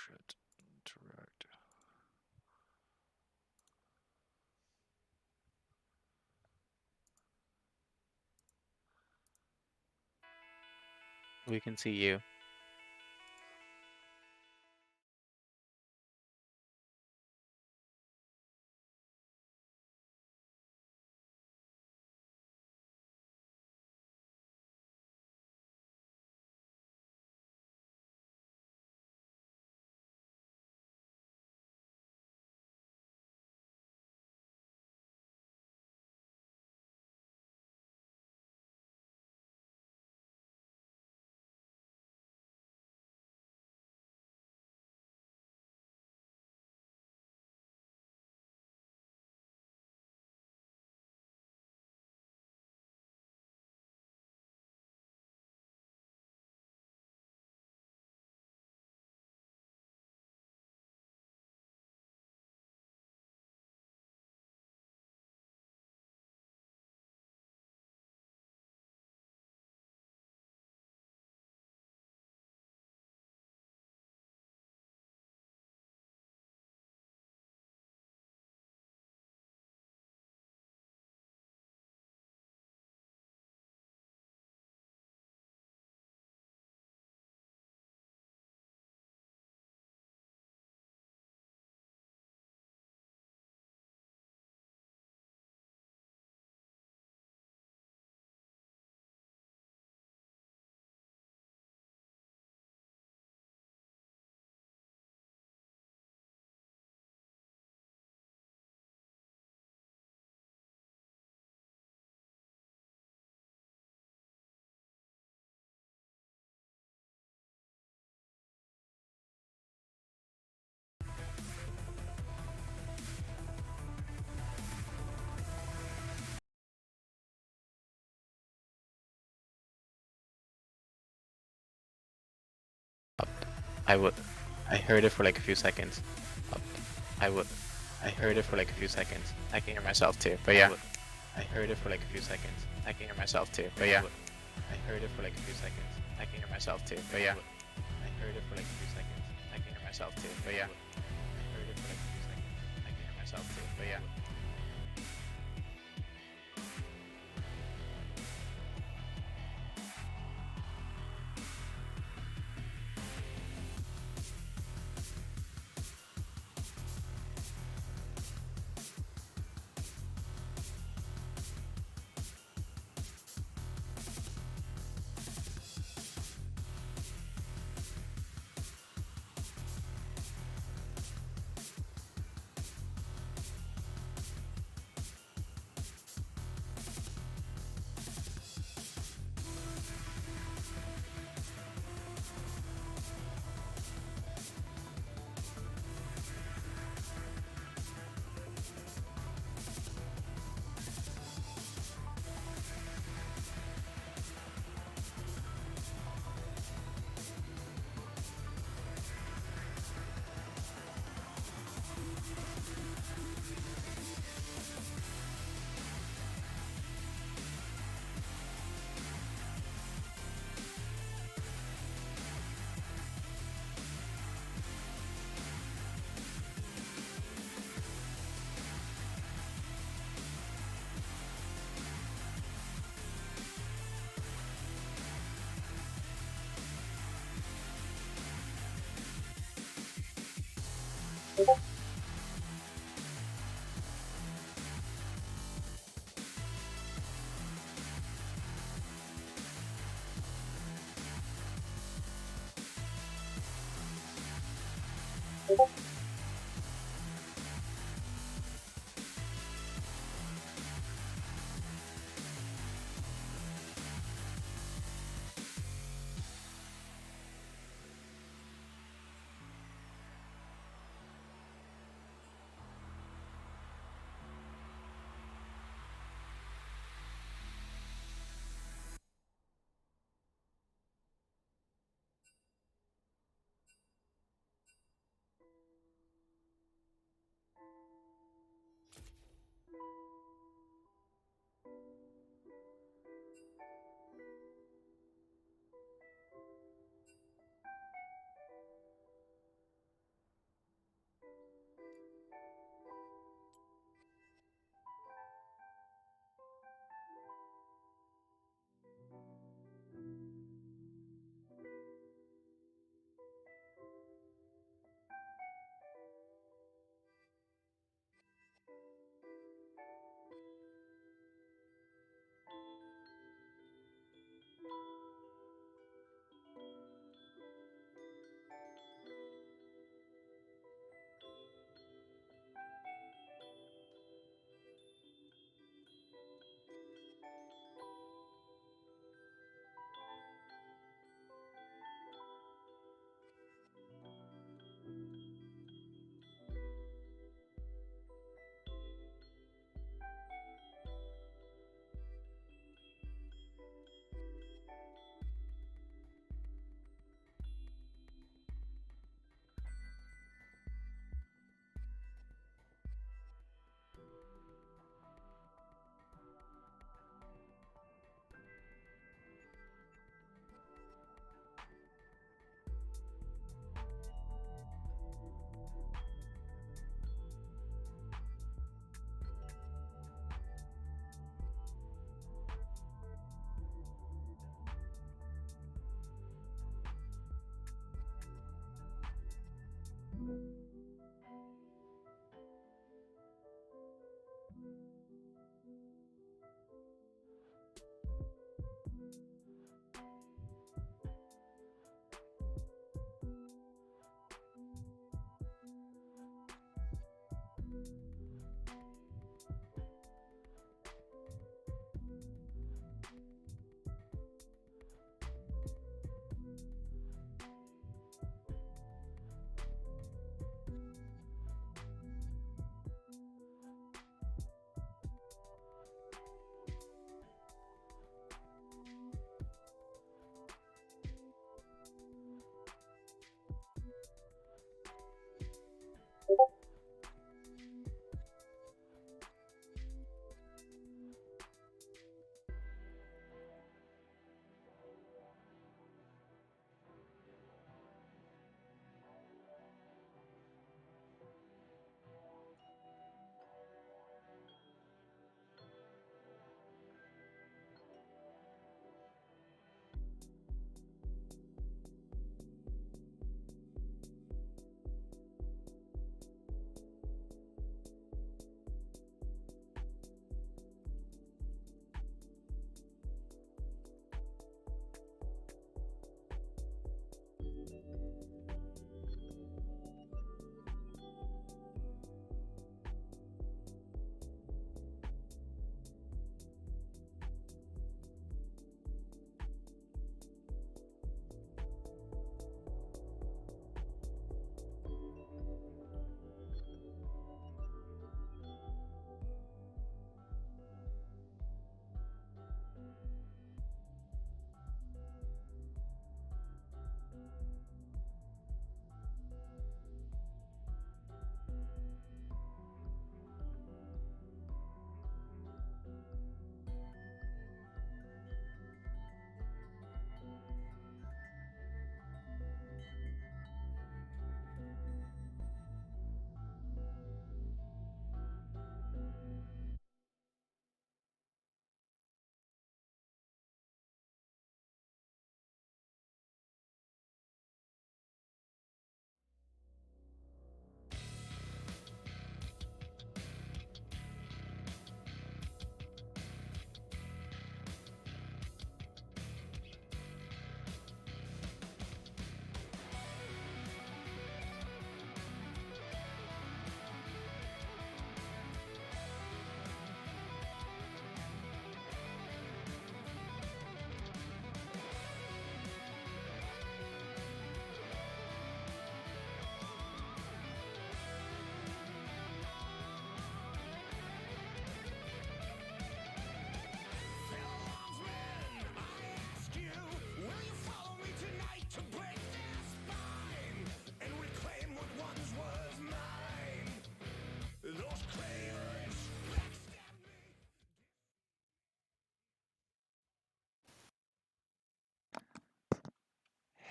shit. Interact. We can see you. I would. I heard it for like a few seconds. I would. I heard it for like a few seconds. I can hear myself too, but yeah. I heard it for like a few seconds. I can hear myself too, but yeah. I heard it for like a few seconds. I can hear myself too, but yeah. I heard it for like a few seconds. I can hear myself too, but yeah. I heard it for like a few seconds. I can hear myself too, but yeah.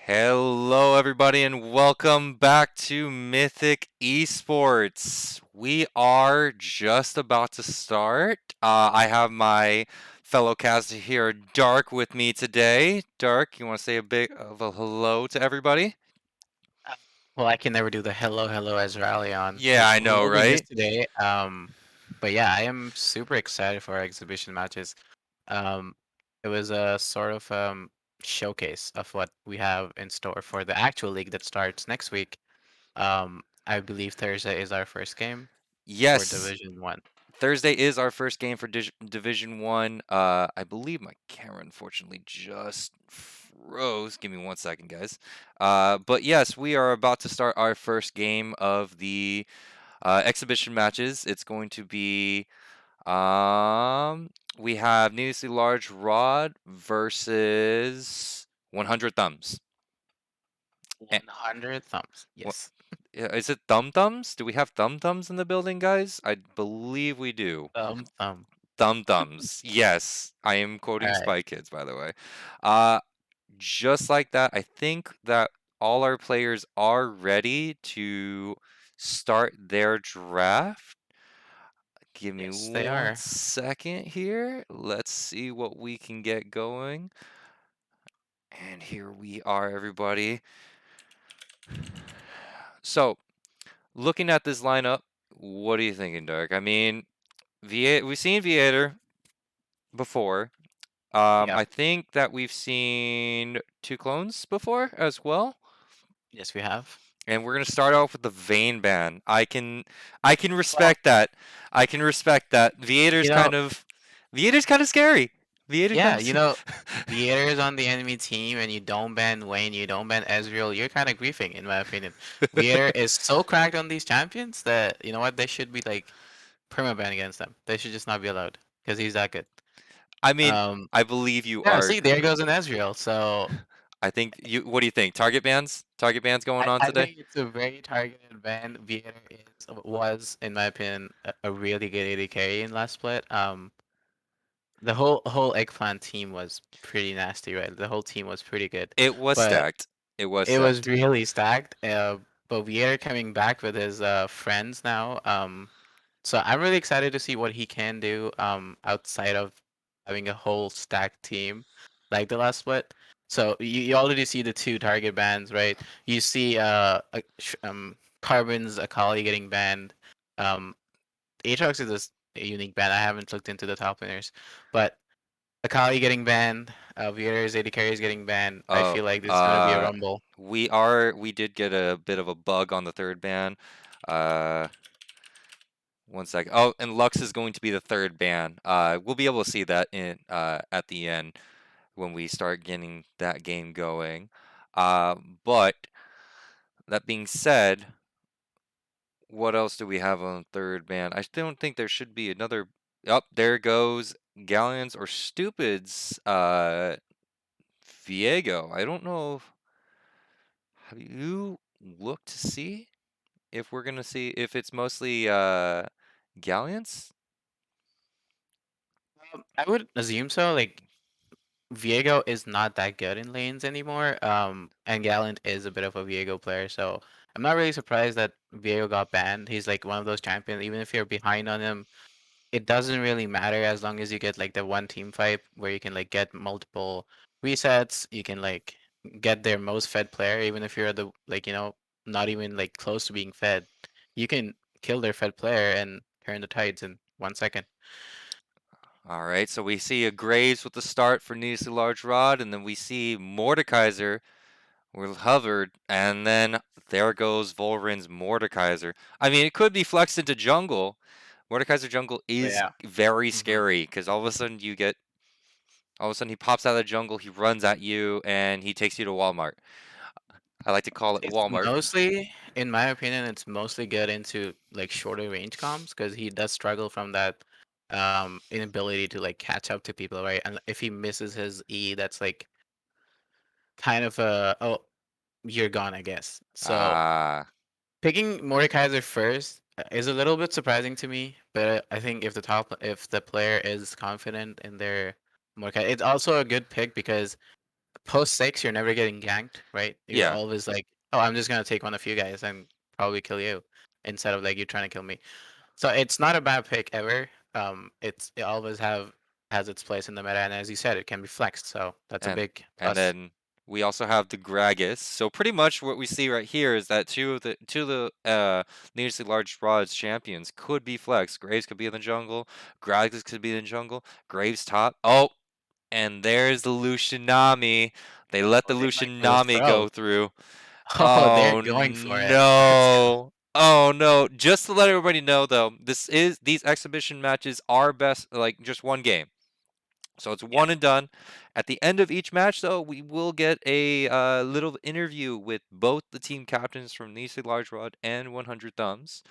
Hello, everybody, and welcome back to Mythic Esports. We are just about to start. I have my fellow caster here, Dark, with me today. Dark, you want to say a bit of a hello to everybody? Uh, Well, I can never do the hello, hello, Ezrealion, Yeah, which I we know, will be right? missed today. But yeah, I am super excited for our exhibition matches. Um, it was a sort of showcase of what we have in store for the actual league that starts next week. I believe Thursday is our first game for Yes, Division One. Thursday is our first game for Division One. I believe my camera unfortunately just froze. Give me 1 second, guys. But yes, we are about to start our first game of the exhibition matches. It's going to be we have needlessly large rod versus 100 thumbs. Eh, 100 thumbs. wha- Yes. yeah, is it thumb thumbs? Do we have thumb thumbs in the building, guys? I believe we do. Thumb. Thumb thumbs. Yes, I am All quoting right. Spy Kids, by the way. Uh, just like that, I think that all our players are ready to start their draft. Give me Yes, they one are. second here. Let's see what we can get going. And here we are, everybody. So, looking at this lineup, what are you thinking, Dark? I mean, we've seen Viator before. Yep. I think that we've seen two clones before as well. Yes, we have. And we're gonna start off with the Vayne ban. I can Well, respect that. I can respect that. you know, Viator's kind of scary. Viator's kind yeah, of Viator is on the enemy team and you don't ban Wayne, you don't ban Ezreal, you're kind of griefing, in my opinion. Viator is so cracked on these champions that, you know what, they should be like permaban against them. They should just not be allowed because he's that good. I mean, Um, I believe you yeah, are. see, there goes an Ezreal. So I think you. What do you think? Target bans? Target bans going on I today? think it's a very targeted ban. Viator was, in my opinion, a really good AD carry in last split. The whole eggplant team was pretty nasty, right? The whole team was pretty good. It was But stacked. It was it was stacked. really stacked. But Vieira coming back with his friends now. So I'm really excited to see what he can do outside of having a whole stacked team like the last split. So you already see the two target bans, right? You see Carbon's Akali getting banned. Um, Aatrox is a unique ban. I haven't looked into the top laners, but Akali getting banned, Vieira's AD carry is getting banned. I Oh, feel like this is gonna be a rumble. we did get a bit of a bug on the third ban. Uh, 1 second. Oh, and Lux is going to be the third ban. We'll be able to see that in at the end when we start getting that game going. Uh, but that being said, what else do we have on third ban? I don't think there should be another. Up there goes Galleons or Stupids. Viego. I don't know. Have you looked to see if we're gonna see if it's mostly Galleons? I would assume so. Like Viego is not that good in lanes anymore. And Gallant is a bit of a Viego player, so I'm not really surprised that Viego got banned. He's like one of those champions. Even if you're behind on him, it doesn't really matter as long as you get like the one team fight where you can like get multiple resets. You can like get their most fed player, even if you're the like not even like close to being fed. You can kill their fed player and turn the tides in 1 second. All right, so we see a Graves with the start for Needlessly Large Rod, and then we see Mordekaiser with Hovered, and then there goes Volrin's Mordekaiser. I mean, it could be flexed into jungle. Mordekaiser jungle Oh, is yeah. very hmm scary because all of a sudden he pops out of the jungle, he runs at you, and he takes you to Walmart. I like to call it It's Walmart. mostly, in my opinion, it's mostly good into like shorter range comms because he does struggle from that inability to like catch up to people, right? And if he misses his E, that's like kind of a oh, you're gone, I guess. So Ah, picking Mordekaiser first is a little bit surprising to me, but I think if the player is confident in their Mordekaiser, it's also a good pick because post 6, you're never getting ganked, right? You're Yeah, always like, "Oh, I'm just gonna take one of you guys and probably kill you," instead of, like, you trying to kill me. So it's not a bad pick ever. It always has its place in the meta, and as you said, it can be flexed, so that's a and big and plus. then we also have the Gragas. So pretty much what we see right here is that two of the needlessly large rods champions could be flex. Graves could be in the jungle. Gragas could be in the jungle. Graves top. Oh, and there's the Lucianami. They let Oh, the they might go Lucianami throw. go through. Oh, they're Oh going for it. Let's go. no. Oh no. Just to let everybody know though, these exhibition matches are best like just one game. So it's Yeah, one and done. At the end of each match, though, we will get a little interview with both the team captains from Nisa Large Rod and 100 Thumbs.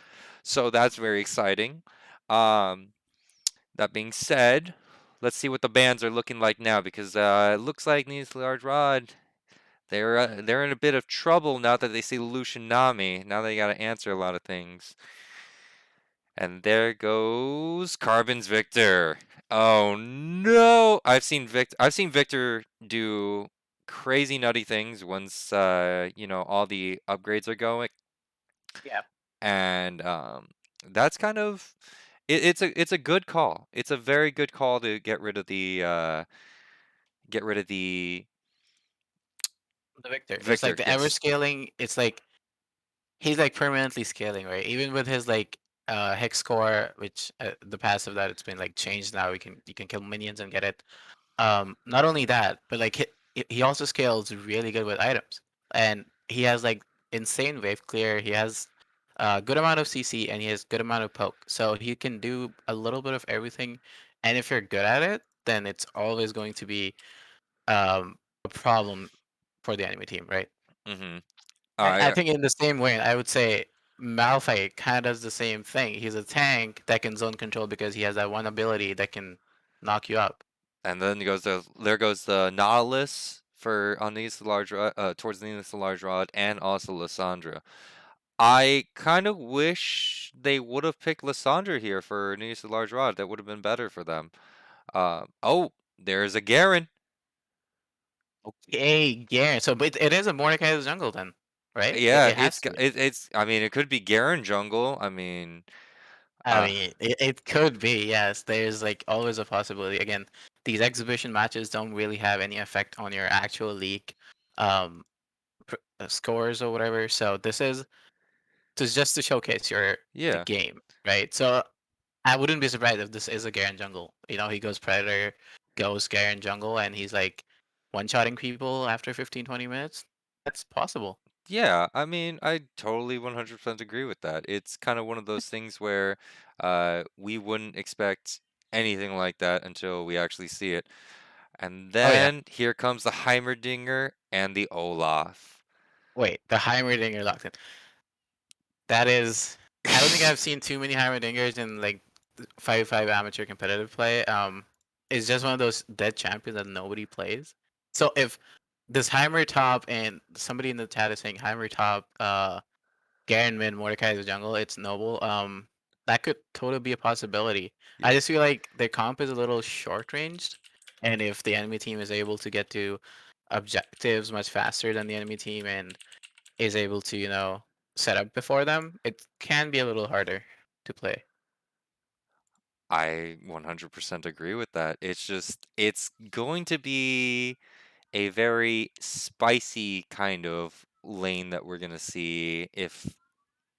So that's very exciting. Um, that being said, let's see what the bands are looking like now because it looks like Nisa Large Rod. They're in a bit of trouble now that they see Lucian Nami. Now they got to answer a lot of things. And there goes Carbon's Victor. Oh no! I've seen Victor do crazy nutty things once all the upgrades are going. yeah. And that's kind of it's a good call. It's a very good call to get rid of the The Victor. It's like Victor. the ever Yes. scaling. It's like he's like permanently scaling, right? Even with his like hex score, which the passive that it's been like changed now, you can kill minions and get it. Not only that, but like he also scales really good with items, and he has like insane wave clear. He has a good amount of CC and he has good amount of poke, so he can do a little bit of everything. And if you're good at it, then it's always going to be a problem for the enemy team, right? Mm-hmm. I I think in the same way, I would say Malphite kind of does the same thing. He's a tank that can zone control because he has that one ability that can knock you up. And then there goes the Nautilus for on these large towards the end of the large rod, and also Lissandra. I kind of wish they would have picked Lissandra here for Needs the Large Rod. That would have been better for them. Oh, there's a Garen. Okay, yeah. So, but it is a Mordekaiser's jungle then, right? Yeah, It has to be. it's. I mean, it could be Garen jungle. I mean, I uh, mean, it could be, yes. There's like always a possibility. Again, these exhibition matches don't really have any effect on your actual league um scores or whatever. So this is just to showcase your the yeah, game, right? So I wouldn't be surprised if this is a Garen jungle. You know, he goes Predator, goes Garen jungle, and he's like one-shotting people after 15, 20 minutes. That's possible. yeah. I mean, I totally 100% agree with that. It's kind of one of those things where we wouldn't expect anything like that until we actually see it. And Oh yeah. then here comes the Heimerdinger and the Olaf. Wait, the Heimerdinger locked in. That is, I don't think I've seen too many Heimerdingers in like 5v5 amateur competitive play. It's just one of those dead champions that nobody plays. So if this Heimer top and somebody in the chat is saying Heimer top, Garen mid, Mordecai is the jungle, it's noble. That could totally be a possibility. I Yeah. just feel like their comp is a little short ranged, and if the enemy team is able to get to objectives much faster than the enemy team and is able to, set up before them, it can be a little harder to play. I 100% agree with that. It's going to be a very spicy kind of lane that we're going to see if,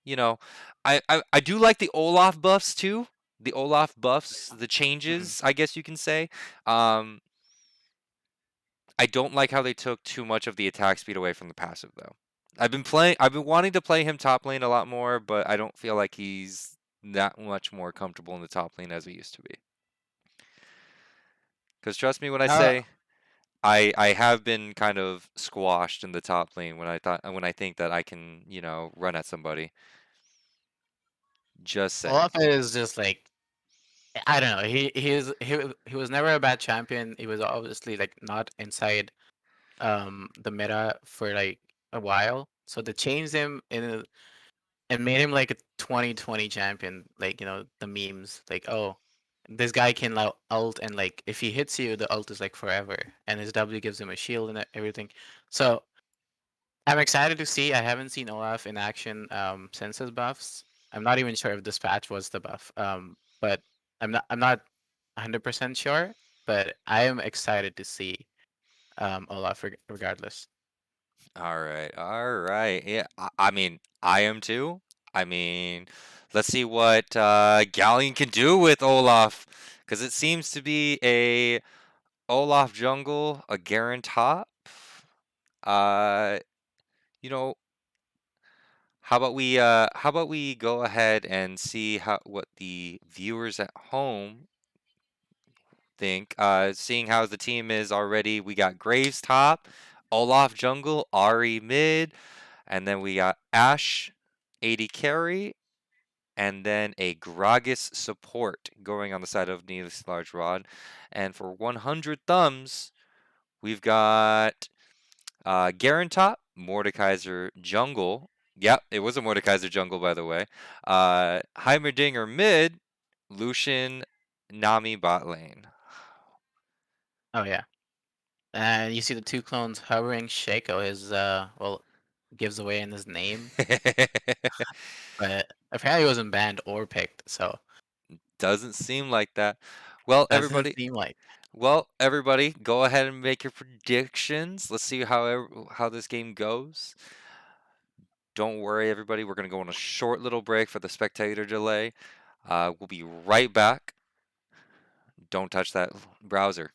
you know, I do like the Olaf buffs too. The Olaf buffs, the Mhm. changes, I guess you can say. Um, I don't like how they took too much of the attack speed away from the passive though. I've been wanting to play him top lane a lot more, but I don't feel like he's that much more comfortable in the top lane as he used to be. Because trust me when I Uh, say I have been kind of squashed in the top lane when I think that I can, run at somebody. Just saying. Olaf is just like, I don't know. He was never a bad champion. He was obviously like not inside the meta for like a while. So to change him and made him like a 2020 champion, like the memes, like, oh, This guy can like ult, and like if he hits you, the ult is like forever, and his W gives him a shield and everything. So I'm excited to see. I haven't seen Olaf in action since his buffs. I'm not even sure if this patch was the buff. But I'm not 100% sure. But I am excited to see Olaf regardless. All right. Yeah, I mean, I am too. I mean, let's see what Galleon can do with Olaf, because it seems to be a Olaf jungle, a Garen top. Uh, you know, how about we go ahead and see how what the viewers at home think. Seeing how the team is already, we got Graves top, Olaf jungle, Ari mid, and then we got Ash 80 carry, and then a Gragas support going on the side of Needless Large Rod. And for 100 thumbs, we've got Garen top, Mordekaiser jungle. Yep, it was a Mordekaiser jungle, by the way. Heimerdinger mid, Lucian Nami bot lane. Oh yeah. And you see the two clones hovering. Shaco is well, gives away in his name, but apparently he wasn't banned or picked, so Doesn't seem like that. Well, doesn't everybody, seem like. go ahead and make your predictions. Let's see how this game goes. Don't worry, everybody. We're gonna go on a short little break for the spectator delay. We'll be right back. Don't touch that browser.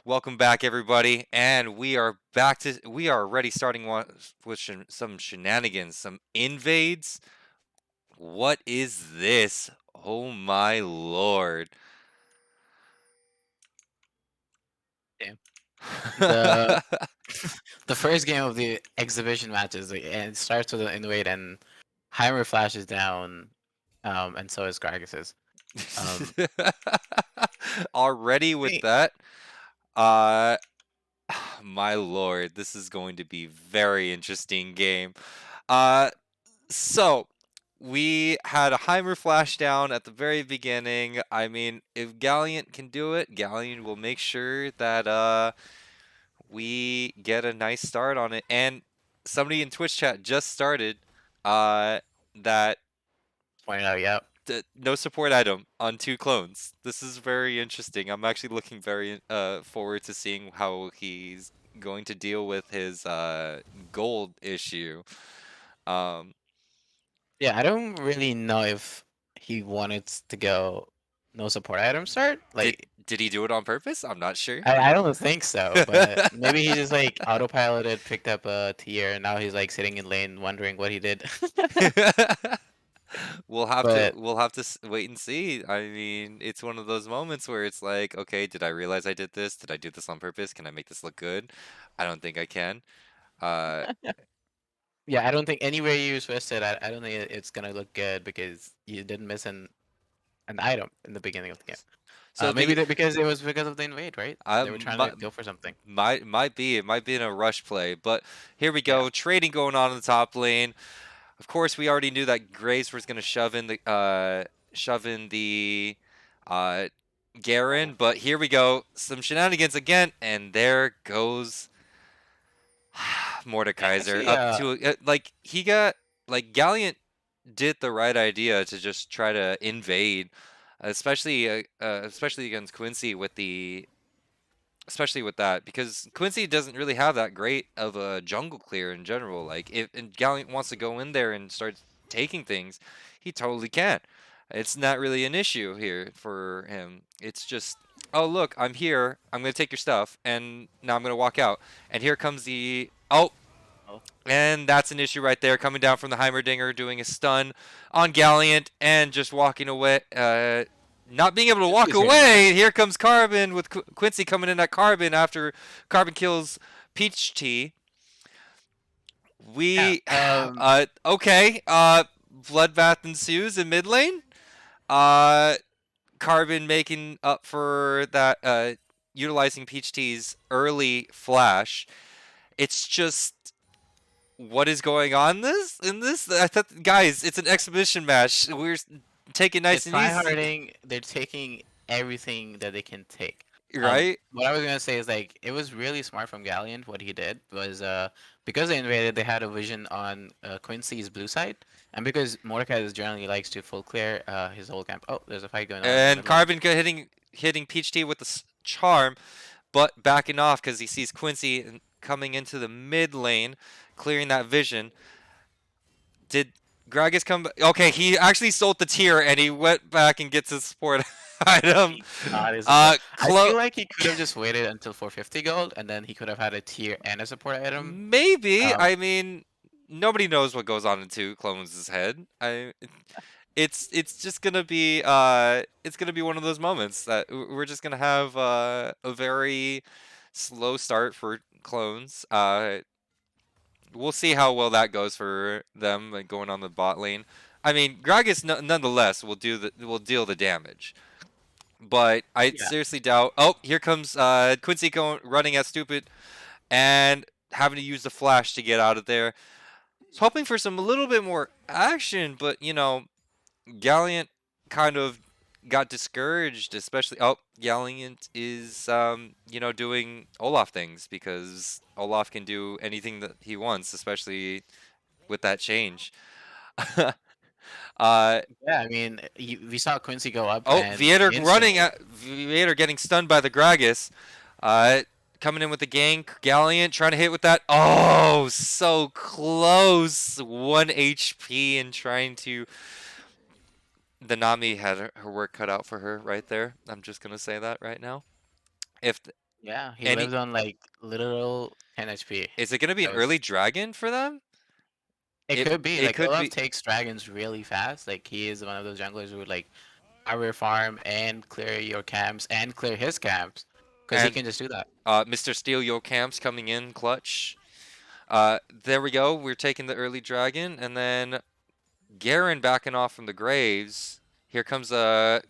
Welcome back, everybody, and we are already starting with some shenanigans, some invades. What is this? Oh my lord! Yeah. The the first game of the exhibition matches, and it starts with an invade, and Heimer flashes down, and so is Gragas's. Um, Already with wait, that, uh, my lord, this is going to be very interesting game. Uh, So, we had a Heimer flash down at the very beginning. I mean, if Galliant can do it, Galliant will make sure that we get a nice start on it. And somebody in Twitch chat just started that pointed out, yeah. no support item on 2 clones. This is very interesting. I'm actually looking very forward to seeing how he's going to deal with his gold issue. Um, Yeah, I don't really know if he wanted to go no support item start. did Like, did he do it on purpose? I'm not sure. I don't think so, but maybe he just like autopiloted, picked up a tier, and now he's like sitting in lane wondering what he did. But We'll have to wait and see. I mean, it's one of those moments where it's like, okay, did I realize I did this? Did I do this on purpose? Can I make this look good? I don't think I can. Uh, yeah, I don't think anywhere you twist it, I don't think it's gonna look good because you didn't miss an item in the beginning of the game. so Maybe the that because it was because of the invade, right? I They were trying to go for something. might be it might be in a rush play, but here we Yeah. go. Trading going on in the top lane. Of course, we already knew that Grace was going to shove in the uh Garen, but here we go. Some shenanigans again, and there goes Yeah, Mordekaiser actually, up to like he got like Galliant did the right idea to just try to invade, especially against Quincy with the especially with that because Quincy doesn't really have that great of a jungle clear in general. Like if and Galliant wants to go in there and start taking things, he totally can. It's not really an issue here for him. It's just, oh look, I'm here. I'm gonna take your stuff, and now I'm gonna walk out. And here comes the oh, and that's an issue right there, coming down from the Heimerdinger, doing a stun on Galliant, and just walking away. Not being able to walk Quincy's here now. away. Here comes Carbon with Quincy coming in at Carbon after Carbon kills Peach Tea. Yeah. We, okay. Bloodbath ensues in mid lane. Uh, Carbon making up for that. Utilizing Peach Tea's early flash. It's just what is going on in this? I thought, guys, it's an exhibition match. We're taking nice It's and easy, tryharding. They're taking everything that they can take. right? What I was gonna say is like it was really smart from Galleon. What he did was because they invaded, they had a vision on Quincy's blue side, and because Mordecai generally likes to full clear his whole camp. Oh, there's a fight going on in the And mid lane. Carbon hitting Peach Tea with the charm, but backing off because he sees Quincy coming into the mid lane, clearing that vision. Did Gragas come back? Okay, he actually sold the tier and he went back and gets his support item. He got his support. I Clo feel like he could have just waited until 450 gold, and then he could have had a tier and a support item. Maybe. Um, I mean, nobody knows what goes on into Clones' head. It's just gonna be it's gonna be one of those moments that we're just gonna have a very slow start for Clones. We'll see how well that goes for them, like going on the bot lane. I mean, Gragas nonetheless will deal the damage, but I yeah, seriously doubt. Oh, here comes Quincy going running at stupid and having to use the flash to get out of there. I was hoping for some a little bit more action, but Galliant kind of got discouraged, especially. Oh, Galliant is doing Olaf things because Olaf can do anything that he wants, especially with that change. uh yeah. I mean, we saw Quincy go up oh, and Viator running instantly. at Viator getting stunned by the Gragas. Uh coming in with the gank, Galliant trying to hit with that. Oh, so close. 1 HP and trying to the Nami had her work cut out for her right there. I'm just gonna say that right now. If Yeah, he And lived on like literal 10 HP. is it gonna be an That early was. dragon for them? It could be It like could Olaf be, takes dragons really fast. Like he is one of those junglers who would like power farm and clear your camps and clear his camps because he and can just do that. Mr. Steal Your Camps coming in clutch. There we go. We're taking the early dragon, and then Garen backing off from the graves. Here comes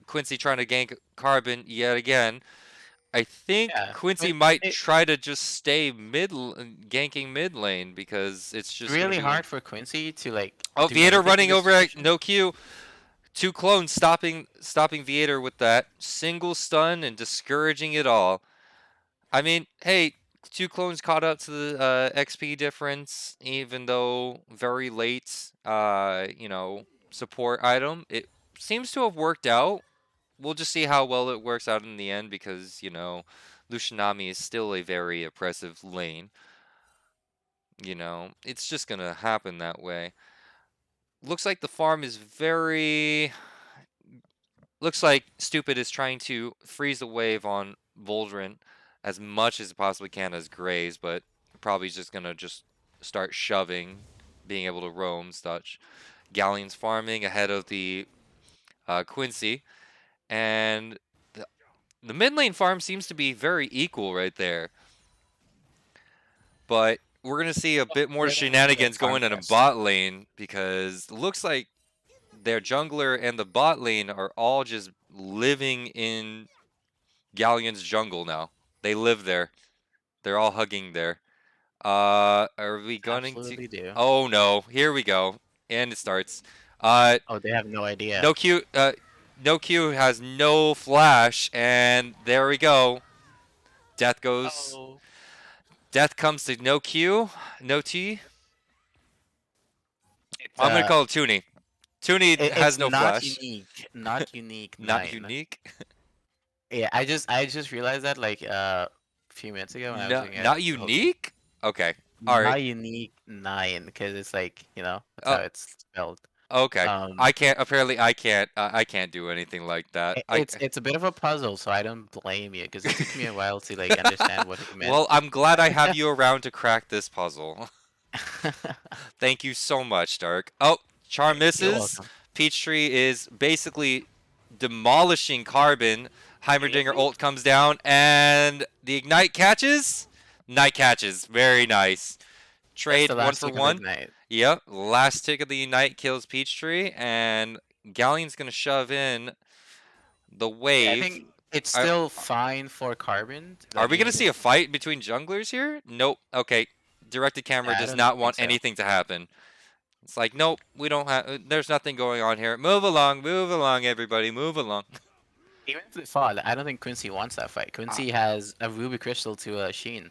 Quincy trying to gank Carbon yet again. I think Yeah, Quincy might it, try to just stay ganking mid lane because it's it's just gonna really be. hard for Quincy to like Oh, do Viator anything in running this over at situation. no Q. Two clones stopping Viator with that single stun and discouraging it all. I mean, hey, two clones caught up to the XP difference, even though very late. Support item. It seems to have worked out. We'll just see how well it works out in the end because Lushinami is still a very oppressive lane. It's just gonna happen that way. Looks like the farm is very. Looks like Stupid is trying to freeze the wave on Voldrin as much as it possibly can as Graves, but probably just gonna just start shoving, being able to roam such. Galleon's farming ahead of the Quincy, and the, the mid lane farm seems to be very equal right there. But we're gonna see a bit more They're gonna need to like shenanigans farm going in a fast. bot lane because it looks like their jungler and the bot lane are all just living in Galleon's jungle now. They live there. They're all hugging there. Are we going to? Absolutely do. Oh no! Here we go, and it starts. Uh, Oh, they have no idea. no Q. No Q has no flash, and there we go. Death goes. Oh, Death comes to no Q, no T. it's I'm gonna call it Toonie. Toonie has it's no not flash. unique. Not unique Not nine. unique. Yeah, I just realized that like a few minutes ago when I was No, looking at not the whole game. unique. Okay. All right. Not unique nine because it's like that's Oh, how it's spelled. okay. Um, I can't. Apparently, I can't. I can't do anything like that. it's a bit of a puzzle, so I don't blame you because it took me a while to like understand what he meant. Well, I'm glad I have you around to crack this puzzle. Thank you so much, Dark. Oh, Charm You're misses. welcome. Peachtree is basically demolishing Carbon. Heimerdinger Really? ult comes down, and the Ignite catches. Knight catches. Very nice. That's Trade the one last for tick of one. Ignite. Yep. Last tick of the Ignite kills Peachtree, and Galleon's going to shove in the Yeah, I wave. think it's Are, still fine for Carbon. are Like we going to even see if a fight between junglers here? Nope. Okay. Directed camera I does don't not think want so. anything to happen. It's like, nope, we don't have. There's nothing going on here. Move along, everybody, move along. Even if they fall, I don't think Quincy wants that fight. Uh, Quincy has a Ruby Crystal to a Sheen.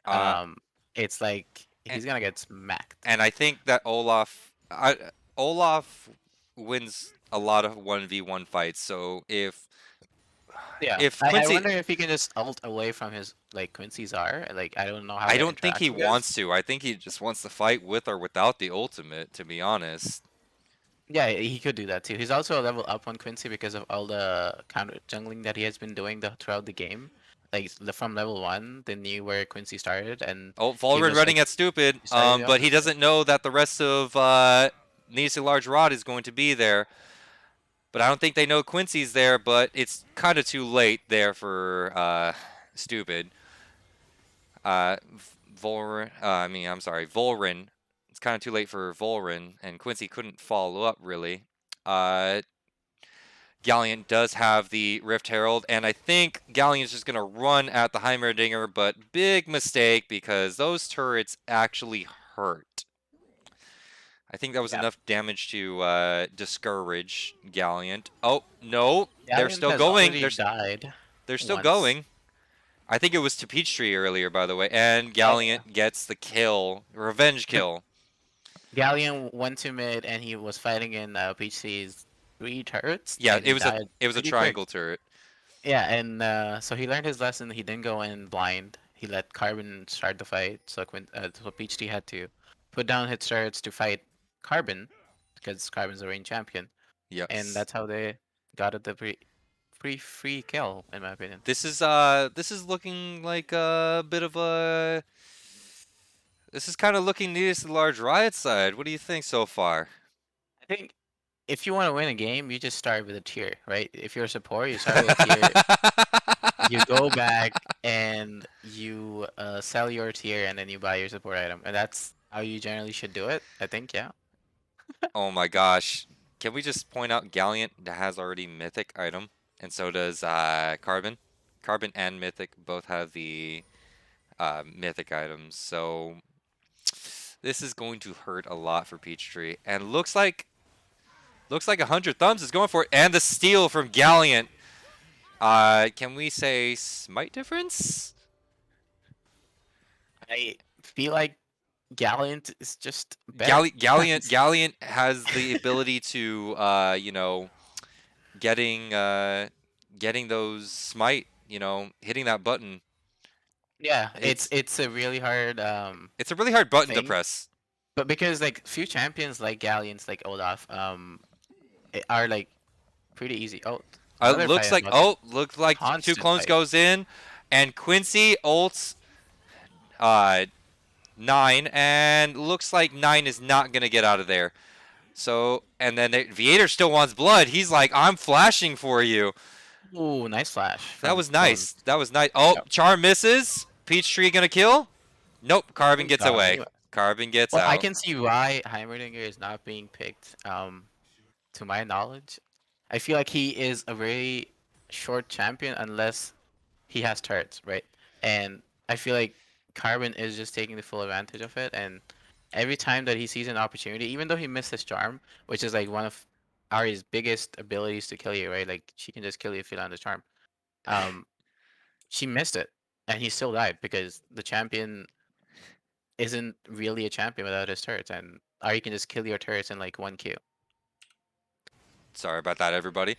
uh, Um, it's like and, he's gonna get smacked. and I think that Olaf wins a lot of 1v1 fights. So Yeah, if I Quincy, wonder if he can just ult away from his like Quincy's R. Like I don't know how I that don't think he interacts because wants to. I think he just wants to fight with or without the ultimate. To be honest. yeah, he could do that too. He's also a level up on Quincy because of all the counter jungling that he has been doing throughout the game. Like from level one, they knew where Quincy started, and Oh, he Volrin was like running at stupid. he started on But he this way. doesn't know that the rest of Needs a Large Rod is going to be there. But I don't think they know Quincy's there, but it's kind of too late there for Stupid. I'm sorry, Volrin. It's kind of too late for Volrin, and Quincy couldn't follow up, really. Uh, Galleon does have the Rift Herald, and I think Galleon's just going to run at the Heimerdinger, but big mistake because those turrets actually hurt. I think that was Yeah, enough damage to discourage Galleon. Oh, no, they're Galleon still has going. already died They're still once. going. I think it was to Peachtree earlier, by the way, and Yeah, yeah. Galleon gets the kill, revenge The kill. Galleon went to mid and he was fighting in PHC's 3 turrets Yeah, and he died it was a pretty quick. triangle turret. Yeah, and so he learned his lesson. He didn't go in blind. He let Carbon start the fight. So PhD had to put down his turrets to fight Carbon because Carbon's the reign champion, and Yes. that's how they got it free kill in my opinion. This is looking like a bit of a. This is kind of looking nearest the large riot side. What do you think so far? I think if you want to win a game, you just start with a tier, right? If you're a support, you start with a tier. You go back and you sell your tier, and then you buy your support item, and that's how you generally should do it. I think, yeah. Oh my gosh. Can we just point out Gallant has already Mythic item, and so does Carbon. Carbon and Mythic both have the Mythic items, so this is going to hurt a lot for Peachtree. And looks like 100 thumbs is going for it, and the steal from Gallant. Can we say smite difference? I feel like Gallant is just better. Gallant has the ability to getting getting those smite, hitting that button. Yeah, it's It's it's a really hard it's a really hard button to thing, press. but because like few champions like Galleons like Olaf are like pretty easy. Oh, another fight on button. Looks like two Constant clones fight. goes in, and Quincy ults uh 9, and looks like 9 is not gonna get out of there. So, and then Viator still wants blood. He's like, I'm flashing for you. Ooh, nice flash That from was Clone. nice. That was nice. Oh, Yep. Charm misses. Peachtree gonna kill? Nope. Carbon gets away. Anyway, Carbon gets well, I out. can see why Heimerdinger is not being picked. To my knowledge, I feel like he is a very short champion unless he has turrets, right? And I feel like Carbon is just taking the full advantage of it. And every time that he sees an opportunity, even though he missed his charm, which is like one of Ari's biggest abilities to kill you, right? Like she can just kill you if you land the charm. Um, she missed it, and he still died because the champion isn't really a champion without his turrets, and Ari can just kill your turrets in like one Q. Sorry about that, everybody.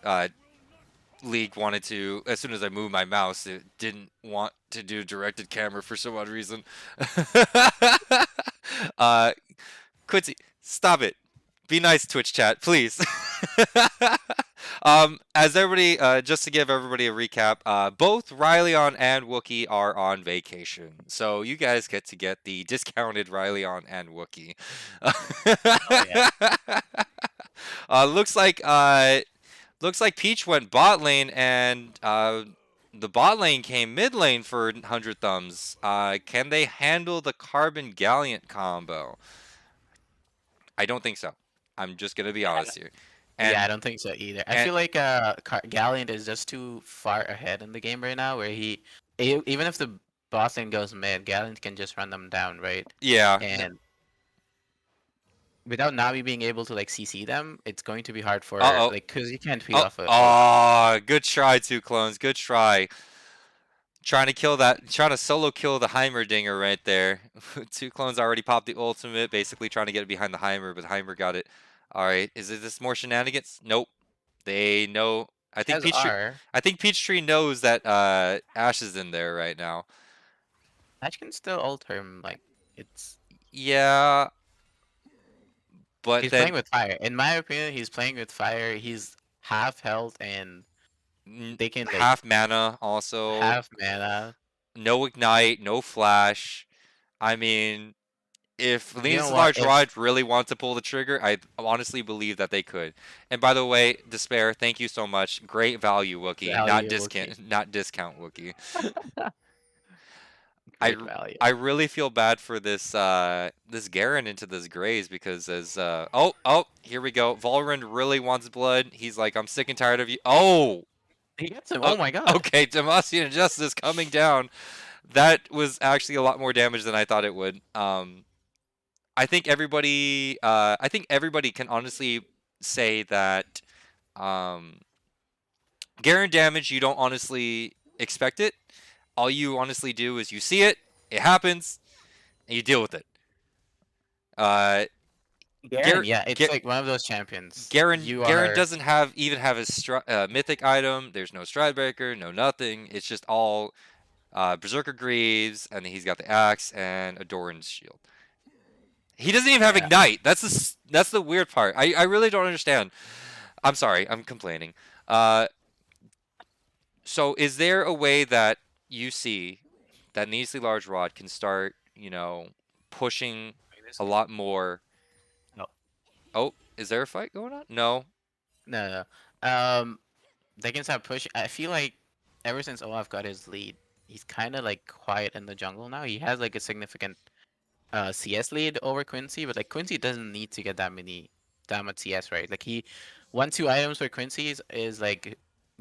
Uh, League wanted to, as soon as I moved my mouse, it didn't want to do directed camera for some odd reason. uh, Quincy, stop it. Be nice, Twitch chat, please. As everybody, just to give everybody a recap, both Ryleon and Wookie are on vacation, so you guys get to get the discounted Ryleon and Wookie. Oh yeah. Looks like Peach went bot lane, and the bot lane came mid lane for 100 thumbs. Can they handle the Carbon Gallant combo? I don't think so. I'm just gonna be honest here. Yeah, I And don't think so either. I and feel like Gallant is just too far ahead in the game right now, where even if the boss lane goes mid, Gallant can just run them down, right? yeah. And without Navi being able to like CC them, it's going to be hard for Uh-oh. like because you can't peel Oh, off a ult. oh, good try, two clones. Good try. Trying to solo kill the Heimerdinger right there. Two clones already popped the ultimate, basically trying to get it behind the Heimer, but Heimer got it. All right, is this more shenanigans? Nope. They know. Has R. I think Peachtree knows that Ash is in there right now. Ash can still ult him. Like it's Yeah, but he's playing then with fire. In my opinion, he's playing with fire. He's half health and they can like half mana also. half mana. No ignite, no flash. I mean, if You know Lena's what? Large If Ride really want to pull the trigger, I honestly believe that they could. And by the way, Despair, thank you so much. Great value, Wookie. Not value Wookiee, discount, not discount Wookie. I great value. I really feel bad for this Garen into this Graze because oh, here we go. Valorant really wants blood. He's like, I'm sick and tired of you. Oh, He gets him. oh Oh my god. okay, Demacian Justice coming down. That was actually a lot more damage than I thought it would. I think everybody can honestly say that Garen damage, you don't honestly expect it. All you honestly do is you see it, it happens, and you deal with it. Uh, Garen, Gar- yeah, it's Ga- like one of those champions. You Garen are doesn't even have his mythic item. There's no Stridebreaker, no nothing. It's just all Berserker Greaves, and he's got the axe and a Doran's shield. He doesn't even have yeah. ignite. That's the weird part. I really don't understand. I'm sorry. I'm complaining. So is there a way that you see that needlessly large rod can start, pushing Like this? a lot more? No, Oh, is there a fight going on? No. no, no. They can start pushing. I feel like ever since Olaf got his lead, he's kind of like quiet in the jungle now. He has like a significant CS lead over Quincy, but like Quincy doesn't need to get that much CS, right? Like he 1-2 items for Quincy is like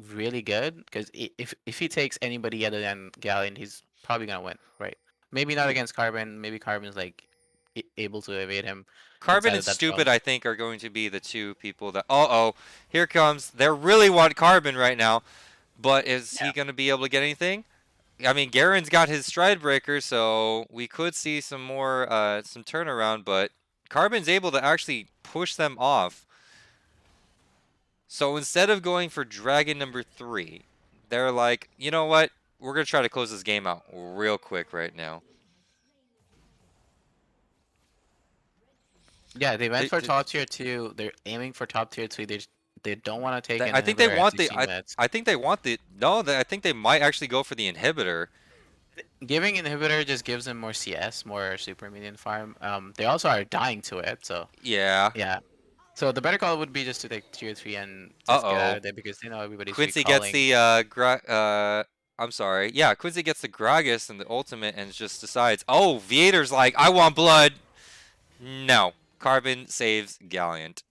really good because if he takes anybody other than Galleon, he's probably gonna win, right? Maybe not Yeah. against Carbon. Maybe Carbon's like able to evade him Carbon inside and of that Stupid, drone. I think, are going to be the two people that. Uh-oh, here comes. They really want Carbon right now, but is he Yeah. going to be able to get anything? I mean, Garen's got his stride breaker, so we could see some turnaround, but Carbon's able to actually push them off. So instead of going for Dragon number 3, they're like, you know what? We're going to try to close this game out real quick right now. Yeah, they went They, for they, top tier 2. They're aiming for top tier 3. They don't want to take an I think they inhibitor at want the 16 minutes. I think they want the no, I think they might actually go for the inhibitor. Giving inhibitor just gives them more CS, more super minion farm. They also are dying to it, so Yeah. yeah. So the better call would be just to take tier 3 and just get out Uh-oh. of there because they know everybody's Quincy gets recalling. the I'm sorry. Yeah, Quincy gets the Gragas and the ultimate and just decides, "Oh, Viator's like, I want blood." No. Carbon saves Gallant.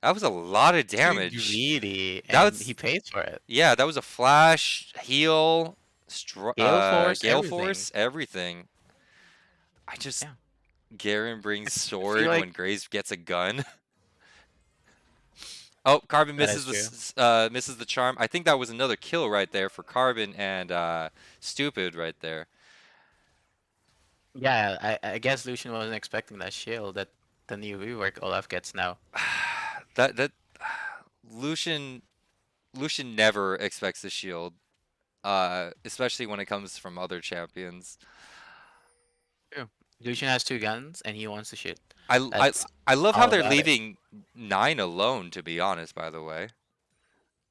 That was a lot of Too damage. greedy, and he That's pays for it. yeah, that was a flash, heal, Gale Force, Gale everything. Force, everything. I just Yeah. Garen brings I feel sword like when Graves gets a gun. Oh, Carbon that is misses true. misses the charm. I think that was another kill right there for Carbon and Stupid right there. Yeah, I guess Lucian wasn't expecting that shield that the new rework Olaf gets now. That Lucian never expects the shield, especially when it comes from other champions. True. Lucian has 2 guns and he wants to shoot. I I That's I love how all they're about it. leaving Nine alone. To be honest, by the way,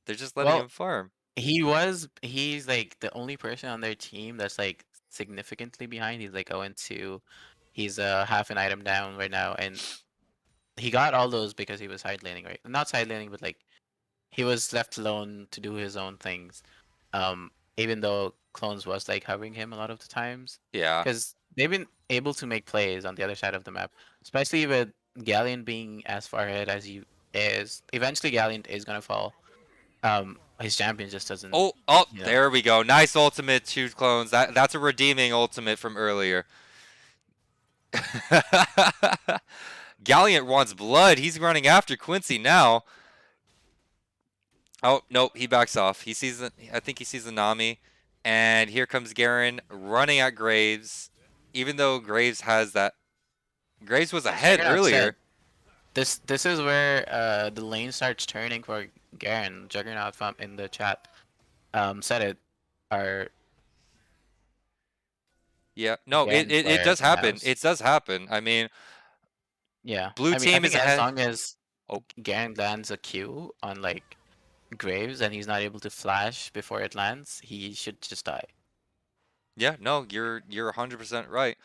they're just letting Well, him farm. he's like the only person on their team that's like significantly behind. He's like 0-2. He's half an item down right now, and he got all those because he was side laning, right? Not side laning, but like he was left alone to do his own things. Even though clones was like hovering him a lot of the times, Yeah. because they've been able to make plays on the other side of the map, especially with Galleon being as far ahead as he is. Eventually, Galleon is gonna fall. His champion just doesn't, Oh, oh, you know. there we go. Nice ultimate, two clones. That's a redeeming ultimate from earlier. Galliant wants blood. He's running after Quincy now. Oh, no, he backs off. I think he sees the Nami. And here comes Garen running at Graves. Even though Graves was As ahead Juggernaut earlier. said, this is where the lane starts turning for Garen. Juggernaut from in the chat said it. Our Yeah, no, Garen it player does in happen. house. It does happen. I mean, Yeah, blue I mean, I team is think as ahead. long as Oh, Garen lands a Q on like Graves and he's not able to flash before it lands, he should just die. yeah, no, you're 100% right.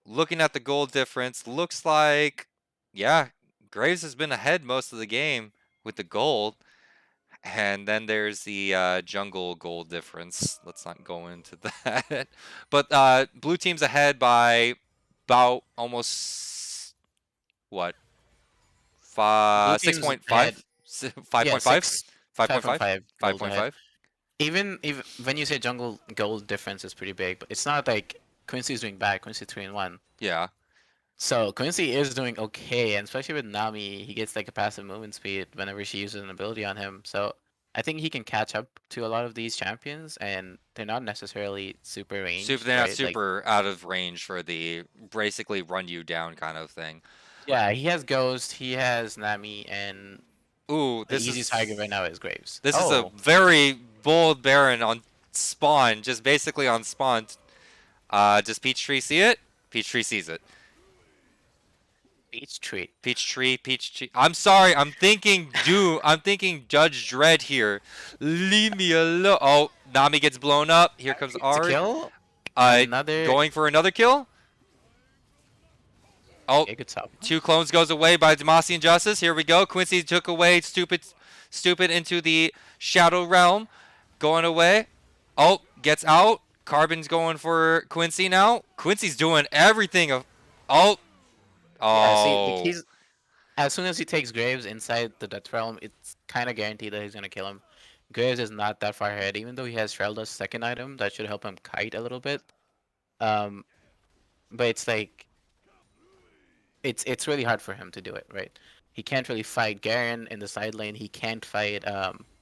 Looking at the goal difference, looks like, yeah, Graves has been ahead most of the game with the gold. And then there's the jungle gold difference. Let's not go into that. But blue team's ahead by about almost what? Blue team's ahead. 6.5? Yeah, 5.5? 6, 5.5? 5.5 gold ahead. 5.5? Even when you say jungle gold difference is pretty big, but it's not like Quincy's doing bad. Quincy's 3-1. Yeah. So Quincy is doing okay, and especially with Nami, he gets like a passive movement speed whenever she uses an ability on him. So I think he can catch up to a lot of these champions, and they're not necessarily super ranged, They're not right? Like, super out of range for the basically run you down kind of thing. yeah, he has Ghost, he has Nami, and Ooh, the easiest target right now is Graves. this is a Oh, very bold Baron on spawn, just basically on spawn. Does Peachtree see it? Peachtree sees it. Peach Tree. Peachtree. I'm sorry. I'm thinking Judge Dredd here. Leave me alone. Oh, Nami gets blown up. Here comes It's a Ari. kill. Uh, Another. going for another kill. Oh, Okay, good stop. two clones goes away by Demasi and Justice. Here we go. Quincy took away stupid into the Shadow Realm. Going away. Oh, gets out. Carbon's going for Quincy now. Quincy's doing everything. Oh, Yeah, see, like oh. he's as soon as he takes Graves inside the Death Realm, it's kind of guaranteed that he's gonna kill him. Graves is not that far ahead, even though he has Shrelda's second item that should help him kite a little bit. Um, but it's like it's really hard for him to do it, right? He can't really fight Garen in the side lane. He can't fight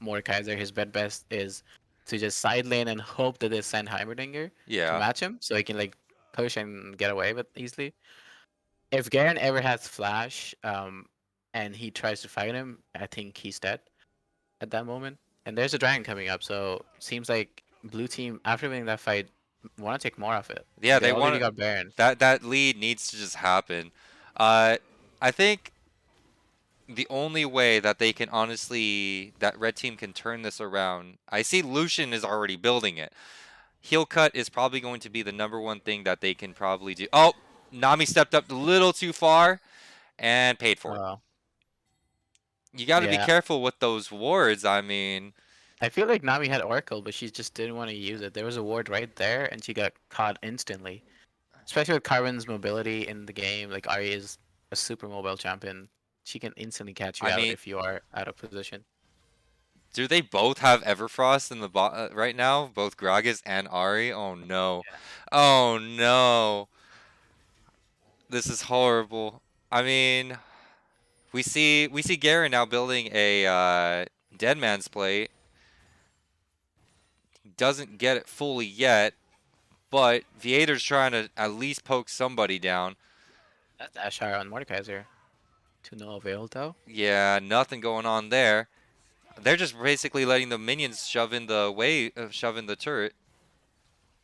Mordekaiser. His best is to just side lane and hope that they send Heimerdinger to Yeah. match him, so he can like push and get away with easily. If Garen ever has flash, and he tries to fight him, I think he's dead at that moment. And there's a dragon coming up, so seems like blue team after winning that fight want to take more of it. Yeah, They they already want got Baron. that lead needs to just happen. Uh, I think the only way that they can honestly that red team can turn this around. I see Lucian is already building it. Heel cut is probably going to be the number one thing that they can probably do. Oh, Nami stepped up a little too far and paid for it. Uh, You got to be yeah, careful with those wards. I mean, I feel like Nami had Oracle, but she just didn't want to use it. There was a ward right there, and she got caught instantly. Especially with Carbon's mobility in the game, like Ari is a super mobile champion. She can instantly catch you I out mean, if you are out of position. do they both have Everfrost in the right now? Both Gragas and Ari? Oh no. Yeah. Oh no. This is horrible. I mean, we see Garen now building a Dead Man's Plate. He doesn't get it fully yet, but Viator's trying to at least poke somebody down. That's Ashar on Mordekaiser. To no avail, though. Yeah, nothing going on there. They're just basically letting the minions shove in the turret.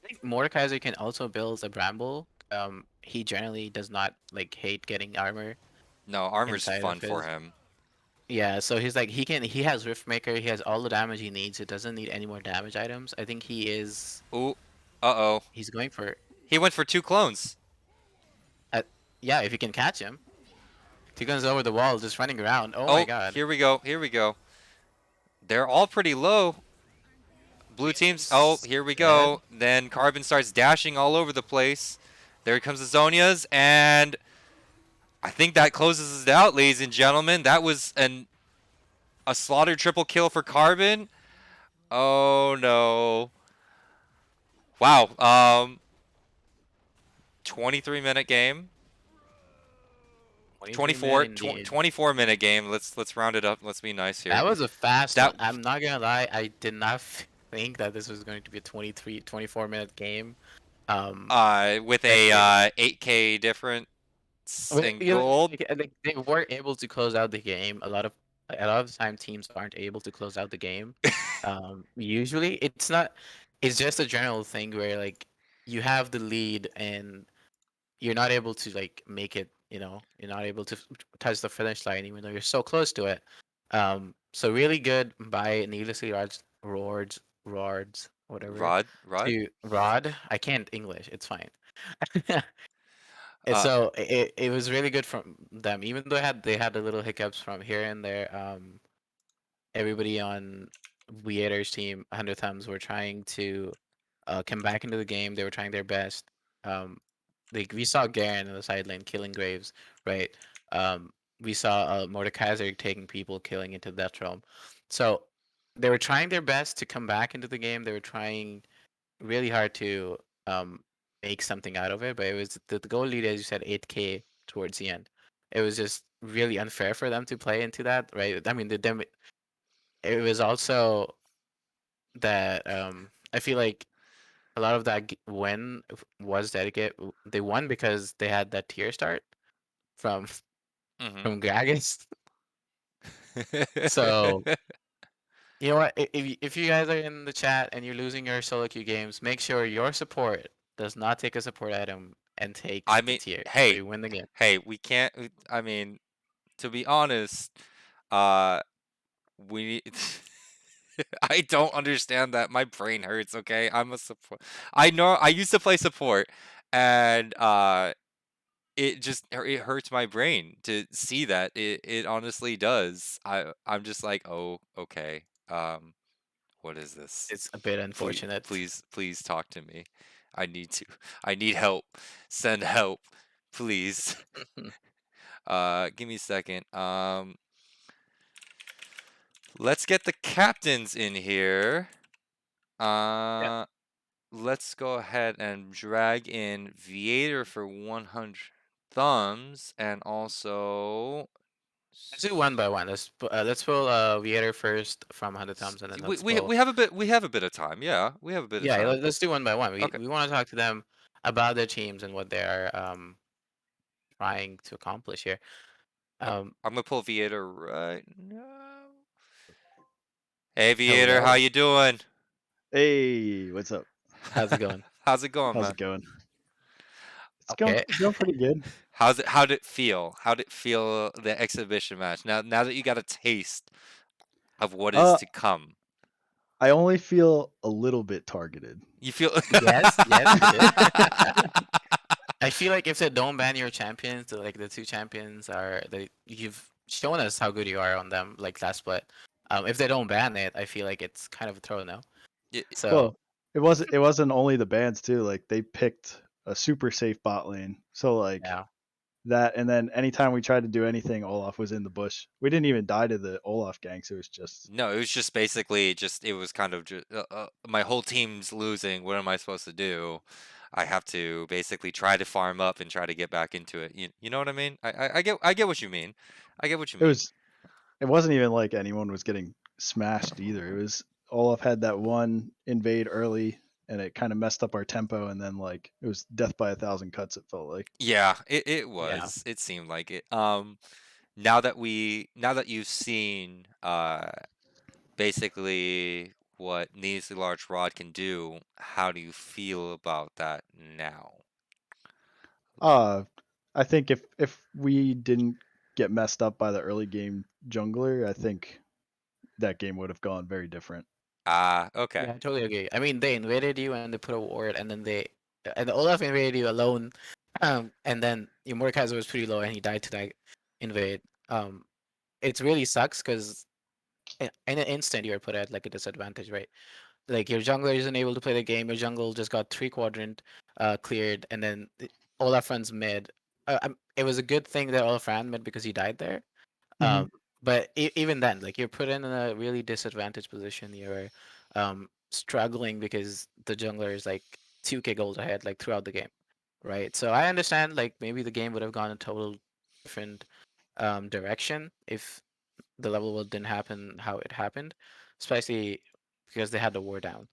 I think Mordekaiser can also build a Bramble. He generally does not like hate getting armor No, armor's inside of fun for his. him. Yeah, so he's like he has Riftmaker, he has all the damage he needs. It doesn't need any more damage items. I think Ooh, uh-oh. he's going for He went for two clones. uh, yeah, if you can catch him. He goes over the wall just running around. Oh my Oh, god. here we go. Here we go. They're all pretty low. Blue teams. Oh, He's here we dead. go. Then Carbon starts dashing all over the place. There comes the Zonias, and I think that closes it out, ladies and gentlemen. That was a slaughtered triple kill for Carbon. Oh no. Wow. 23-minute game. 23 minute 24 indeed. 24-minute game. Let's round it up. Let's be nice here. That was a fast one. That I'm not gonna lie, I did not think that this was going to be a 24-minute game. with a Especially 8K difference in you know, gold. they were able to close out the game. A lot of the time teams aren't able to close out the game. Usually it's not. It's just a general thing where like you have the lead and you're not able to like make it. You're not able to touch the finish line even though you're so close to it. So really good by needlessly roards, whatever. Rod. To Rod, I can't English. It's fine. And Uh, so it was really good from them, even though they had the little hiccups from here and there. Everybody on Weater's team, 100 Thumbs, were trying to come back into the game. They were trying their best. Like we saw Garen in the side lane killing Graves, right? We saw Mordekaiser taking people, killing into Death Realm. So they were trying their best to come back into the game. They were trying really hard to um make something out of it, but it was the goal lead, as you said, 8K towards the end. It was just really unfair for them to play into that, right? I mean, it was also that I feel like a lot of that win was dedicated. They won because they had that tier start from mhm. from Gragas. So you know what? If you guys are in the chat and you're losing your solo queue games, make sure your support does not take a support item and take I the mean, tier so hey, you win the game. hey, we can't. I mean, to be honest, uh, we need. I don't understand that. My brain hurts, okay? I'm a support. I know I used to play support and it hurts my brain to see that. It honestly does. I'm just like, "Oh, okay. What is this? It's a bit Please unfortunate. please talk to me. I need to. I need help. Send help, please." Give me a second. Let's get the captains in here. Yeah. Uh, let's go ahead and drag in Viator for 100 thumbs, and also Let's do one by one. Let's pull Viator first from 100 thumbs, and then let's pull. we have a bit of time. Yeah, we have a bit of Yeah, time. let's do one by one. We Okay, we want to talk to them about their teams and what they are trying to accomplish here. Um, I'm gonna pull Viator right now. Hey Viator, how Hello, you doing? Hey, what's up? how's it going? How's it going, How's man? it going? It's Okay. going pretty good. How did it feel? How did it feel the exhibition match? Now that you got a taste of what is Uh, to come. I only feel a little bit targeted. You feel Yes, you did. I feel like if they don't ban your champions, like the two champions you've shown us how good you are on them, like last split. If they don't ban it, I feel like it's kind of a throw no. Y- So Well, it wasn't only the bans too. Like they picked a super safe bot lane, so like yeah, that. And then anytime we tried to do anything, Olaf was in the bush. We didn't even die to the Olaf ganks. It was just No, it was just basically just it was kind of just my whole team's losing. What am I supposed to do? I have to basically try to farm up and try to get back into it. You know what I mean? I get what you mean. I get what you it mean. was it wasn't even like anyone was getting smashed either. It was Olaf had that one invade early and it kind of messed up our tempo and then like it was death by a thousand cuts it felt like. Yeah, it yeah. was. It seemed like it. Now that you've seen basically what Needlessly Large Rod can do, how do you feel about that now? Uh I think if we didn't get messed up by the early game jungler, I think that game would have gone very different. Ah, okay. Yeah, I totally agree. I mean, they invaded you and they put a ward, and then and Olaf invaded you alone, and then your Mordekaiser was pretty low and he died to that invade. It really sucks because in an instant you're put at like a disadvantage, right? Like your jungler isn't able to play the game. Your jungle just got 3 quadrant cleared, and then Olaf runs mid. It was a good thing that Olaf ran mid because he died there. Hmm. But even then, like you're put in a really disadvantaged position. You're struggling because the jungler is like 2k gold ahead, like throughout the game, right? So I understand like maybe the game would have gone a total different direction if the level didn't happen how it happened, especially because they had the war down.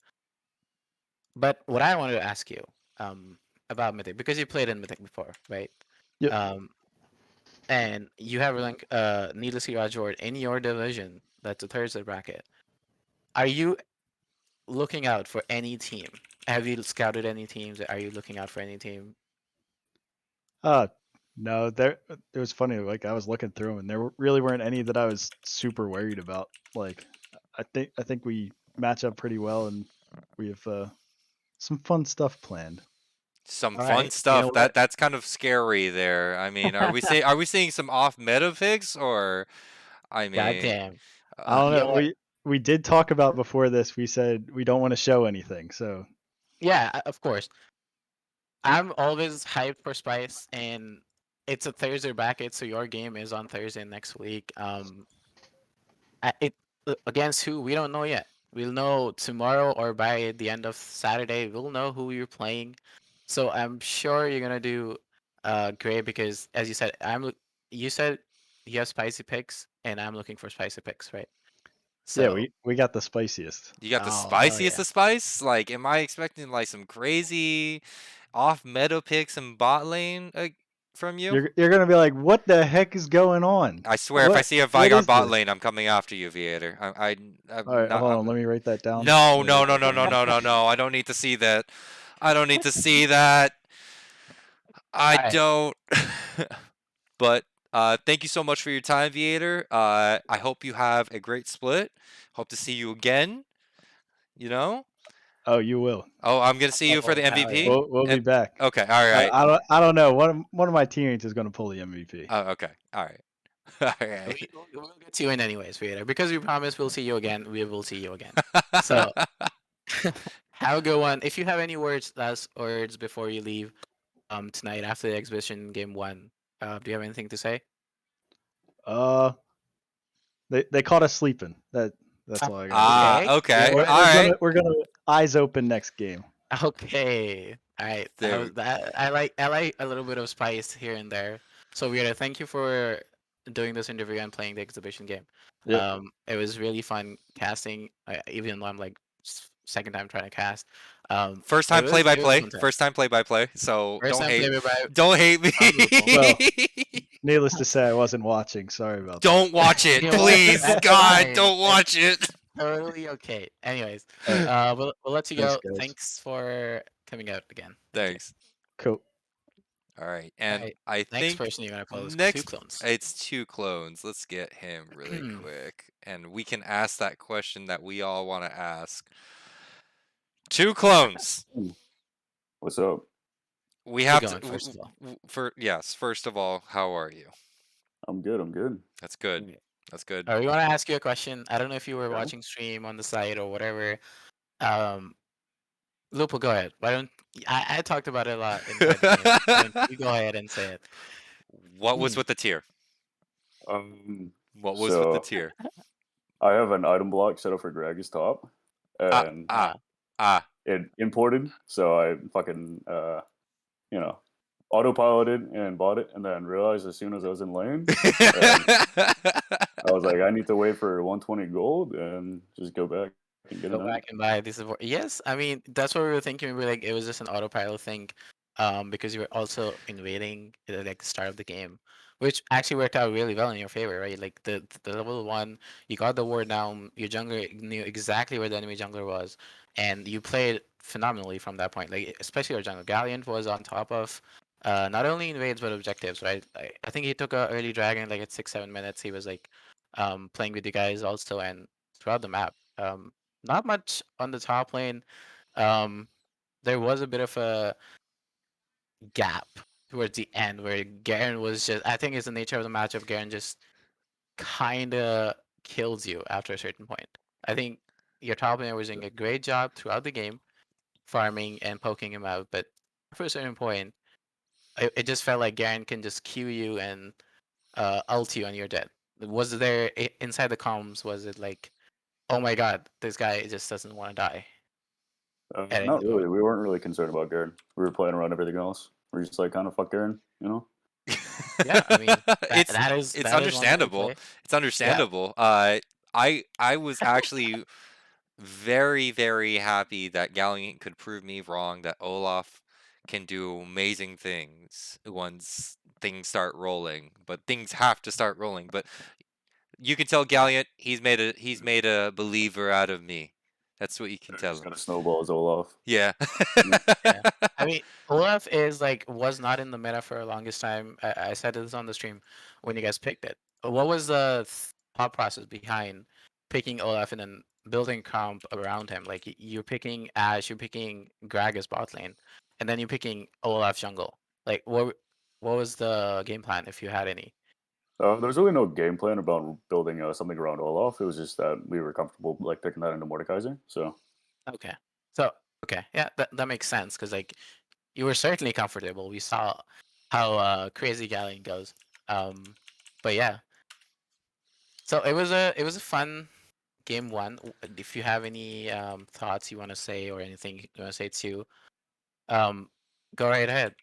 But what I wanted to ask you about Mythic, because you played in Mythic before, right? Yep. Um, and you have like Needlessly Rajord in your division. That's a Thursday bracket. Are you looking out for any team? Have you scouted any teams? Are you looking out for any team? Uh no, there it was funny like I was looking through them and really weren't any that I was super worried about. Like I think we match up pretty well and we have some fun stuff planned. Some All fun right. You know stuff. what? That's kind of scary there. I mean, are we seeing some off meta picks or I mean, Goddamn. I uh, don't You know know. what? We did talk about before this. We said we don't want to show anything. So Yeah, of course. I'm always hyped for Spice, and it's a Thursday bracket, so your game is on Thursday next week. It against who we don't know yet. We'll know tomorrow or by the end of Saturday. We'll know who you're playing. So I'm sure you're gonna do great because, as you said, you said you have spicy picks, and I'm looking for spicy picks, right? yeah, So we got the spiciest. you got the oh hell spiciest yeah, of spice? Like, am I expecting like some crazy off meta picks in bot lane from you? You're gonna be like, what the heck is going on? I swear, if I What see a what Vigar is bot this? lane, I'm coming after you, Viator. All I'm right, not. hold on. Let me write that down. No, Let me no, write no, that no, no, down. no, no, no. I don't need to see that. I don't need to see that. I all right. don't. But Thank you so much for your time, Viator. I hope you have a great split. Hope to see you again. You know. Oh, you will. Oh, I'm gonna see you for the Hell yeah. MVP. We'll be back. Okay. All right. I don't know. One of my teammates is going to pull the MVP. Oh, okay. All right. All right. We'll get you in anyways, Vader. Because we promise we'll see you again, we will see you again. So, have a good one. If you have any last words before you leave tonight after the exhibition game 1, do you have anything to say? Uh, they caught us sleeping. That's all I got. Okay. Okay. We're, All we're right. gonna we're gonna eyes open next game. Okay. All right. There. I like a little bit of spice here and there. So Vera, thank you for doing this interview and playing the exhibition game. Yep. It was really fun casting, even though I'm like second time trying to cast. First It time play was by it was a play. fun time. First time play by play. So First time play by don't hate me. from Lupul. Well, needless to say, I wasn't watching. Sorry about that. Don't watch it, You know what? please. That's God, fine. don't watch it. Totally okay. Anyways, All right. we'll let you Thanks, go. guys. Thanks for coming out again. Thank you. Thanks. Cool. All right, All and right. I Next think person you're gonna pull is 2 next clones. it's 2 clones. Let's get him really quick, and we can ask that question that we all want to ask. 2 clones. What's up? We How's have it going, to first of all? First of all, how are you? I'm good. I'm good. That's good. Okay. That's good. We want to ask you a question. I don't know if you were Yeah. watching stream on the site or whatever. Lupul, go ahead. Why don't I talked about it a lot inside the game. Why don't you go ahead and say it? What was with the tier? Um. What was with the So tier? I have an item block set up for Greg top, and it imported. So I fucking autopiloted and bought it, and then realized as soon as I was in lane, I was like, I need to wait for 120 gold and just go back and get it Go out. back and buy this. Yes, I mean that's what we were thinking. We were like, it was just an autopilot thing, because you were also invading at like the start of the game, which actually worked out really well in your favor, right? Like the level 1, you got the ward down. Your jungler knew exactly where the enemy jungler was, and you played phenomenally from that point. Like especially your jungler Galliant was on top of. Not only invades but objectives, right? I think he took a early dragon like at 6-7 minutes. He was like, playing with you guys also and throughout the map. Not much on the top lane. There was a bit of a gap towards the end where Garen was just. I think it's the nature of the matchup. Garen just kind of kills you after a certain point. I think your top laner was doing a great job throughout the game, farming and poking him out, but for a certain point, it just felt like Garen can just Q you and ult you and you're dead. Was there inside the comms? Was it like, oh my god, this guy just doesn't want to die? At any Not point? really. We weren't really concerned about Garen. We were playing around everything else. We're just like kind of fuck Garen, you know. Yeah, I mean it's that is it's that is one way to understandable. play. It's understandable. I was actually very happy that Galliant could prove me wrong that Olaf can do amazing things once things start rolling. But things have to start rolling. But you can tell Galliant he's made a believer out of me. That's what you can tell Just him. kind of snowballs Olaf. Yeah. Yeah. I mean, Olaf is like was not in the meta for the longest time. I said this on the stream when you guys picked it. What was the thought process behind picking Olaf and then building comp around him? Like you're picking Ashe, you're picking Gragas bot lane, and then you're picking Olaf jungle. Like what was the game plan if you had any? There's really no game plan about building something around Olaf. It was just that we were comfortable like picking that into Mordekaiser. So Okay. So okay, yeah, that makes sense because like you were certainly comfortable. We saw how crazy Galleon goes. But yeah, so it was a fun game 1. If you have any thoughts you want to say or anything you want to say too, go right ahead.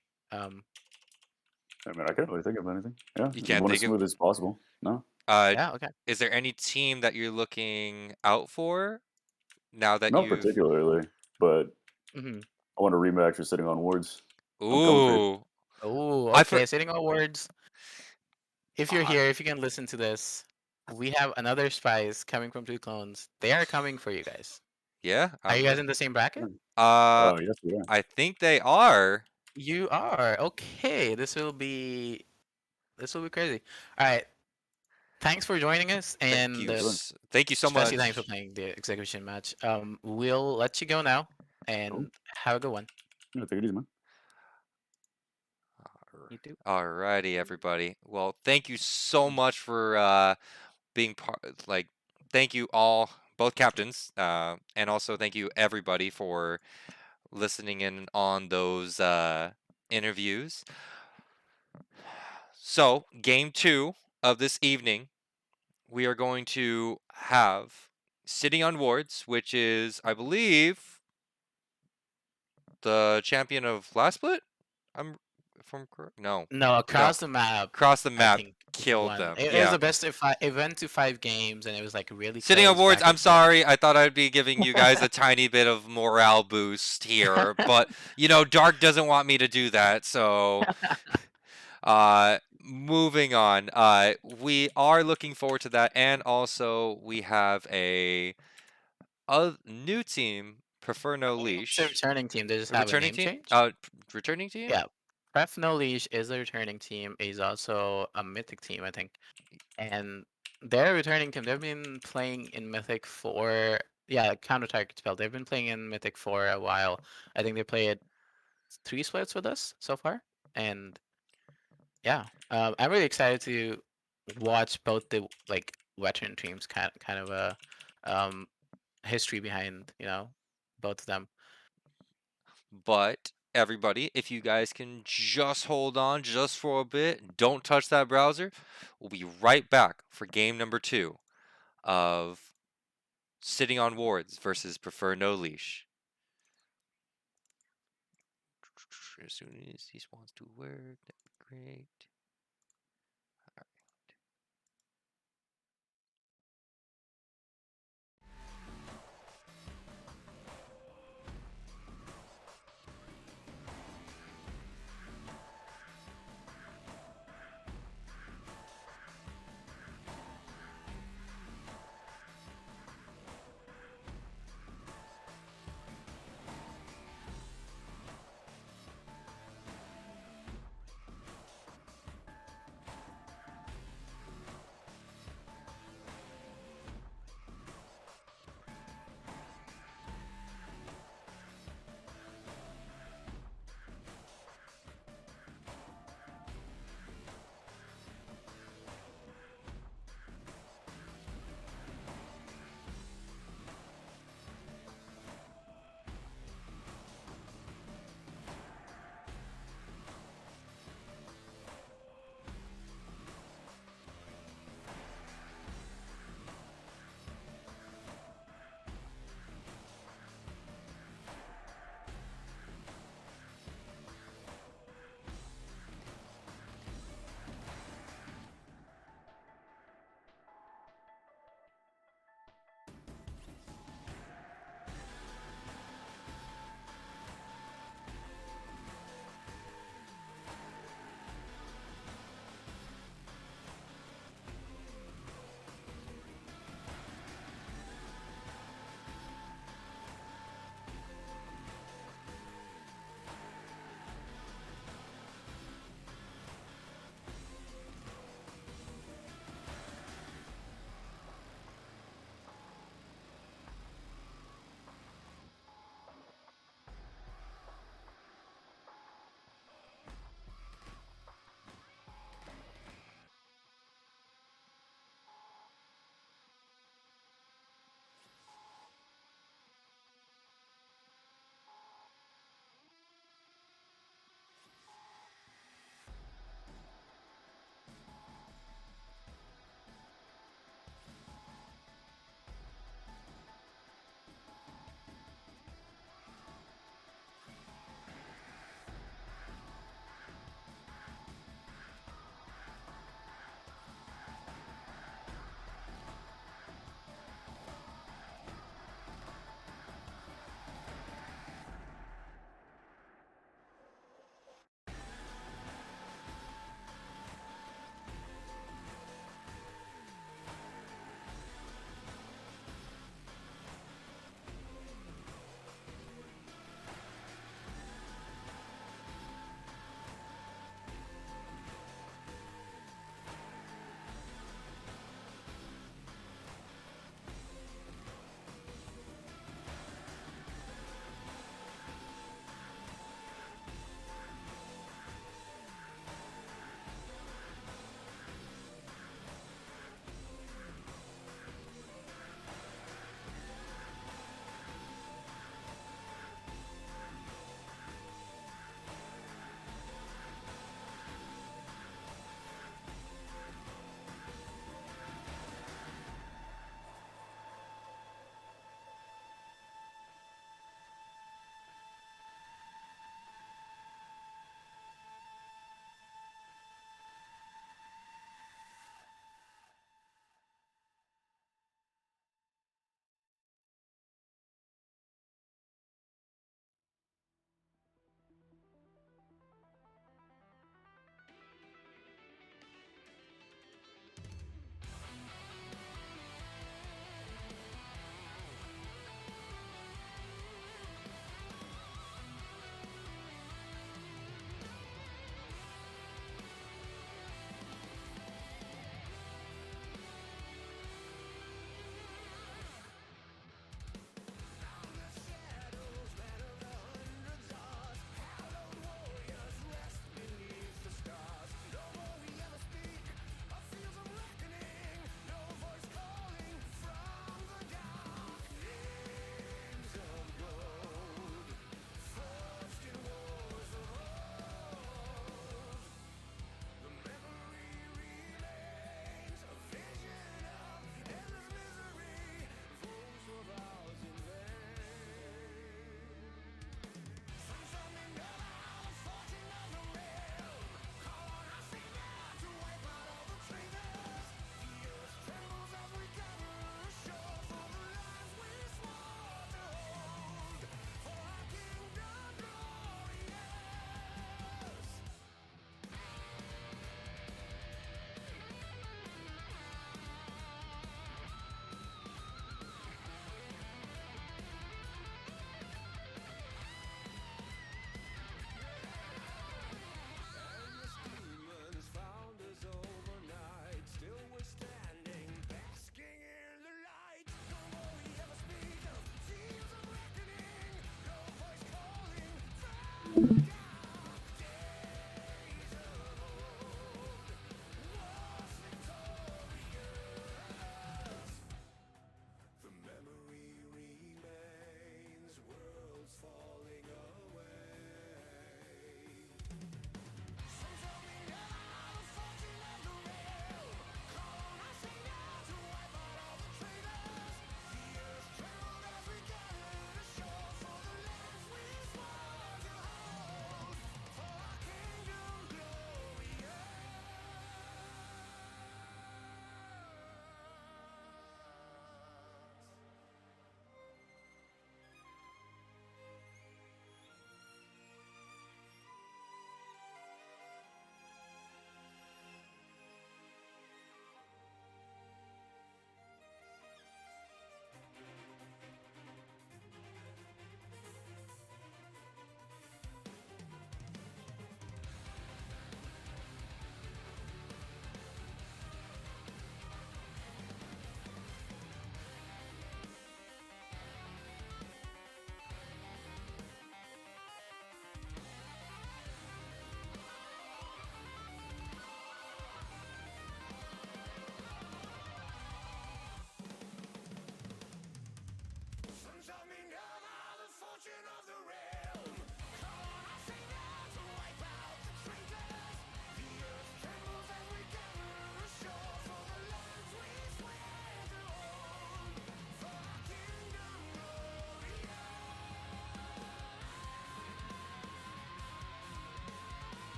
I mean, I can't really think of anything. Yeah, You just can't want as think of smooth as possible. No, Yeah, okay. is there any team that you're looking out for now that not you've particularly, but Mm-hmm. I want a rematch of sitting on wards. I'm coming for you. Ooh. Oh, I okay. for Sitting on words. If you're here, if you can listen to this, we have another spies coming from 2 clones. They are coming for you guys. yeah, Are you I'm guys in the same bracket? Yes, we are. I think they are. You are. Okay, this will be This will be crazy. All right. Thanks for joining us, and Thank you so especially much. thanks for playing the execution match. We'll let you go now, and have a good one. Yeah, take it easy, man. You too. Alrighty, everybody. Well, thank you so much for being part. Like, thank you all, both captains, and also thank you everybody for listening in on those interviews. So, game 2 of this evening, we are going to have Sitting on Wards, which is, I believe, the champion of last split. I'm from no. No, across the map. Across the I map, think killed won. them. It was the best if it went to 5 games, and it was like really Sitting on close. Wards, Back I'm and forth. sorry. I thought I'd be giving you guys a tiny bit of morale boost here, but Dark doesn't want me to do that, so moving on. We are looking forward to that, and also we have a new team, Prefer No It's a Leash. returning team. They just A have a returning name team? change. Returning team? Yeah. Pref No Leash is a returning team. Is also a Mythic team, I think. And they're a returning team. They've been playing in Mythic for counter target spell. They've been playing in Mythic for a while. I think they played 3 splits with us so far. And yeah, I'm really excited to watch both the veteran teams kind of a history behind both of them. But everybody, if you guys can just hold on just for a bit, don't touch that browser. We'll be right back for game number 2 of Sitting on Wards versus Prefer No Leash. As soon as he wants to work, that'd be great.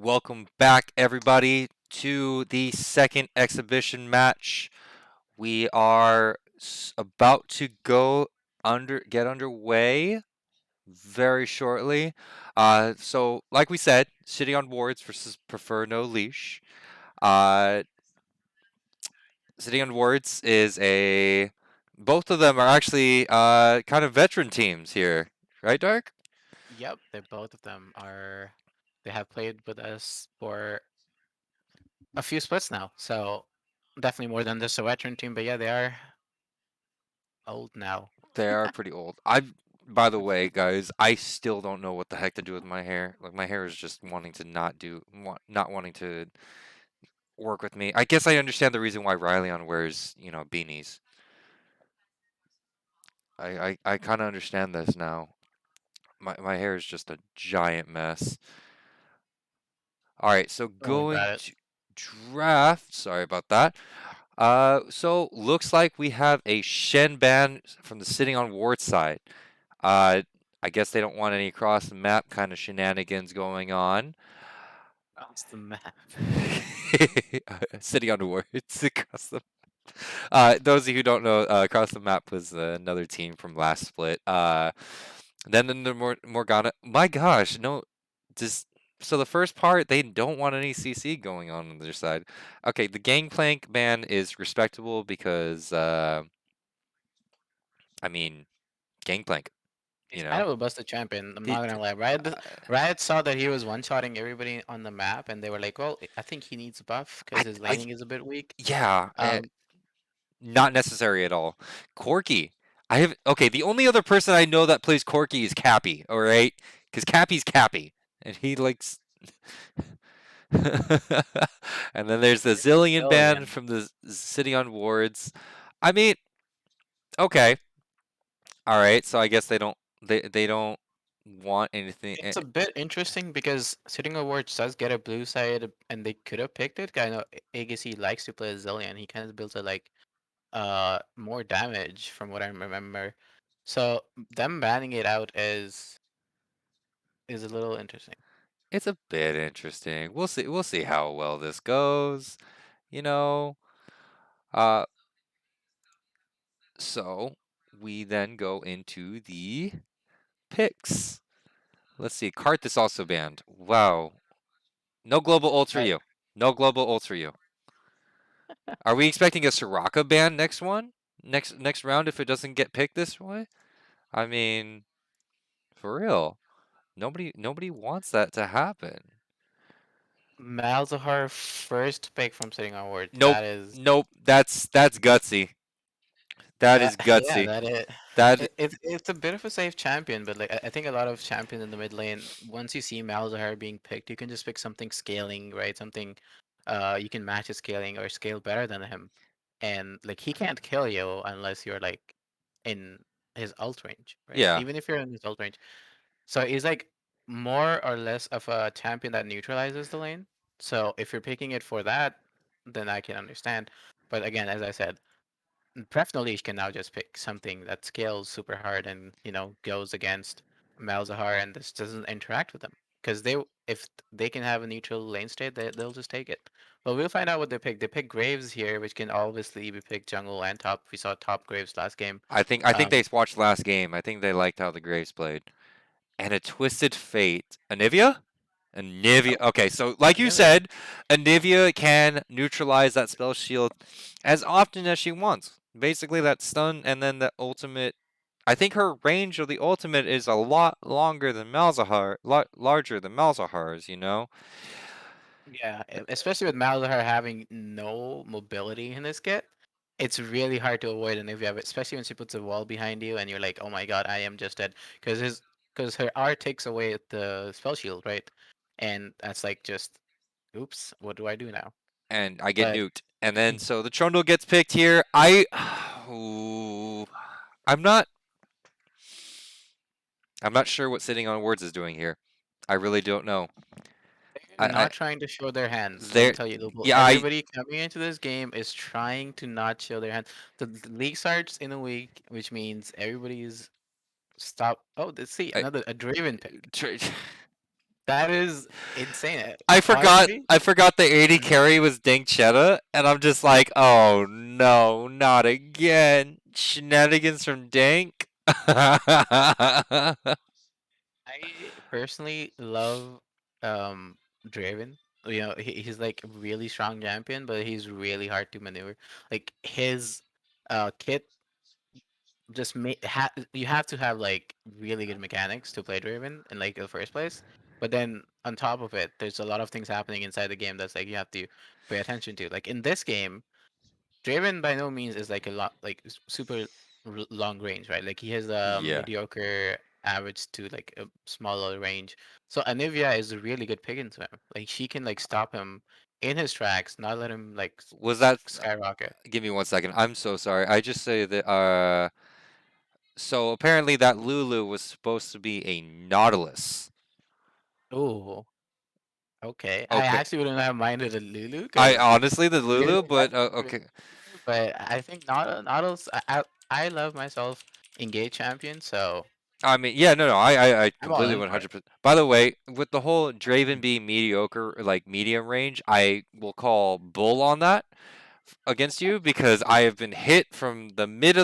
Welcome back, everybody, to the second exhibition match. We are about to get underway very shortly. So, like we said, City on Boards versus Prefer No Leash. Uh, City on Boards is a. Both of them are actually kind of veteran teams here, right, Dark? Yep, they both of them are. They have played with us for a few splits now, so definitely more than just a veteran team. But yeah, they are old now. They are pretty old. By the way, guys, I still don't know what the heck to do with my hair. Like my hair is just wanting to not wanting to work with me. I guess I understand the reason why Ryleon wears, beanies. I kind of understand this now. My hair is just a giant mess. All right, so Don't worry going about it. to draft. Sorry about that. So looks like we have a Shen ban from the sitting on Ward side. Uh, I guess they don't want any cross the map kind of shenanigans going on. Across the map. Sitting on Wards across the. Those of you who don't know, across the map was another team from last split. Then in the Morgana. My gosh, no, just so the first part they don't want any CC going on their side. Okay, the Gangplank ban is respectable because I mean Gangplank, He's you kind know. of a busted champion. I'm It, not gonna lie. uh, Riot saw that he was one-shotting everybody on the map, and they were like, "Well, I think he needs a buff because his I laning is a bit weak." yeah, Um, not necessary at all. Corky. I have okay. The only other person I know that plays Corky is Cappy. All right, because Cappy's Cappy, and he likes. And then there's the Zillion band Billion. from the City on Wards. I mean, okay, all right. So I guess they don't want anything. It's a bit interesting because Sitting Awards does get a blue side, and they could have picked it. I know Agassi likes to play Zillion. He kind of builds a like more damage from what I remember. So them banning it out is a little interesting. It's a bit interesting. We'll see. We'll see how well this goes. You know. Uh. So we then go into the picks. Let's see. Karthus also banned. Wow. No global ults for Right. you. No global ults for you. Are we expecting a Soraka ban next one? Next round if it doesn't get picked this way? I mean, for real. Nobody wants that to happen. Malzahar first pick from Sitting Awards. Nope. Nope. That's gutsy. That is Yeah, gutsy. that is. That It's a bit of a safe champion, but like I think a lot of champions in the mid lane, once you see Malzahar being picked, you can just pick something scaling, right? Something you can match his scaling or scale better than him. And like he can't kill you unless you're like in his ult range, right? yeah. Even if you're in his ult range. So he's like more or less of a champion that neutralizes the lane. So if you're picking it for that, then I can understand. But again, as I said, Pref can now just pick something that scales super hard and goes against Malzahar and this doesn't interact with them because if they can have a neutral lane state they'll just take it. But we'll find out what they pick. They pick Graves here, which can obviously be picked jungle and top. We saw top Graves last game. I think Um, they watched last game. I think they liked how the Graves played. And a Twisted Fate. Anivia? Anivia. oh, Okay, so like you Anivia. said, Anivia can neutralize that spell shield as often as she wants. Basically, that stun and then the ultimate. I think her range of the ultimate is a lot longer than Malzahar, larger than Malzahar's. Yeah, especially with Malzahar having no mobility in this kit, it's really hard to avoid Anivia, especially when she puts a wall behind you and you're like, oh my god, I am just dead. Because her R takes away the spell shield, right? And that's like just, oops, what do I do now? And I get But nuked. And then so the Trundle gets picked here. Ooh, I'm not. I'm not sure what sitting on words is doing here. I really don't know. they're I not trying to show their hands. Let me there. tell you, Lupul. Yeah, I Everybody coming into this game is trying to not show their hands. The league starts in a week, which means everybody's stop. Oh, let's see I another a Draven pick. tr- That is insane. I forgot Honestly, I forgot the 80 Mhm. carry was Dank Cheddar, and I'm just like, oh no, not again. Shenanigans from Dank. I personally love um Draven. You know, he's like a really strong champion, but he's really hard to maneuver. Like his kit just you have to have like really good mechanics to play Draven in like the first place. But then on top of it, there's a lot of things happening inside the game that's like you have to pay attention to. Like in this game, Draven by no means is like a lot like super long range, right? Like he has a Yeah. mediocre average to like a smaller range. So Anivia is a really good pick into him. Like she can like stop him in his tracks, not let him like Was that skyrocket. give me 1 second. I'm so sorry. I just say that so apparently that Lulu was supposed to be a Nautilus. Oh, okay. I Okay. actually wouldn't have minded a Lulu I because honestly the really Lulu, like but okay. Lulu, but I think Nautilus. I love myself engage champion, so I mean, yeah, no, I I'm all completely in for it. 100%. By the way, with the whole Draven Mhm. being mediocre, like medium range, I will call bull on that against you because I have been hit from the middle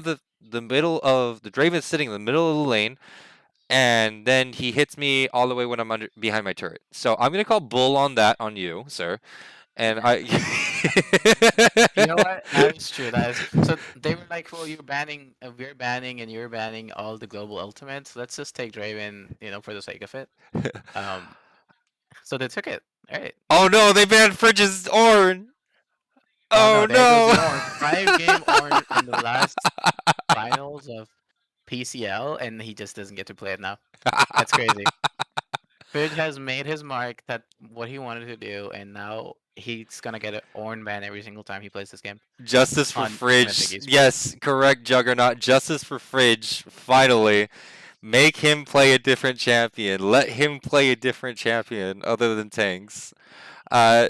of the Draven sitting in the middle of the lane, and then he hits me all the way when I'm under behind my turret. So I'm gonna call bull on that on you, sir. And I You know what? That is true. That is so. They were like, "Well, we're banning, and you're banning all the global ultimates. Let's just take Draven, you know, for the sake of it." Um, so they took it. All right. Oh no, they banned Fridge's Orn. Oh no, Oh there goes no. the Orn. 5 game Orn in the last finals of PCL, and he just doesn't get to play it now. That's crazy. Fidge has made his mark that what he wanted to do, and now he's gonna get an Orn ban every single time he plays this game Justice for on Mythic Fridge. Esports. Yes, correct, Juggernaut. Justice for Fridge. Finally. Make him play a different champion. Let him play a different champion other than tanks.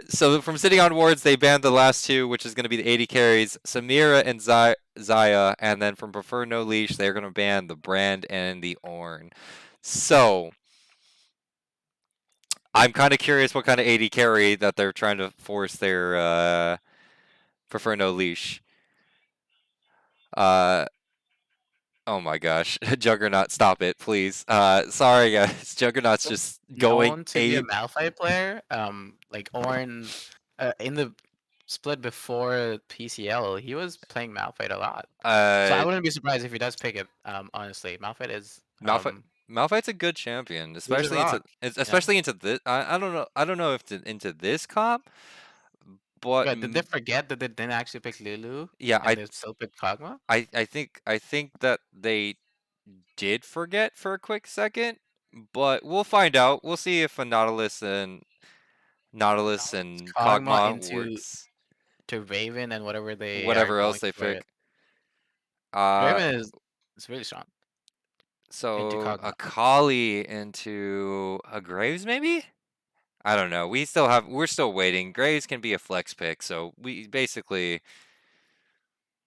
So from sitting on wards, they banned the last two, which is going to be the 80 carries, Samira and Zaya, and then from Prefer No Leash, they're going to ban the Brand and the Orn. So I'm kind of curious what kind of 80 carry that they're trying to force their Prefer No Leash. Uh, oh my gosh, Juggernaut, stop it, please. Sorry guys, Juggernaut's just going Known to be a ape. Malphite player. Like Ornn, in the split before PCL, he was playing Malphite a lot. So I Uh, wouldn't be surprised if he does pick it. Honestly, Malphite is Malphite. Malphite's a good champion, he's a rock. You know, especially into this. I don't know. I don't know if into this comp, but but did they forget that they didn't actually pick Lulu yeah, and they still picked Kog'Maw? I think that they did forget for a quick second, but we'll find out. We'll see if a Nautilus Nautilus, and Kog'Maw Kog'Maw into works. to Raven and whatever they are Whatever else going they for it. pick. Uh, Raven is really strong into so a Kog'Maw. Kali into a Graves maybe. I don't know. We're still waiting. Graves can be a flex pick, so we basically.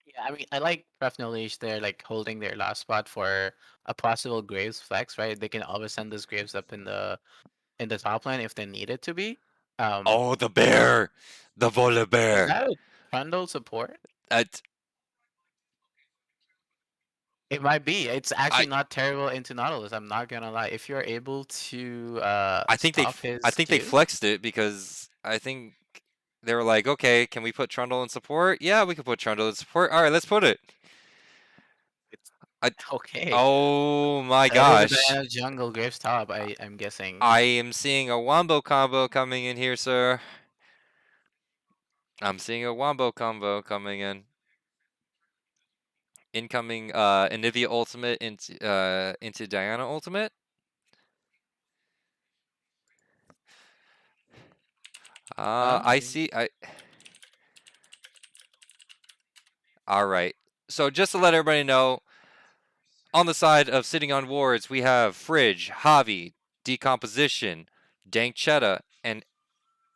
Yeah, I mean, I like Pref Leash. They're like holding their last spot for a possible Graves flex, right? They can always send this Graves up in the top lane if they need it to be. Um, Oh, the bear, the volar is bear. that a Trundle support? Uh, It might be. It's actually I not terrible into Nautilus. I'm not gonna lie. If you're able to stop I his think they Q, flexed it because I think they were like, okay, can we put Trundle in support? Yeah, we can put Trundle in support. All right, let's put it. it's I, okay. oh my It is a gosh, Diana jungle Graves top. I'm guessing. I am seeing a wombo combo coming in here, sir. I'm seeing a wombo combo coming in. Incoming Anivia ultimate into Diana ultimate. Well, I I mean, see. All right. So just to let everybody know, on the side of sitting on wards, we have Fridge, Javi, Decomposition, Dank Chetta, and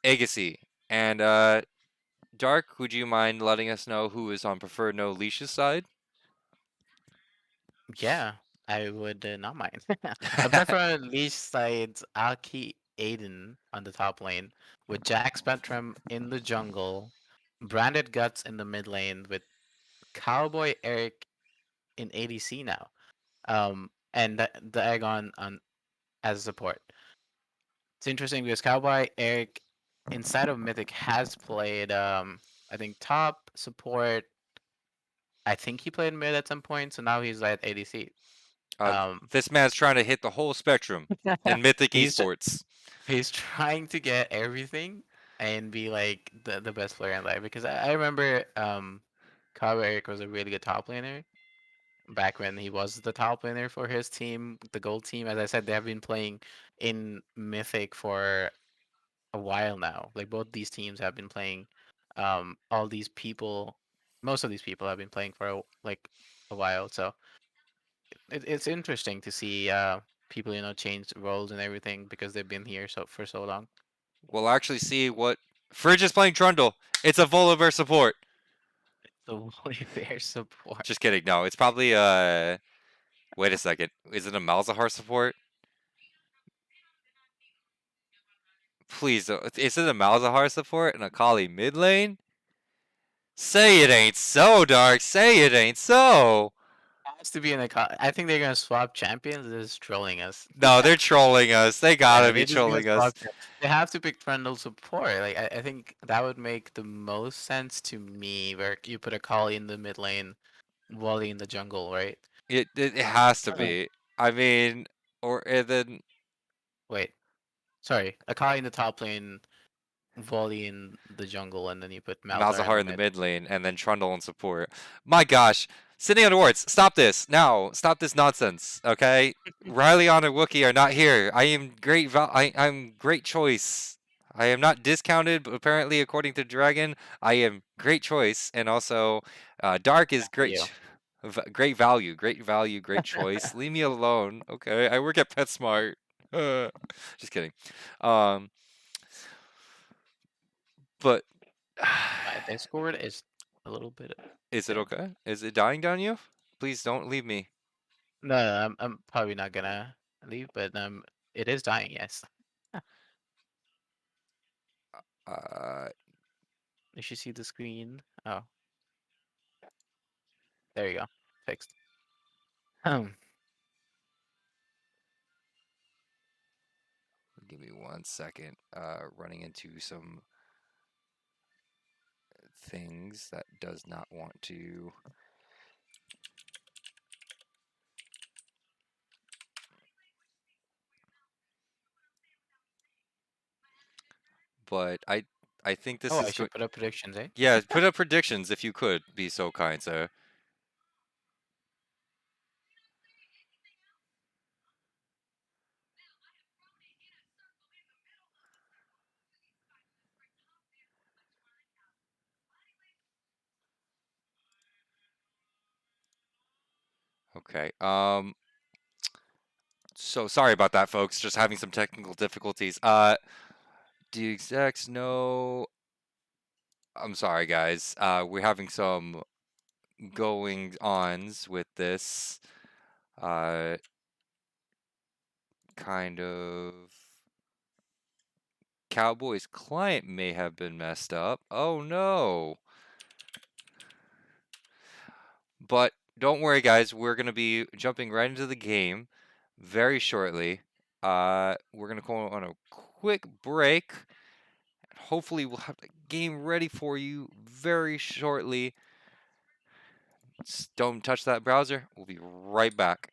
Agassi. And Dark, would you mind letting us know who is on preferred no leashes side? yeah, I would not mind. I prefer leash sides Aki Aiden on the top lane, with Jack Spectrum in the jungle, Branded Guts in the mid lane, with Cowboy Eric in ADC now, and the egg on as a support. It's interesting because Cowboy Eric inside of Mythic has played I think top support. I think he played mid at some point, so now he's at ADC. This man's trying to hit the whole spectrum in Mythic he's Esports. he's trying to get everything and be like the best player in life, because I remember Cowboy Eric was a really good top laner back when he was the top laner for his team, the gold team. As I said, they have been playing in Mythic for a while now. Like both these teams have been playing. All these people, most of these people have been playing for like a while. So it's interesting to see people change roles and everything because they've been here for so long. We'll actually see what Fridge is playing Trundle. It's a Volibear support. The Volibear support. Just kidding. No, it's probably wait a second. Is it a Malzahar support? Please, is it a Malzahar support and a Kali mid lane? Say it ain't so, Dark. Say it ain't so. Has to be in the. I think they're gonna swap champions. They're just trolling us. No, they're trolling us. They Yeah, gotta be they're just gonna trolling us. swap. They have to pick Trundle support. Like I think that would make the most sense to me, where you put a Kali in the mid lane, Wally in the jungle, right? It has to Uh-huh. be. I mean, or and then Wait, sorry, a Kali in the top lane, Wally in the jungle, and then you put Malzahar in Malzahar the in the mid. mid lane, and then Trundle in support. My gosh, sitting on wards. Stop this now. Stop this nonsense. Okay, Riley on and Wookie are not here. I am great. I'm great choice. I am not discounted, but apparently, according to Dragon, I am great choice, and also, Dark is great. You. Great value, great value, great choice. Leave me alone, okay? I work at PetSmart. Just kidding. Um, but My Discord is a little bit is it down. okay? Is it dying down you? Please don't leave me. No, no, I'm probably not gonna leave, but it is dying. Yes, Uh, you should see the screen. Oh, there you go, fixed. give me 1 second. Running into some things that does not want to. But I think this Oh, I is going. should put up predictions, eh? Yeah, put up predictions if you could be so kind, sir. Okay. So sorry about that, folks. Just having some technical difficulties. Do you execs know? I'm sorry, guys. We're having some going ons with this. Uh, kind of. Cowboys client may have been messed up. Oh no. But don't worry, guys. We're gonna be jumping right into the game very shortly. We're gonna go on a quick break. Hopefully, we'll have the game ready for you very shortly. Just don't touch that browser. We'll be right back.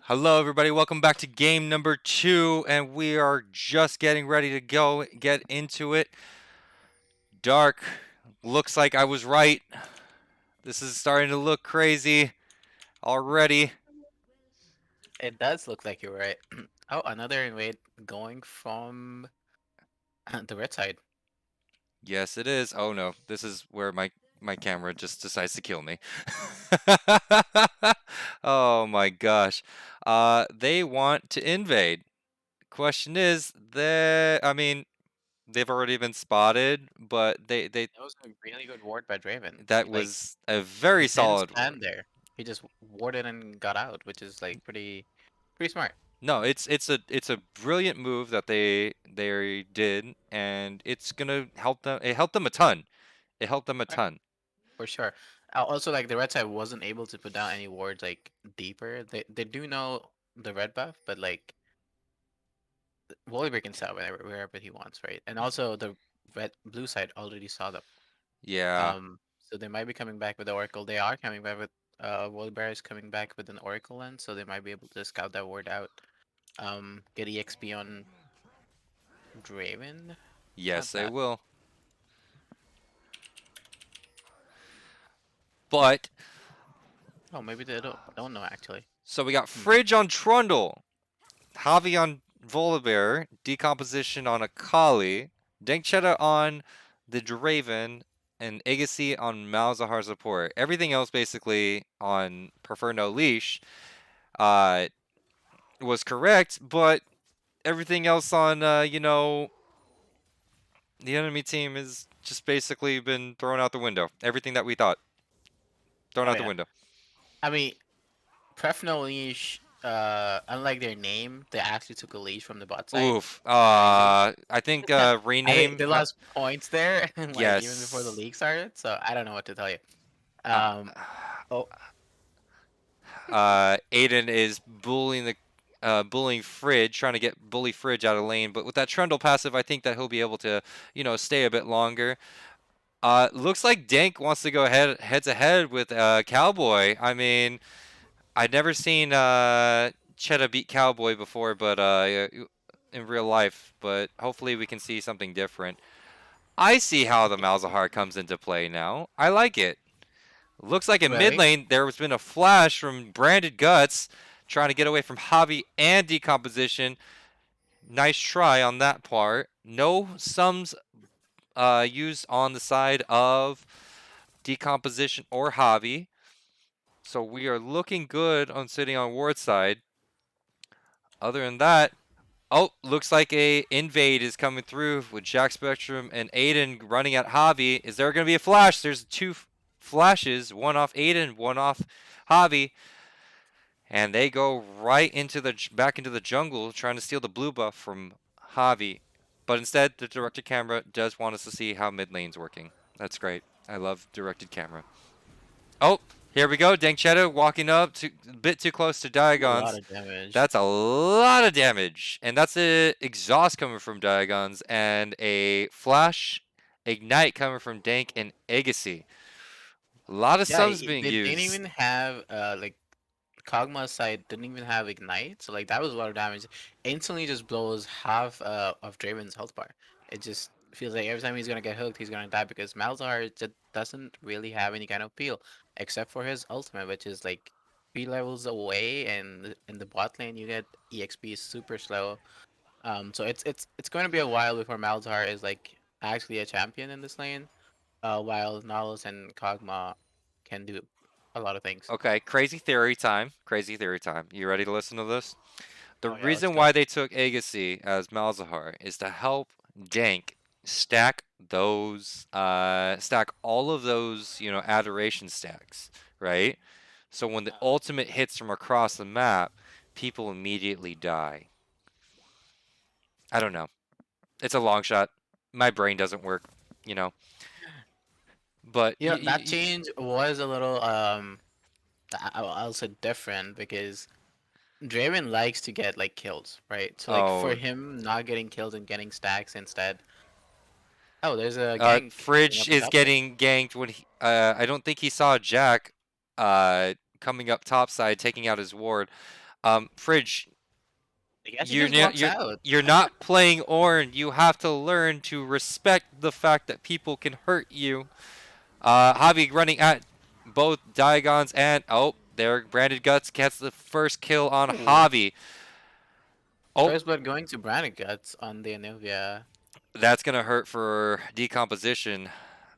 Hello, everybody. Welcome back to game number 2, and we are just getting ready to get into it. Dark. Looks like I was right. This is starting to look crazy already. It does look like you were right. Oh, another invade going from the red side. Yes, it is. Oh no, this is where my camera just decides to kill me. Oh my gosh. They want to invade. Question is, I mean, they've already been spotted, but they That was a really good ward by Draven. that He like was a he very didn't solid ward. stand there. He just warded and got out, which is like pretty smart. No, it's a brilliant move that they did, and it's gonna help them. It helped them a ton. It helped them a Right, ton. for sure. Also, like the red side wasn't able to put down any wards like deeper. They do know the red buff, but like Volibear can sell wherever he wants, right? And also the red blue side already saw them. Yeah. So they might be coming back with the Oracle. They are coming back with Volibear is coming back with an Oracle lens, so they might be able to scout that ward out. Get EXP on Draven. Yes, Not they bad. will. But Oh, maybe they don't know actually. so we got Hmm. Fridge on Trundle, Javi on Volibear, Decomposition on Akali, Denkchetta on the Draven, and Agassi on Malzahar support. Everything else basically on Prefer No Leash uh, was correct, but everything else on the enemy team has just basically been thrown out the window. Everything that we thought thrown Oh out the yeah. window. I mean, Prefno leash. Unlike their name, they actually took a leash from the bot side. Oof. Crazy. I think I think rename. they lost points there, like even before the Yes. league started. So I don't know what to tell you. Uh, Um. Oh, Aiden is bullying Fridge, trying to get bully Fridge out of lane. But with that Trundle passive, I think that he'll be able to, stay a bit longer. Looks like Dank wants to go head to head with Cowboy. I mean, I'd never seen Cheetah beat Cowboy before, but in real life. But hopefully we can see something different. I see how the Malzahar comes into play now. I like it. Looks like in mid right. lane there has been a flash from Branded Guts trying to get away from Hobby and Decomposition. Nice try on that part. No sums used on the side of Decomposition or Hobby. So we are looking good on sitting on Ward's side. Other than that, oh, looks like a invade is coming through with Jack Spectrum and Aiden running at Hobby. Is there going to be a flash? There's two flashes, one off Aiden, one off Hobby. And they go right into back into the jungle trying to steal the blue buff from Javi. But instead, the directed camera does want us to see how mid lane's working. That's great. I love directed camera. Oh, here we go. Denkchetta walking up a bit too close to A lot Diagons. of damage. That's a lot of damage. And that's a exhaust coming from Diagons and a flash ignite coming from Dank and Agassi. A lot of Yeah, sums being they didn't used. even have like Kog'Maw's side didn't even have ignite, so like that was a lot of damage. Instantly just blows half of Draven's health bar. It just feels like every time he's gonna get hooked, he's gonna die because Malzahar just doesn't really have any kind of peel except for his ultimate, which is like 3 levels away, and in the bot lane you get EXP super slow. So it's going to be a while before Malzahar is like actually a champion in this lane. While Nautilus and Kog'Maw can do a lot of things. Okay, crazy theory time. Crazy theory time. You ready to listen to this? The Oh yeah, let's reason go. why they took Agassi as Malzahar is to help Dank stack stack all of those, adoration stacks, right? So when the ultimate hits from across the map, people immediately die. I don't know. It's a long shot. My brain doesn't work, you know. But That change was a little I'll say different because Draven likes to get like kills, right? So like for oh, him not getting kills and getting stacks instead. Oh, there's a gank coming Fridge up in is top lane. getting ganked when I don't think he saw Jack coming up topside, taking out his ward. Fridge, I guess he you're just not walks out. you're not playing Ornn. You have to learn to respect the fact that people can hurt you. Javi running at both Diagons and there Branded Guts gets the first kill on Ooh. Javi. Oh, First blood going to Branded Guts on the Anivia. that's gonna hurt for decomposition.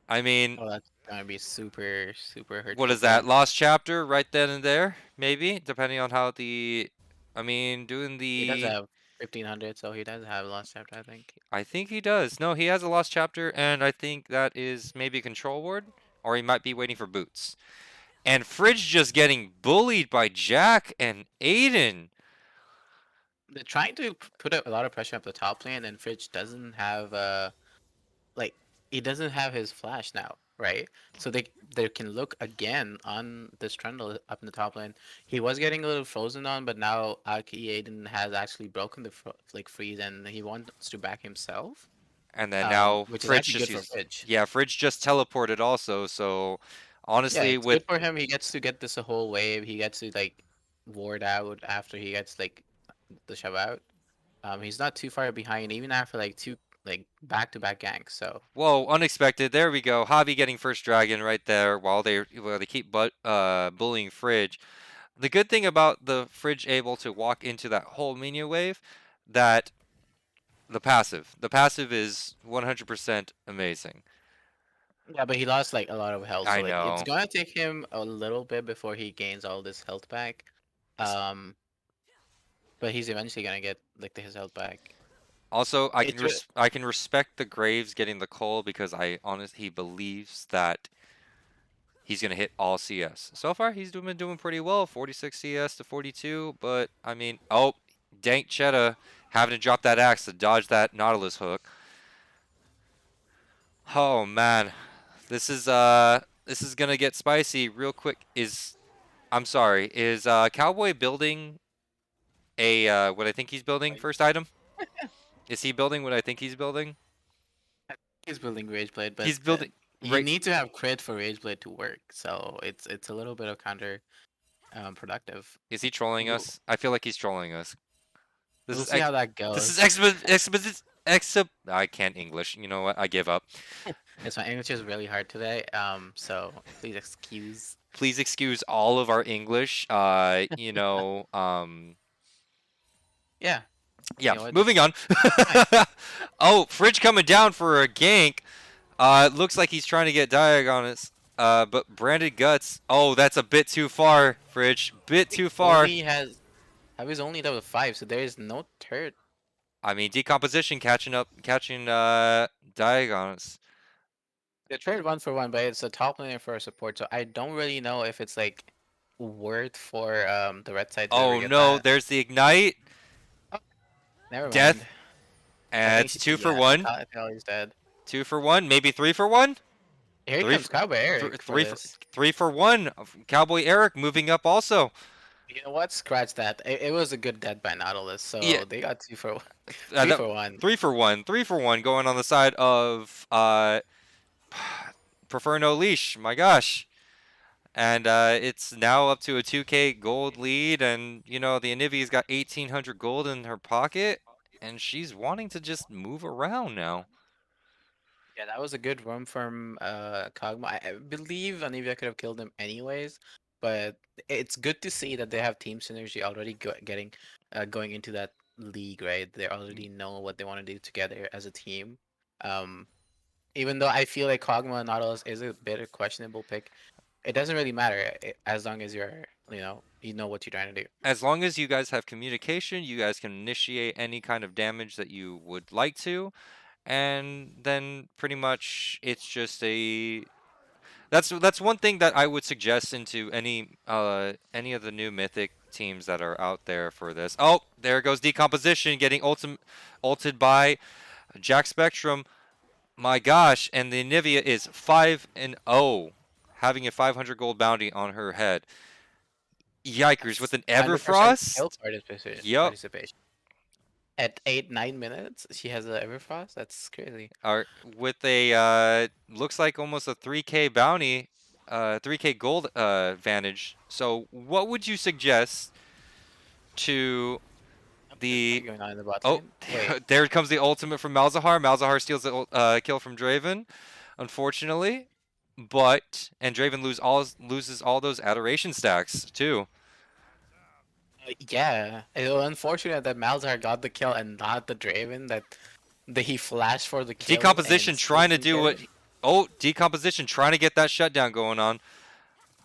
I mean, Oh, that's gonna be super, super what hurtful is for that? him. Lost chapter right then and there, maybe, depending on how the. I mean, doing He does the. have 1500, so he does have Lost Chapter, I think. I think he does. No, he has a lost chapter, and I think that is maybe a control ward, or he might be waiting for boots. And Fridge just getting bullied by Jack and Aiden. They're trying to put a lot of pressure up the top lane, and Fridge doesn't have like he doesn't have his flash now, right? So they can look again on this Trundle up in the top lane. He was getting a little frozen on, but now Aki Aiden has actually broken the freeze, and he wants to back himself. And then now Which is Fridge actually just good for used. Fridge. Yeah, Fridge just teleported also. So Yeah, honestly, it's with good for him. He gets to get this a whole wave. He gets to like ward out after he gets like the shove out. He's not too far behind, even after like two like back-to-back ganks. So whoa, unexpected. There we go. Javi getting first dragon right there while they keep bullying Fridge. The good thing about the Fridge able to walk into that whole minion wave, that the passive is 100% amazing. yeah, but he lost like a lot of health. I So like it's know. gonna take him a little bit before he gains all this health back. Um, but he's eventually gonna get like his health back. Also, It's re- I can respect the Graves getting the coal because he believes that he's gonna hit all CS. So far, he's been doing pretty well, 46 CS to 42. But I mean, Dank Cheddar having to drop that axe to dodge that Nautilus hook. Oh man, this is gonna get spicy real quick. I'm sorry, is Cowboy building a what I think he's building first item? Is he building what I think he's building? he's building Rageblade, but He's building you right. need to have crit for Rageblade to work. So it's a little bit of counter productive. Is he trolling We'll, us? I feel like he's trolling us. This we'll is see how that this is goes. I can't English. You know what? I give up. It's my English is really hard today. So please excuse. Please excuse all of our English. Yeah. Yeah, You know what? moving on. Fine. Oh, Fridge coming down for a gank. It looks like he's trying to get Diagonus. But Branded Guts. Oh, that's a bit too far, Fridge. Bit too far. Only has He's only level 5, so there is no turret. I mean, decomposition catching Diagonus. The trade 1-for-1, but it's a top laner for a support, so I don't really know if it's like worth for the red side to ever Oh get no, that. there's the ignite. Never Death. mind. And it's 2 for 1. He's dead. 2 for 1, maybe 3 for 1. Here Three comes Cowboy Eric for three this. 3 for 1. Cowboy Eric moving up also. You know what? Scratch that. It was a good dead by Nautilus, so Yeah. they got 2 for 1. Uh, 3 no, for 1. 3 for 1. 3 for 1 going on the side of Prefer No Leash. My gosh. And it's now up to a 2k gold lead, and the Anivia's got 1800 gold in her pocket, and she's wanting to just move around now. Yeah, that was a good run from Kog'Maw. I believe Anivia could have killed him anyways, but it's good to see that they have team synergy already going into that league, right? They already know what they want to do together as a team. Even though I feel like Kog'Maw and Nautilus is a bit of questionable pick, it doesn't really matter as long as you know what you're trying to do. As long as you guys have communication, you guys can initiate any kind of damage that you would like to, and then pretty much it's just that's one thing that I would suggest into any of the new Mythic teams that are out there for this. Oh, there goes decomposition, getting ulted by Jack Spectrum. My gosh, and the Nivea is 5-0, having a 500 gold bounty on her head. Yikers, with an 100% Everfrost? kill Yep. participation. At 8-9 minutes, she has an Everfrost. That's crazy. With a looks like almost a 3k bounty, 3k gold advantage. So what would you suggest to the. Going on in the bot Oh, lane. Wait, there comes the ultimate from Malzahar. Malzahar steals the kill from Draven, unfortunately. And Draven loses all those adoration stacks too. yeah. It was unfortunate that Malzahar got the kill and not the Draven. That he flashed for the kill and Decomposition still trying to didn't do get what. it. Oh, Decomposition trying to get that shutdown going on.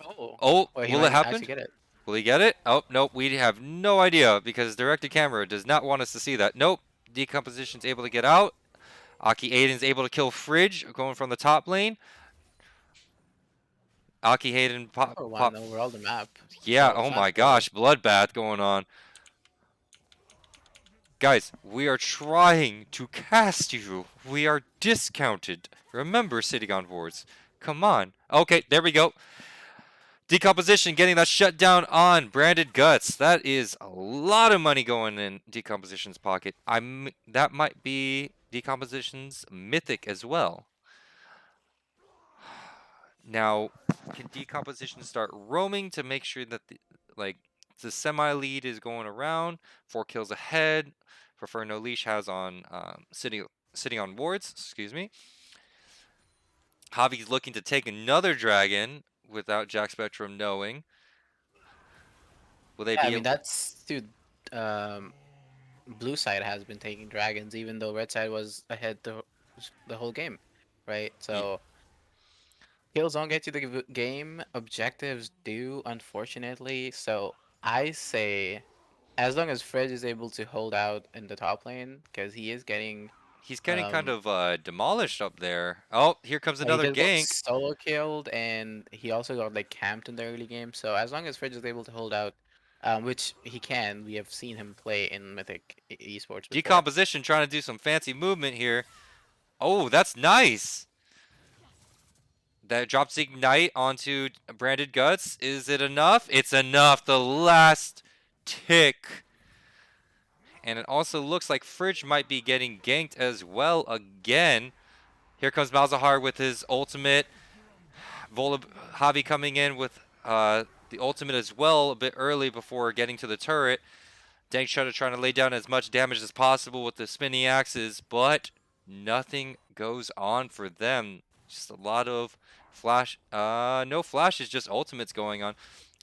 Oh, Oh, well, he will it might actually happen? get it. Will he get it? Oh, nope. We have no idea because directed camera does not want us to see that. Nope. Decomposition's able to get out. Aki Aiden's able to kill Fridge going from the top lane. Aki Hayden pop. For one overall the map, Yeah, so it's oh not my terrible. gosh. Bloodbath going on. Guys, we are trying to cast you. We are discounted. Remember, sitting on boards. Come on. Okay, there we go. Decomposition getting that shut down on Branded Guts. That is a lot of money going in Decomposition's pocket. That might be Decomposition's Mythic as well. Now, can Decomposition start roaming to make sure that the semi lead is going around? 4 kills ahead. Prefer No Leash has on sitting on wards. Excuse me. Javi's looking to take another dragon without Jack Spectrum knowing. Will they Yeah, I be? mean that's dude. Um, blue side has been taking dragons, even though red side was ahead the whole game, right? So kills don't get you the game. Objectives do, unfortunately. So I say, as long as Fred is able to hold out in the top lane, because he is getting He's getting kind um of demolished up there. Oh, here comes he another just got gank. solo killed, and he also got like camped in the early game. So as long as Fred is able to hold out, which he can, we have seen him play in Mythic Esports before. Decomposition trying to do some fancy movement here. Oh, that's nice. That drops Ignite onto Branded Guts. Is it enough? It's enough. The last tick. And it also looks like Fridge might be getting ganked as well again. Here comes Malzahar with his ultimate. Javi coming in with the ultimate as well a bit early before getting to the turret. Dank Shutter trying to lay down as much damage as possible with the spinning axes, but nothing goes on for them. Just a lot of flash. No flashes, just ultimates going on.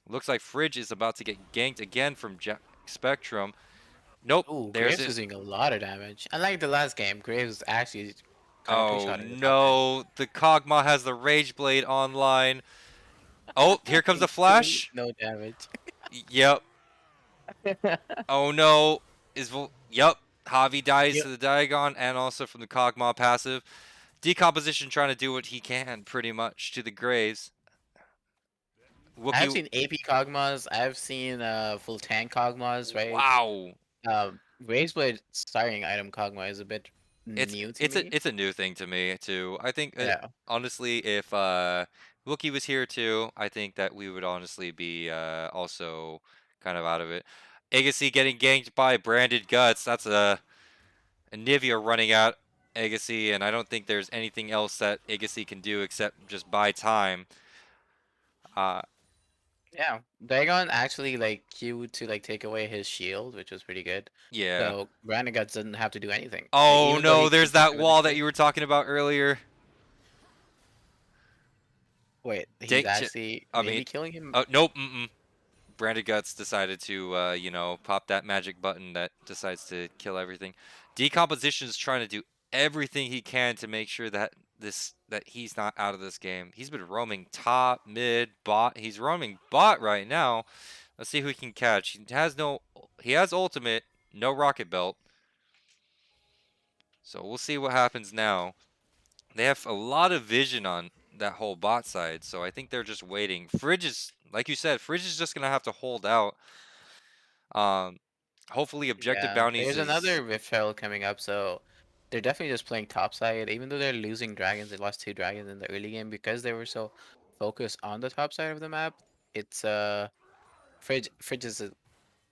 Looks like Fridge is about to get ganked again from Spectrum. Nope, Oh, there's Graves it. is doing a lot of damage. Unlike the last game, Graves actually kind of Oh two-shotting the top lane. no, the Kog'Maw has the Rage Blade online. Oh, here comes the He's doing flash. no damage. Yep. Oh no. Yep. Javi dies Yep. to the Diagon and also from the Kog'Maw passive. Decomposition trying to do what he can pretty much to the Graves. I've Wookie. seen AP Kog'Maws. I've seen full tank Kog'Maws, right? Wow. Rageblade starting item Kog'Maw is a bit new to me. It's a new thing to me too. I think Yeah. honestly, if Wookie was here too, I think that we would honestly be also kind of out of it. Agassi getting ganked by Branded Guts. That's a Nivea running out Agassi, and I don't think there's anything else that Agassi can do except just buy time. Yeah. Dagon actually like queued to like take away his shield, which was pretty good. Yeah. So Brannigan didn't have to do anything. Oh Even though no, he there's could just that go with the wall that Q. you were talking about earlier. Wait, he's Take, actually I maybe mean, killing him? nope. Branded Guts decided to, pop that magic button that decides to kill everything. Decomposition is trying to do everything he can to make sure that he's not out of this game. He's been roaming top, mid, bot. He's roaming bot right now. Let's see who he can catch. He has ultimate, no rocket belt. So we'll see what happens now. They have a lot of vision on that whole bot side, so I think they're just waiting. Fridge is, like you said, Fridge is just gonna have to hold out. Hopefully objective Yeah, bounties there's is. another Rift Herald coming up, so they're definitely just playing top side. Even though they're losing dragons, they lost 2 dragons in the early game because they were so focused on the top side of the map. It's Fridge is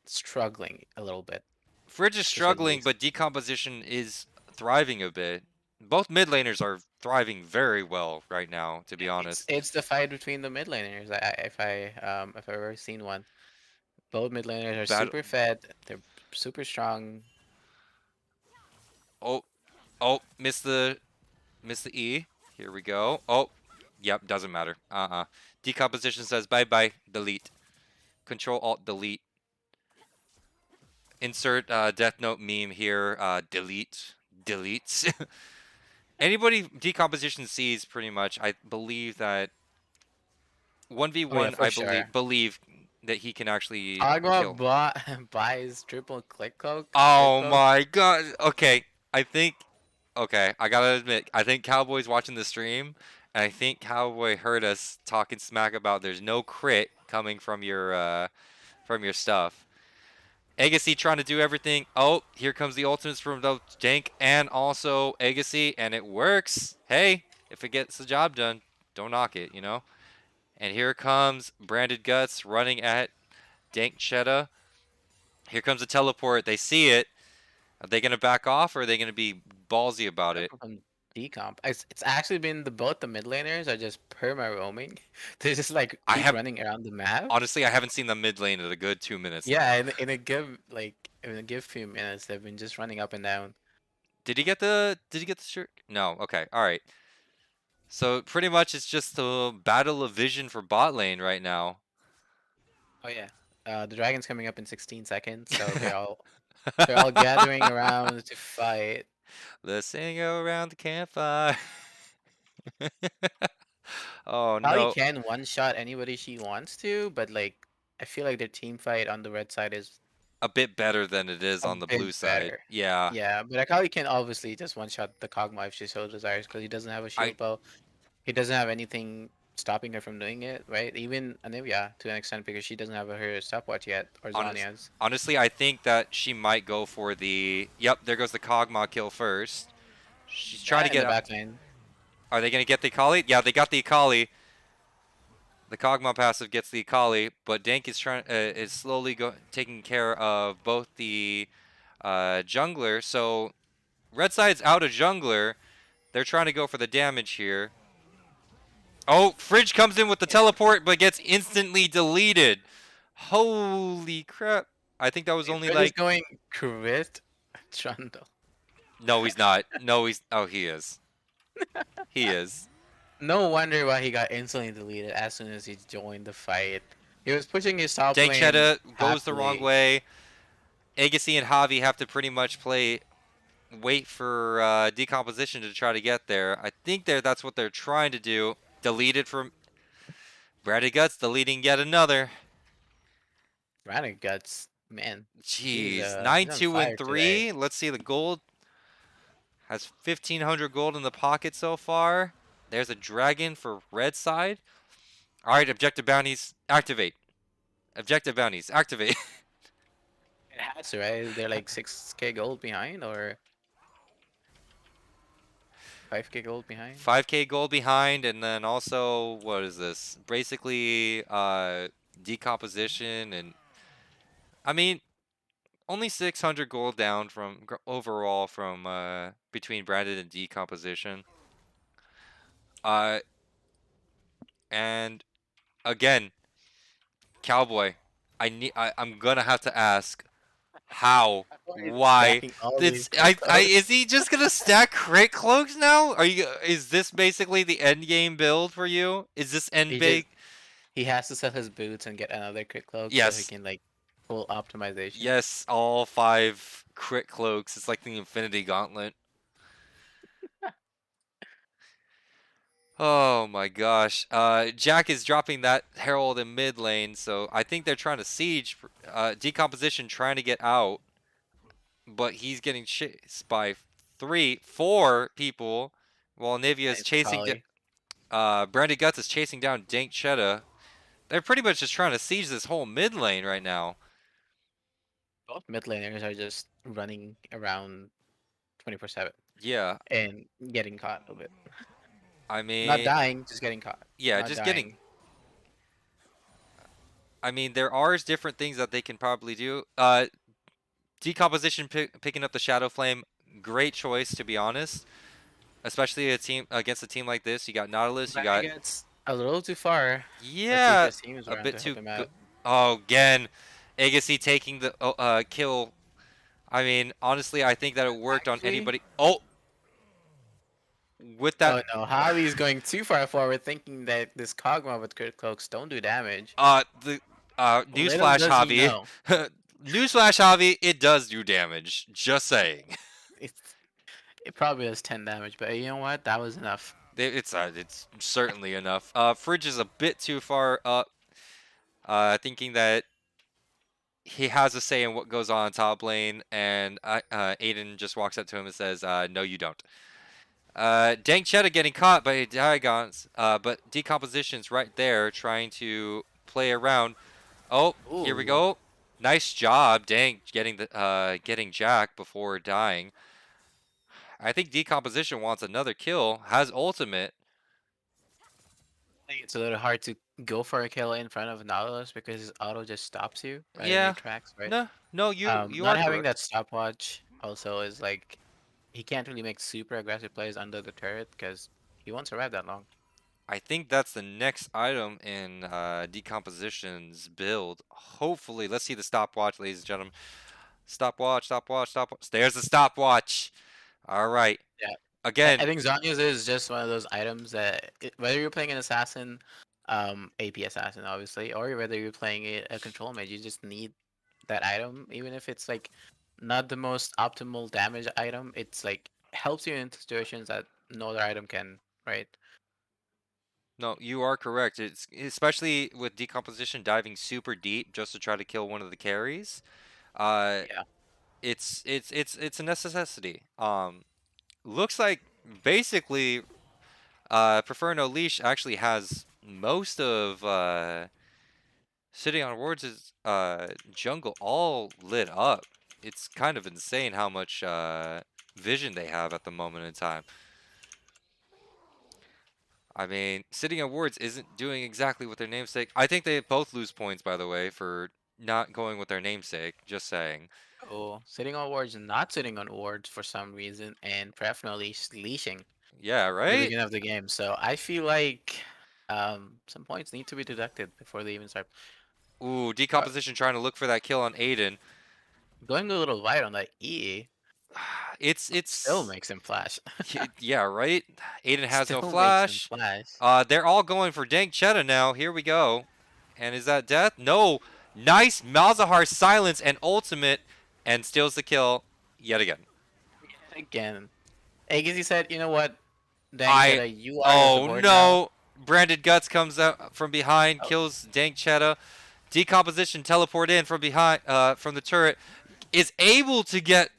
struggling a little bit, Fridge is to say the struggling, least. but decomposition is thriving a bit. Both mid laners are thriving very well right now, to be honest. It's the fight between the mid laners. If I've ever seen one. Both mid laners are Battle. super fed. They're super strong. Oh, missed the E. Here we go. Oh, yep, doesn't matter. Decomposition says bye bye. Delete. Control Alt Delete. Insert Death Note meme here. Delete. Deletes. Anybody decomposition sees pretty much. I believe that Oh yeah, 1v1. for I sure. believe that he can actually Agua kill. buys triple click cloak. Oh my god. Okay, I think. Okay, I gotta admit, I think Cowboy's watching the stream, and I think Cowboy heard us talking smack about there's no crit coming from your stuff. Agassi trying to do everything. Oh, here comes the ultimates from the Jank and also Agassi, and it works. Hey, if it gets the job done, don't knock it, you know? And here comes Branded Guts running at Dank Chetta. Here comes the teleport. They see it. Are they going to back off or are they going to be ballsy about it? From decomp. It's actually been both the mid laners are just perma roaming. They just like I keep have running around the map. honestly, I haven't seen the mid lane in a good 2 minutes Yeah, now. in a give few minutes, they've been just running up and down. Did he get the shirt? No. Okay. All right. So pretty much it's just a battle of vision for bot lane right now. Oh yeah. The dragon's coming up in 16 seconds, so they're all gathering around to fight. Let's sing around the campfire. Oh Kali no. can one shot anybody she wants to, but like I feel like their team fight on the red side is A bit better than it is a on the bit blue side. better. Yeah. Yeah, but Akali can obviously just one shot the Kog'Maw if she so desires because he doesn't have a I shield bow. He doesn't have anything stopping her from doing it, right? Even Anivia to an extent because she doesn't have her stopwatch yet, or Zhonya's. honestly, I think that she might go for the. Yep, there goes the Kog'Maw kill first. She's trying to And in get the out. back lane. Are they going to get the Akali? Yeah, they got the Akali. The Kog'Maw passive gets the Akali, but Dank is slowly taking care of both the jungler. So red side's out of jungler. They're trying to go for the damage here. Oh, Fridge comes in with the teleport, but gets instantly deleted. Holy crap. I think that was only Fred is like... going crit Trundle. No, he's not. No, he's... Oh, he is. He is. No wonder why he got instantly deleted as soon as he joined the fight. He was pushing his top Dank lane Chetta goes the wrong happily. way. Agassi and Javi have to pretty much wait for decomposition to try to get there. I think that's what they're trying to do. Deleted from... Brady Guts deleting yet another. Running guts, man. Jeez, He's on 9-2 and fire today. 3. Let's see the gold. Has 1,500 gold in the pocket so far. There's a dragon for red side. All right, objective bounties activate. Objective bounties activate. It has to, right? They're like 6k gold behind or 5k gold behind. 5k gold behind, and then also what is this? Basically, decomposition, and I mean, only 600 gold down from overall from between branded and decomposition. And again, Cowboy, I'm gonna have to ask how, He's why. stacking all It's these crit is he just gonna stack crit cloaks now? Is this basically the end game build for you? Is this end big? He has to sell his boots and get another crit cloak so he Yes. can like full optimization. Yes, all 5 crit cloaks. It's like the Infinity Gauntlet. Oh my gosh. Jack is dropping that Herald in mid lane, so I think they're trying to siege. Decomposition trying to get out, but he's getting chased by 4 people, while Nivea is Nice chasing. Kali. Brandy Guts is chasing down Dank Chetta. They're pretty much just trying to siege this whole mid lane right now. Both mid laners are just running around 24/7 Yeah, and getting caught a bit. I mean, Not dying, just getting caught. yeah, Not just dying. getting. I mean, there are different things that they can probably do. Decomposition picking up the Shadow Flame, great choice to be honest. Especially against a team like this. You got Nautilus, you got... Gets a little too far. Yeah, Let's see if his team is a around bit to help too him good. out. Oh, again, Agassi taking the kill. I mean, honestly, I think that it worked on Actually, anybody. Oh, with that, oh no, Javi's going too far forward, thinking that this Kog'Maw with crit cloaks don't do damage. the Little newsflash, does he Javi. know, Newsflash, Javi. It does do damage. Just saying. it's, it probably does 10 damage, but you know what? That was enough. It's certainly enough. Fridge is a bit too far up. Thinking that he has a say in what goes on top lane, and Aiden just walks up to him and says, "No, you don't." Dank Cheddar getting caught by Diagons, but Decomposition's right there trying to play around. Oh, here we Ooh. go. Nice job, Dank, getting Jack before dying. I think Decomposition wants another kill, has ultimate. I think it's a little hard to go for a kill in front of Nautilus because his auto just stops you right in your Yeah, tracks, right? no, you Not are having correct. that stopwatch also is like he can't really make super aggressive plays under the turret because he won't survive that long. I think that's the next item in Decomposition's build. Hopefully, let's see the stopwatch, ladies and gentlemen. Stopwatch, stopwatch, stopwatch. There's the stopwatch. All right. Yeah, I Again, think Zanya's is just one of those items that whether you're playing an assassin, AP assassin obviously, or whether you're playing a control mage, you just need that item, even if it's like not the most optimal damage item. It's like helps you in situations that no other item can, right? no, you are correct. It's especially with Decomposition diving super deep just to try to kill one of the carries. Uh, Yeah. it's a necessity. Looks like basically Prefer No Leash actually has most of Sitting on Wards' jungle all lit up. It's kind of insane how much vision they have at the moment in time. I mean, Sitting on Wards isn't doing exactly what their namesake. I think they both lose points, by the way, for not going with their namesake. Just saying. Oh, sitting on wards and not sitting on wards for some reason, and preferably leashing Yeah, at the right? beginning of the game. So I feel like some points need to be deducted before they even start. Ooh, Uh, Decomposition trying to look for that kill on Aiden. Going a little wide on that E still It's makes him flash. yeah, right? Aiden has no Still makes him flash. flash. They're all going for Dank Cheddar now. Here we go. And is that death? No. Nice Malzahar silence and ultimate and steals the kill yet again. Again, Agassi said, "You know what, Dang I Cheddar, you are the oh board now." no. Branded Guts comes out from behind, Oh, kills Dank Cheddar. Decomposition teleport in from behind from the turret. Is able to get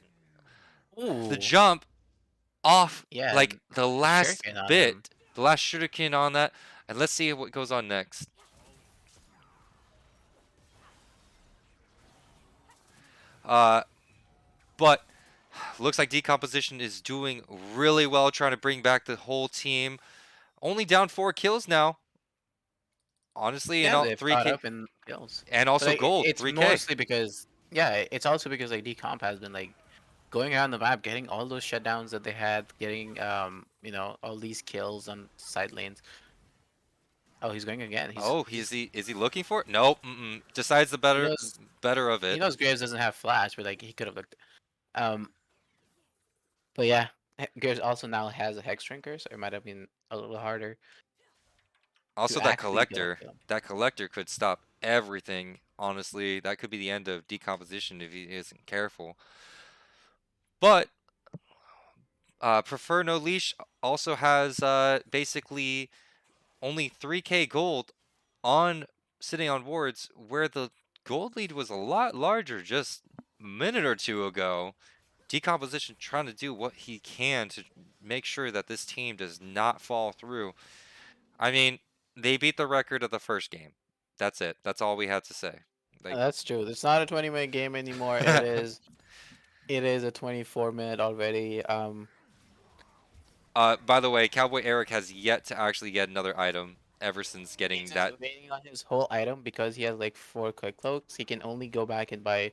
the ooh, jump off yeah, like and the last shuriken on him. bit. The last shuriken on that. And let's see what goes on next. Uh but looks like Decomposition is doing really well trying to bring back the whole team. Only down 4 kills now. Honestly, and Yeah, all they've caught 3K up in kills, and but also like, gold, it's 3K. mostly because yeah, it's also because like Decomp has been like going around the map, getting all those shutdowns that they had, getting all these kills on side lanes. Oh, he's going again. Oh, He's is he looking for it? Nope. Decides the he knows better of he it. knows Graves doesn't have flash, but like he could have looked. Um, but yeah, Graves also now has a hex drinker, so it might have been a little harder to Also actually get a kill. that collector could stop everything. Honestly, that could be the end of Decomposition if he isn't careful. But Prefer No Leash also has basically only 3K gold on sitting on wards, where the gold lead was a lot larger just a minute or two ago. Decomposition trying to do what he can to make sure that this team does not fall through. I mean, they beat the record of the first game. That's it. That's all we had to say. Like, That's true. It's not a 20-minute game anymore. It is a 24-minute already. by the way, Cowboy Eric has yet to actually get another item ever since getting He's just that. waiting on his whole item because he has like 4 quick cloaks. He can only go back and buy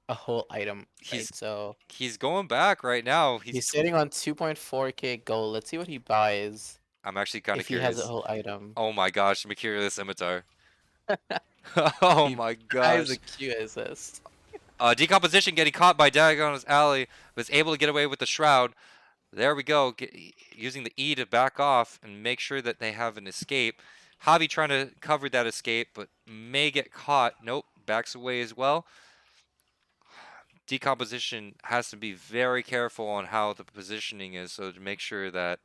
a whole item, He's right? So he's going back right now. he's sitting on 2.4k gold. Let's see what he buys I'm actually kind of if he has a curious. whole item. Oh my gosh, Mercurial Scimitar. Oh He my tries gosh. the Q assist. Decomposition getting caught by Diagon's alley, was able to get away with the shroud. There we go, using the E to back off and make sure that they have an escape. Javi trying to cover that escape, but may get caught. Nope, backs away as well. Decomposition has to be very careful on how the positioning is, so to make sure that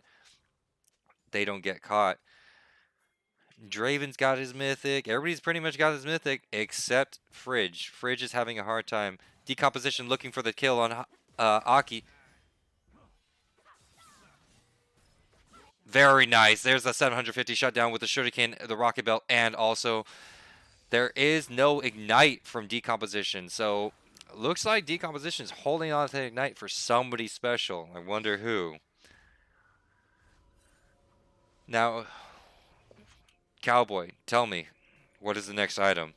they don't get caught. Draven's got his mythic. Everybody's pretty much got his mythic except Fridge. Fridge is having a hard time. Decomposition looking for the kill on Aki. Very nice. There's a 750 shutdown with the shuriken, the rocket belt, and also there is no ignite from Decomposition. So looks like Decomposition is holding on to ignite for somebody special. I wonder who. Now, Cowboy, tell me, what is the next item?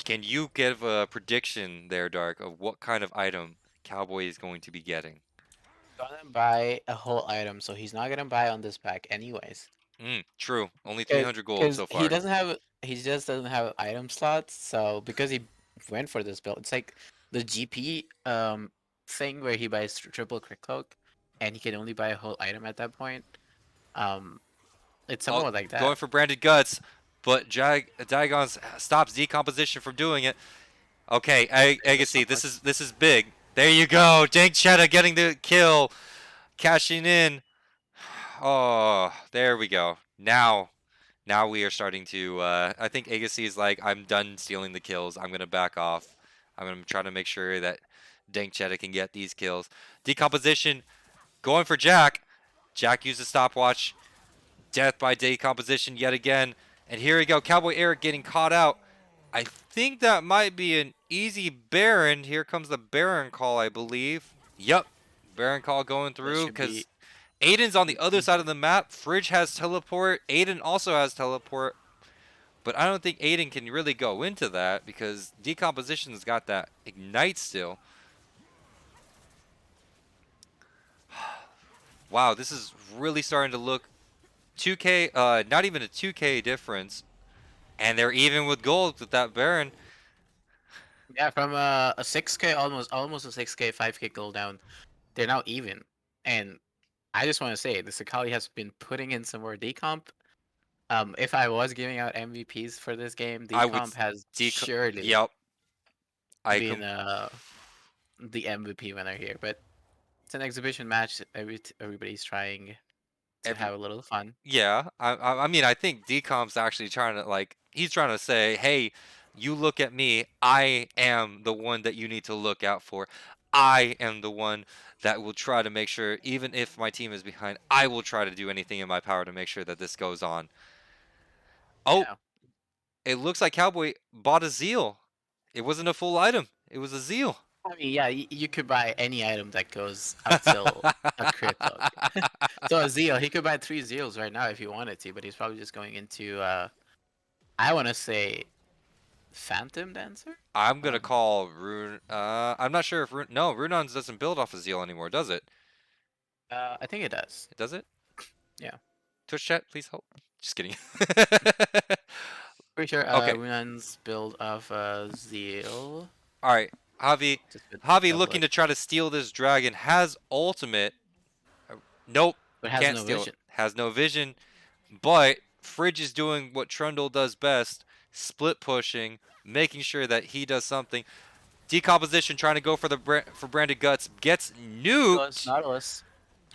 Can you give a prediction there, Dark, of what kind of item Cowboy is going to be getting? Gonna buy a whole item, so he's not gonna buy on this pack anyways. True. Only 300 gold so He far. just doesn't have item slots. So because he went for this build, it's like the GP thing where he buys triple crit cloak, and he can only buy a whole item at that point. It's somewhat like that. Going for branded guts, but Diagon stops Decomposition from doing it. Okay, Agassi, this is big. There you go. Dank Cheddar getting the kill, cashing in. Oh, there we go. Now we are starting to. I think Agassi is like, I'm done stealing the kills. I'm gonna back off. I'm gonna try to make sure that Dank Cheddar can get these kills. Decomposition going for Jack. Jack used a stopwatch. Death by Decomposition yet again. And here we go. Cowboy Eric getting caught out. I think that might be an easy Baron. Here comes the Baron call, I believe. Yep. Baron call going through because Aiden's on the other side of the map. Fridge has teleport. Aiden also has teleport. But I don't think Aiden can really go into that because Decomposition's got that ignite still. Wow, this is really starting to look 2K, not even a 2K difference. And they're even with gold with that Baron. Yeah, from a 6K, almost a 6K, 5K gold down, they're now even. And I just want to say, the Sakali has been putting in some more decomp. If I was giving out MVPs for this game, decomp has surely Yep. been the MVP winner here. But it's an exhibition match. Everybody's trying to have a little fun. Yeah, I mean, I think Decomp's actually trying to, like, he's trying to say, hey, you look at me. I am the one that you need to look out for. I am the one that will try to make sure, even if my team is behind, I will try to do anything in my power to make sure that this goes on. Oh, Yeah. It looks like Cowboy bought a Zeal. It wasn't a full item. It was a Zeal. I mean, yeah, you could buy any item that goes up till a crit cloak. So a Zeal, he could buy 3 Zeals right now if he wanted to, but he's probably just going into, I want to say, Phantom Dancer? I'm going to call Rune. I'm not sure if no, Runon's doesn't build off of Zeal anymore, does it? I think it does. Does it? Yeah. Twitch chat, please help. Just kidding. Pretty sure Okay. Runon's build off Zeal. All right, Javi looking to try to steal this dragon, has ultimate. Nope, but has can't no steal vision. it. Has no vision, but Fridge is doing what Trundle does best, split pushing, making sure that he does something. Decomposition trying to go for branded guts, gets nuked. Nautilus.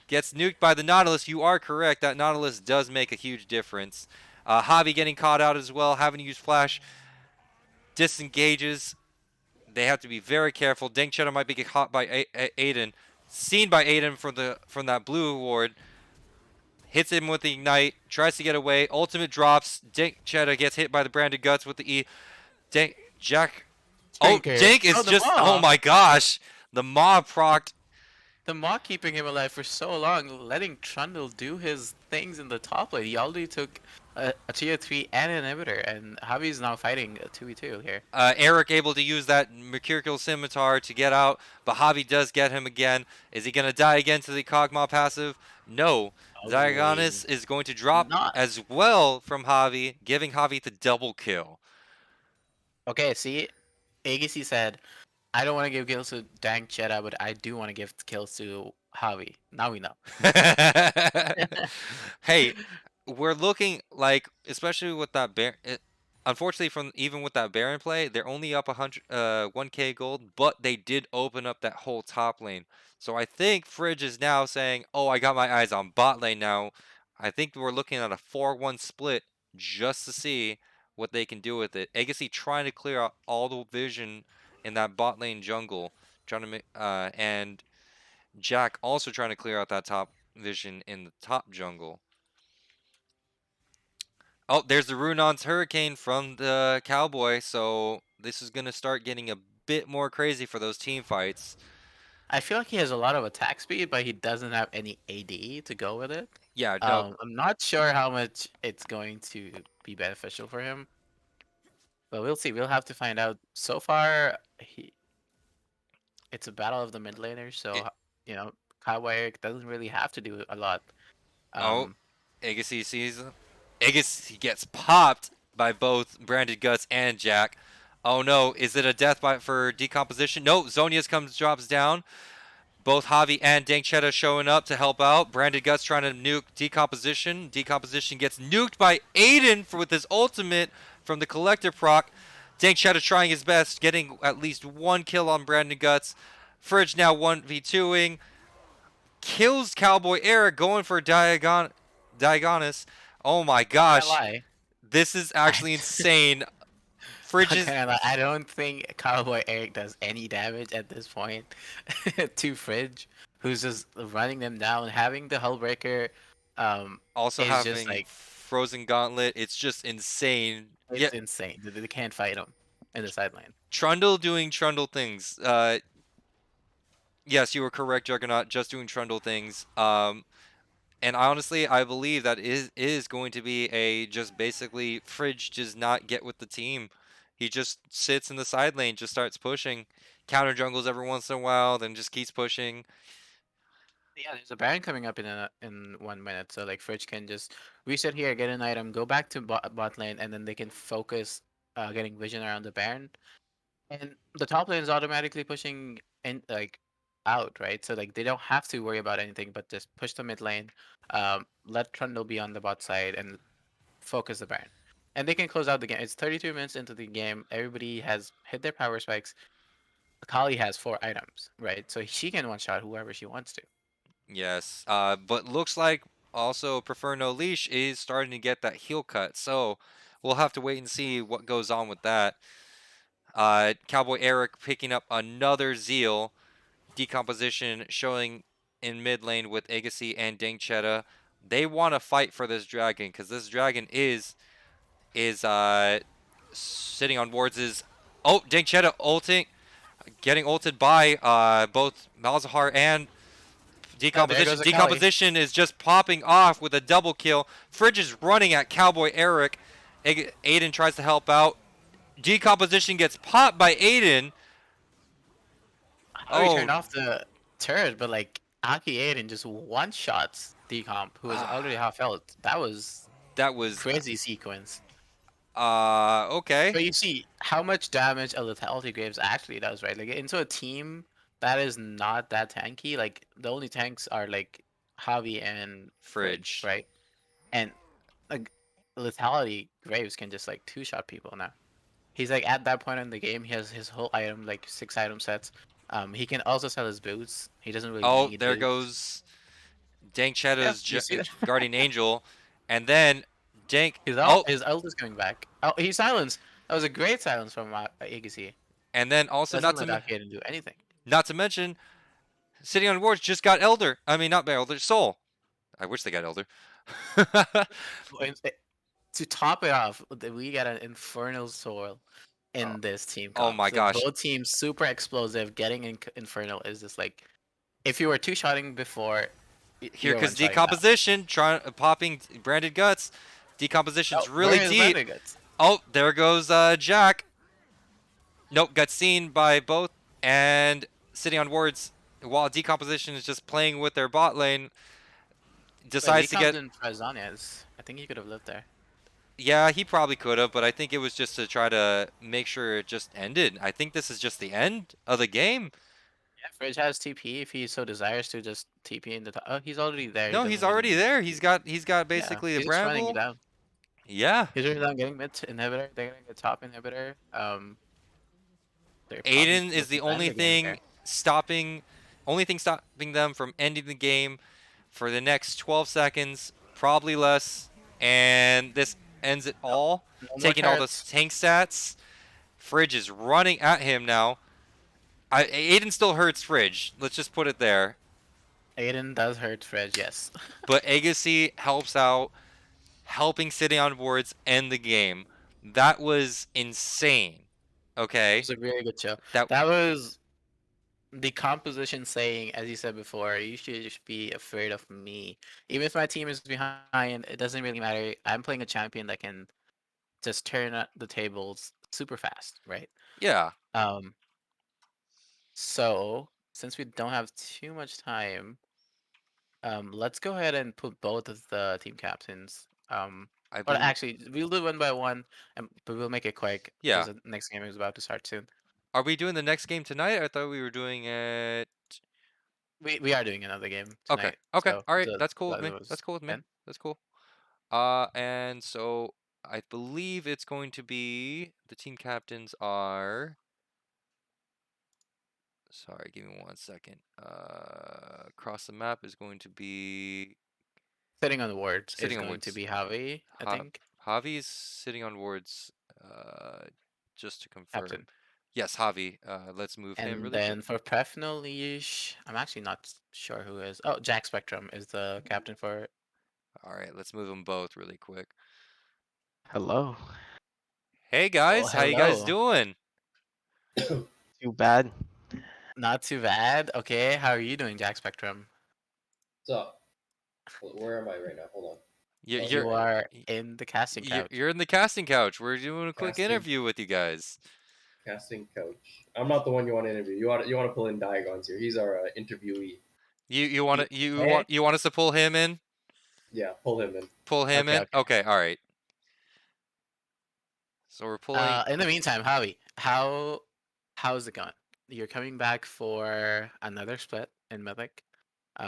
Gets nuked by the Nautilus. You are correct. That Nautilus does make a huge difference. Javi getting caught out as well, having to use flash. Disengages. They have to be very careful. Dank Cheddar might be caught by Aiden. Seen by Aiden from that blue ward. Hits him with the ignite. Tries to get away. Ultimate drops. Dank Cheddar gets hit by the branded guts with the E. Jack. Oh, Dank is just. Oh my gosh. The mob procced. The Maw keeping him alive for so long, letting Trundle do his things in the top lane. He already took a tier 3 and an inhibitor, and Javi's now fighting a 2v2 here. Eric able to use that Mercurial Scimitar to get out, but Javi does get him again. Is he going to die again to the Kog'Maw passive? No. Diagonus is going to drop as well from Javi, giving Javi the double kill. Okay, see, Agassi said, I don't want to give kills to Dank Cheddar, but I do want to give kills to Javi. Now we know. Hey, we're looking like, especially with that bear. Unfortunately, from even with that Baron play, they're only up 1K gold, but they did open up that whole top lane. So I think Fridge is now saying, "Oh, I got my eyes on bot lane now." I think we're looking at a 4-1 split just to see what they can do with it. Agassi trying to clear out all the vision in that bot lane jungle, trying to make, and Jack also trying to clear out that top vision in the top jungle. Oh, there's the Runon's Hurricane from the Cowboy, so this is going to start getting a bit more crazy for those team fights. I feel like he has a lot of attack speed, but he doesn't have any AD to go with it. Yeah, no. I'm not sure how much it's going to be beneficial for him, but we'll see. We'll have to find out. So far, it's a battle of the mid laners, so It, you know, Kawhi doesn't really have to do a lot. oh, Um, Agassi sees him. Agassi gets popped by both Branded Guts and Jack. Oh no, is it a death by for decomposition? No, Zonius drops down. Both Javi and Dankchetta showing up to help out. Branded Guts trying to nuke Decomposition. Decomposition gets nuked by Aiden with his ultimate from the Collector proc. Dankchetta trying his best, getting at least one kill on Branded Guts. Fridge now 1v2ing. Kills Cowboy Eric going for Diagonus. Oh my can't gosh. lie. This is I, actually insane. Fridge is I don't think Cowboy Eric does any damage at this point to Fridge, who's just running them down. Having the Hullbreaker also is just having like, Frozen Gauntlet. It's just insane. Yeah, it's insane. They can't fight him in the side lane. Trundle doing Trundle things. Yes, you were correct, Juggernaut. Just doing Trundle things. And honestly, I believe that is going to be a just basically Fridge does not get with the team. He just sits in the side lane, just starts pushing, counter jungles every once in a while, then just keeps pushing. Yeah, there's a Baron coming up in 1 minute, so like Fridge can just reset here, get an item, go back to bot lane, and then they can focus getting vision around the Baron. And the top lane is automatically pushing in like out, right? So like they don't have to worry about anything but just push the mid lane, let Trundle be on the bot side and focus the Baron. And they can close out the game. It's 32 minutes into the game. Everybody has hit their power spikes. Kali has 4 items, right? So she can one shot whoever she wants to. Yes, but looks like also Prefer No Leash is starting to get that heel cut, so we'll have to wait and see what goes on with that. Cowboy Eric picking up another Zeal. Decomposition showing in mid lane with Agassi and Dankchetta. They want to fight for this dragon because this dragon is sitting on wards. Is Dankchetta ulting, getting ulted by both Malzahar and Oh, there Decomposition. goes a Kali. Decomposition is just popping off with a double kill. Fridge is running at Cowboy Eric. Aiden tries to help out. Decomposition gets popped by Aiden. Kali Oh, turned off the turret, but like Aki Aiden just one shots Decomp, who was already half health. That was that was crazy sequence. okay. But you see how much damage a lethality graves actually does, right? Like into a team that is not that tanky, like the only tanks are like Javi and Fridge, Fridge. right? And like lethality graves can just like two-shot people now. He's like at that point in the game, he has his whole item, like 6 item sets. He can also sell his boots. He doesn't really Oh, need there boots. goes Dank Yeah, Shadow's you see that? Guardian Angel, and then Dank. His Oh, ult is coming back. Oh, he silenced. That was a great silence from Agassi. and then also Doesn't let Aiden do anything. not to mention, Sitting on Wards just got Elder. I mean, not Elder, Soul. I wish they got Elder. To top it off, we got an Infernal Soul Oh, in this team oh comp. my So gosh. both teams super explosive. Getting Infernal is just like, if you were two-shotting before, Here you're comes one-shotting now. Decomposition, popping Branded Guts. Decomposition's Oh, really where is deep. Branded Guts? Oh, there goes Jack. Nope, got seen by both. And Sitting on Wards, while Decomposition is just playing with their bot lane, Wait, decides he to comes get. in Frazanias. I think he could have lived there. Yeah, he probably could have, but I think it was just to try to make sure it just ended. I think this is just the end of the game. Yeah, Fridge has TP if he so desires to just TP in the top. Oh, he's already there. He No, he's doesn't really already need there. to. He's got Yeah, basically the he's just running it Bramble. down. Yeah. He's running down, getting mid inhibitor. They're gonna get top inhibitor. They're probably Aiden is most of the the time only they're getting thing there. stopping them from ending the game for the next 12 seconds, probably less, and this ends it No, all, no more taking all the turrets. tank stats. Fridge is running at him now. Aiden still hurts Fridge. Let's just put it there. Aiden does hurt Fridge, yes. But Agassi helps out, helping City on boards end the game. That was insane. It Okay? was a really good show. That That was the composition saying, as you said before, you should just be afraid of me. Even if my team is behind, it doesn't really matter. I'm playing a champion that can just turn up the tables super fast, right? yeah. Um, so since we don't have too much time, let's go ahead and put both of the team captains. I Or believe actually, we'll do one by one, but we'll make it quick yeah. because the next game is about to start soon. Are we doing the next game tonight? I thought we were doing it. We are doing another game Okay. tonight, Okay. so All right. the That's cool with that me. was That's cool with me. 10. That's cool. And so I believe it's going to be the team captains are. Sorry, give me 1 second. Across the map is going to be Sitting on the wards is sitting on going to wards. be Javi, I think, Javi's sitting on wards. Uh, just to confirm. captain. Yes, Javi. Let's move him And really quick. then for Prefno Leash, I'm actually not sure who is. Oh, Jack Spectrum is the captain for it. All right, let's move them both really quick. Hello. Hey Oh, guys, how you guys hello. doing? Too bad. Not too bad. Okay, how are you doing, Jack Spectrum? What's up? Where am I right now? Hold on. You- Oh, You're You here I am. are in the casting couch. you're in the casting couch. We're doing a quick Casting. interview with you guys. Casting coach. I'm not the one you want to interview. You want to pull in Diagon's here. He's our interviewee. You want to Okay. you want us to pull him in? Yeah, pull him in. Pull him Okay, in? okay. Okay, all right. So we're pulling. In the meantime, Javi, how's it going? You're coming back for another split in Mythic.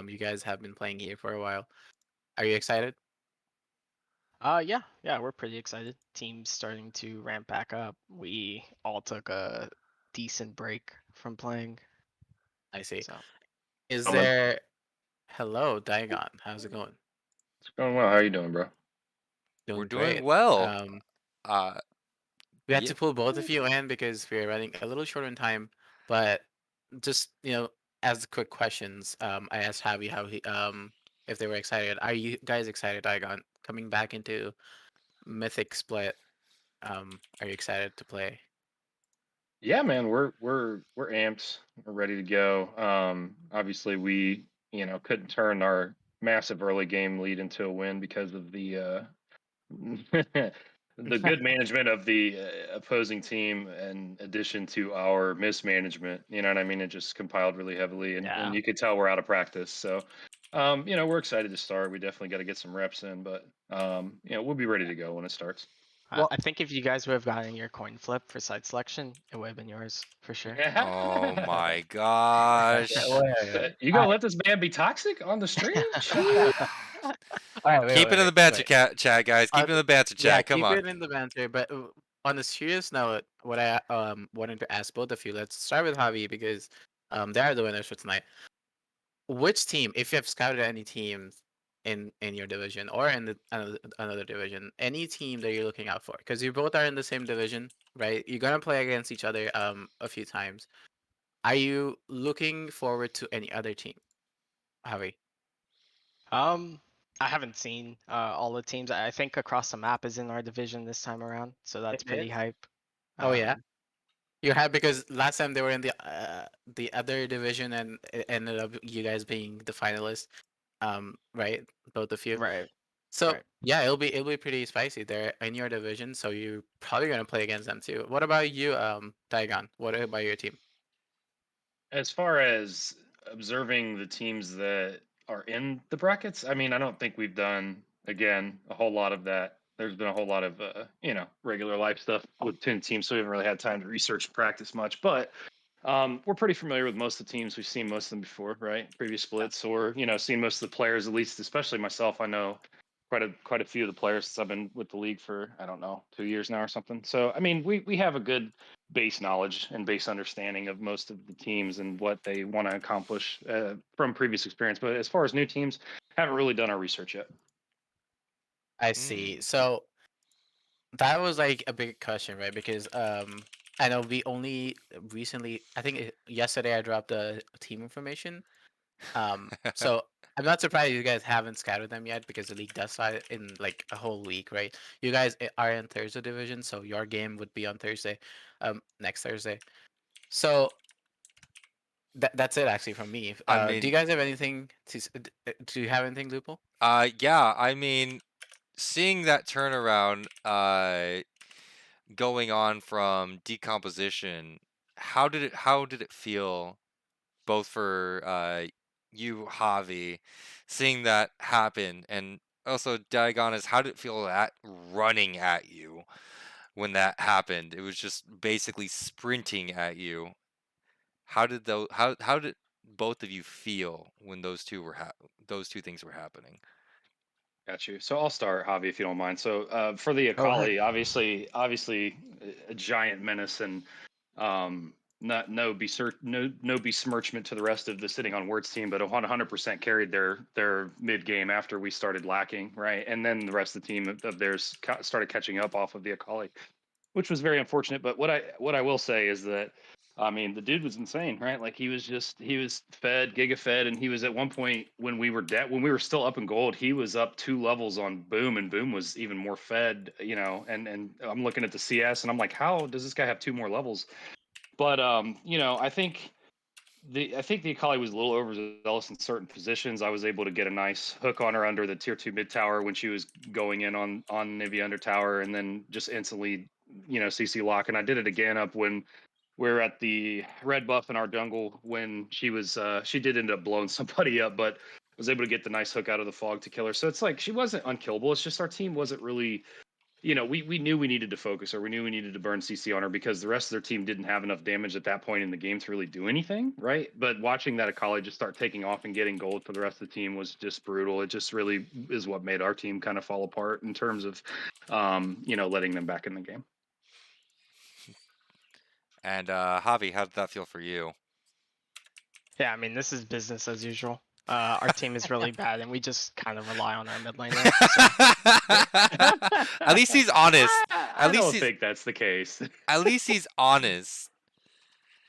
You guys have been playing here for a while. Are you excited? Yeah, we're pretty excited. Team's starting to ramp back up. We all took a decent break from playing. I see. So Is Coming. there? Hello, Diagon. How's it going? It's going well. How you doing, bro? Doing We're doing great. well. Uh, We had yeah. to pull both of you in because we're running a little short on time. But just as quick questions, I asked Javi how he if they were excited. Are you guys excited, Diagon, coming back into Mythic Split? Are you excited to play? Yeah, man, we're amped. We're ready to go. Obviously we, couldn't turn our massive early game lead into a win because of the the good management of the opposing team in addition to our mismanagement. You know what I mean? It just compiled really heavily and, Yeah. and you could tell we're out of practice. So we're excited to start. We definitely got to get some reps in, but we'll be ready to go when it starts. Well- I think if you guys would have gotten your coin flip for side selection, it would have been yours for sure. Oh my gosh. You gonna let this man be toxic on the stream? Jeez. Alright, Keep it in the banter chat, guys. Keep it in the banter Yeah, chat. Come keep on. it in the banter. But on a serious note, what I wanted to ask both of you, let's start with Javi because they are the winners for tonight. Which team, if you have scouted any teams in your division or in the another division, any team that you're looking out for, because you both are in the same division, right? You're gonna play against each other a few times. Are you looking forward to any other team, Javi? I haven't seen all the teams. I think Across the Map is in our division this time around, so that's It pretty is? hype. Oh yeah. Um, You're happy because last time they were in the other division and it ended up you guys being the finalists, right? Both of you. Right. So right. yeah, it'll be pretty spicy. They're in your division, so you're probably gonna play against them too. What about you, Daigon? What about your team? As far as observing the teams that are in the brackets, I mean, I don't think we've done again a whole lot of that there's been a whole lot of regular life stuff with 10 teams, so we haven't really had time to research and practice much. But we're pretty familiar with most of the teams. We've seen most of them before, right? Previous splits, or seen most of the players. At least, especially myself, I know quite a few of the players since I've been with the league for, I don't know, 2 years now or something. So I mean, we have a good base knowledge and base understanding of most of the teams and what they want to accomplish from previous experience. But as far as new teams, haven't really done our research yet. I see. So that was like a big question, right? Because I know we only recently, I think yesterday I dropped the team information. So I'm not surprised you guys haven't scouted them yet because the league does start in like a whole week, right? You guys are in Thursday division, so your game would be on Thursday, next Thursday. So that's it actually from me. I Do you mean, guys have anything do you have anything, Lupul? yeah, I mean, seeing that turnaround going on from decomposition, how did it feel both for you, Javi, seeing that happen, and also Diagonis, how did it feel at running at you when that happened? It was just basically sprinting at you. How did both of you feel when those two things were happening? Got you. So I'll start, Javi, if you don't mind. So for the Go ahead. Akali, obviously a giant menace and not no besmirchment to the rest of the sitting on words team, but 100% carried their mid game after we started lacking, right? And then the rest of the team of theirs started catching up off of the Akali, which was very unfortunate. But what I will say is that I mean the dude was insane, right? Like he was fed, giga fed, and he was at one point when we were still up in gold, he was up 2 levels on Boom, and Boom was even more fed, and I'm looking at the CS and I'm like, how does this guy have 2 more levels? But I think the Akali was a little overzealous in certain positions. I was able to get a nice hook on her under the tier 2 mid tower when she was going in on Nivea under tower, and then just instantly, CC lock. And I did it again up when we're at the red buff in our jungle when she did end up blowing somebody up, but was able to get the nice hook out of the fog to kill her. So it's like she wasn't unkillable. It's just our team wasn't really, we knew we needed to focus, or we knew we needed to burn CC on her because the rest of their team didn't have enough damage at that point in the game to really do anything, right? But watching that Akali just start taking off and getting gold for the rest of the team was just brutal. It just really is what made our team kind of fall apart in terms of, letting them back in the game. And Javi, how did that feel for you? Yeah, I mean, this is business as usual. Our team is really bad, and we just kind of rely on our mid laner. At least he's honest. I don't think that's the case. At least he's honest.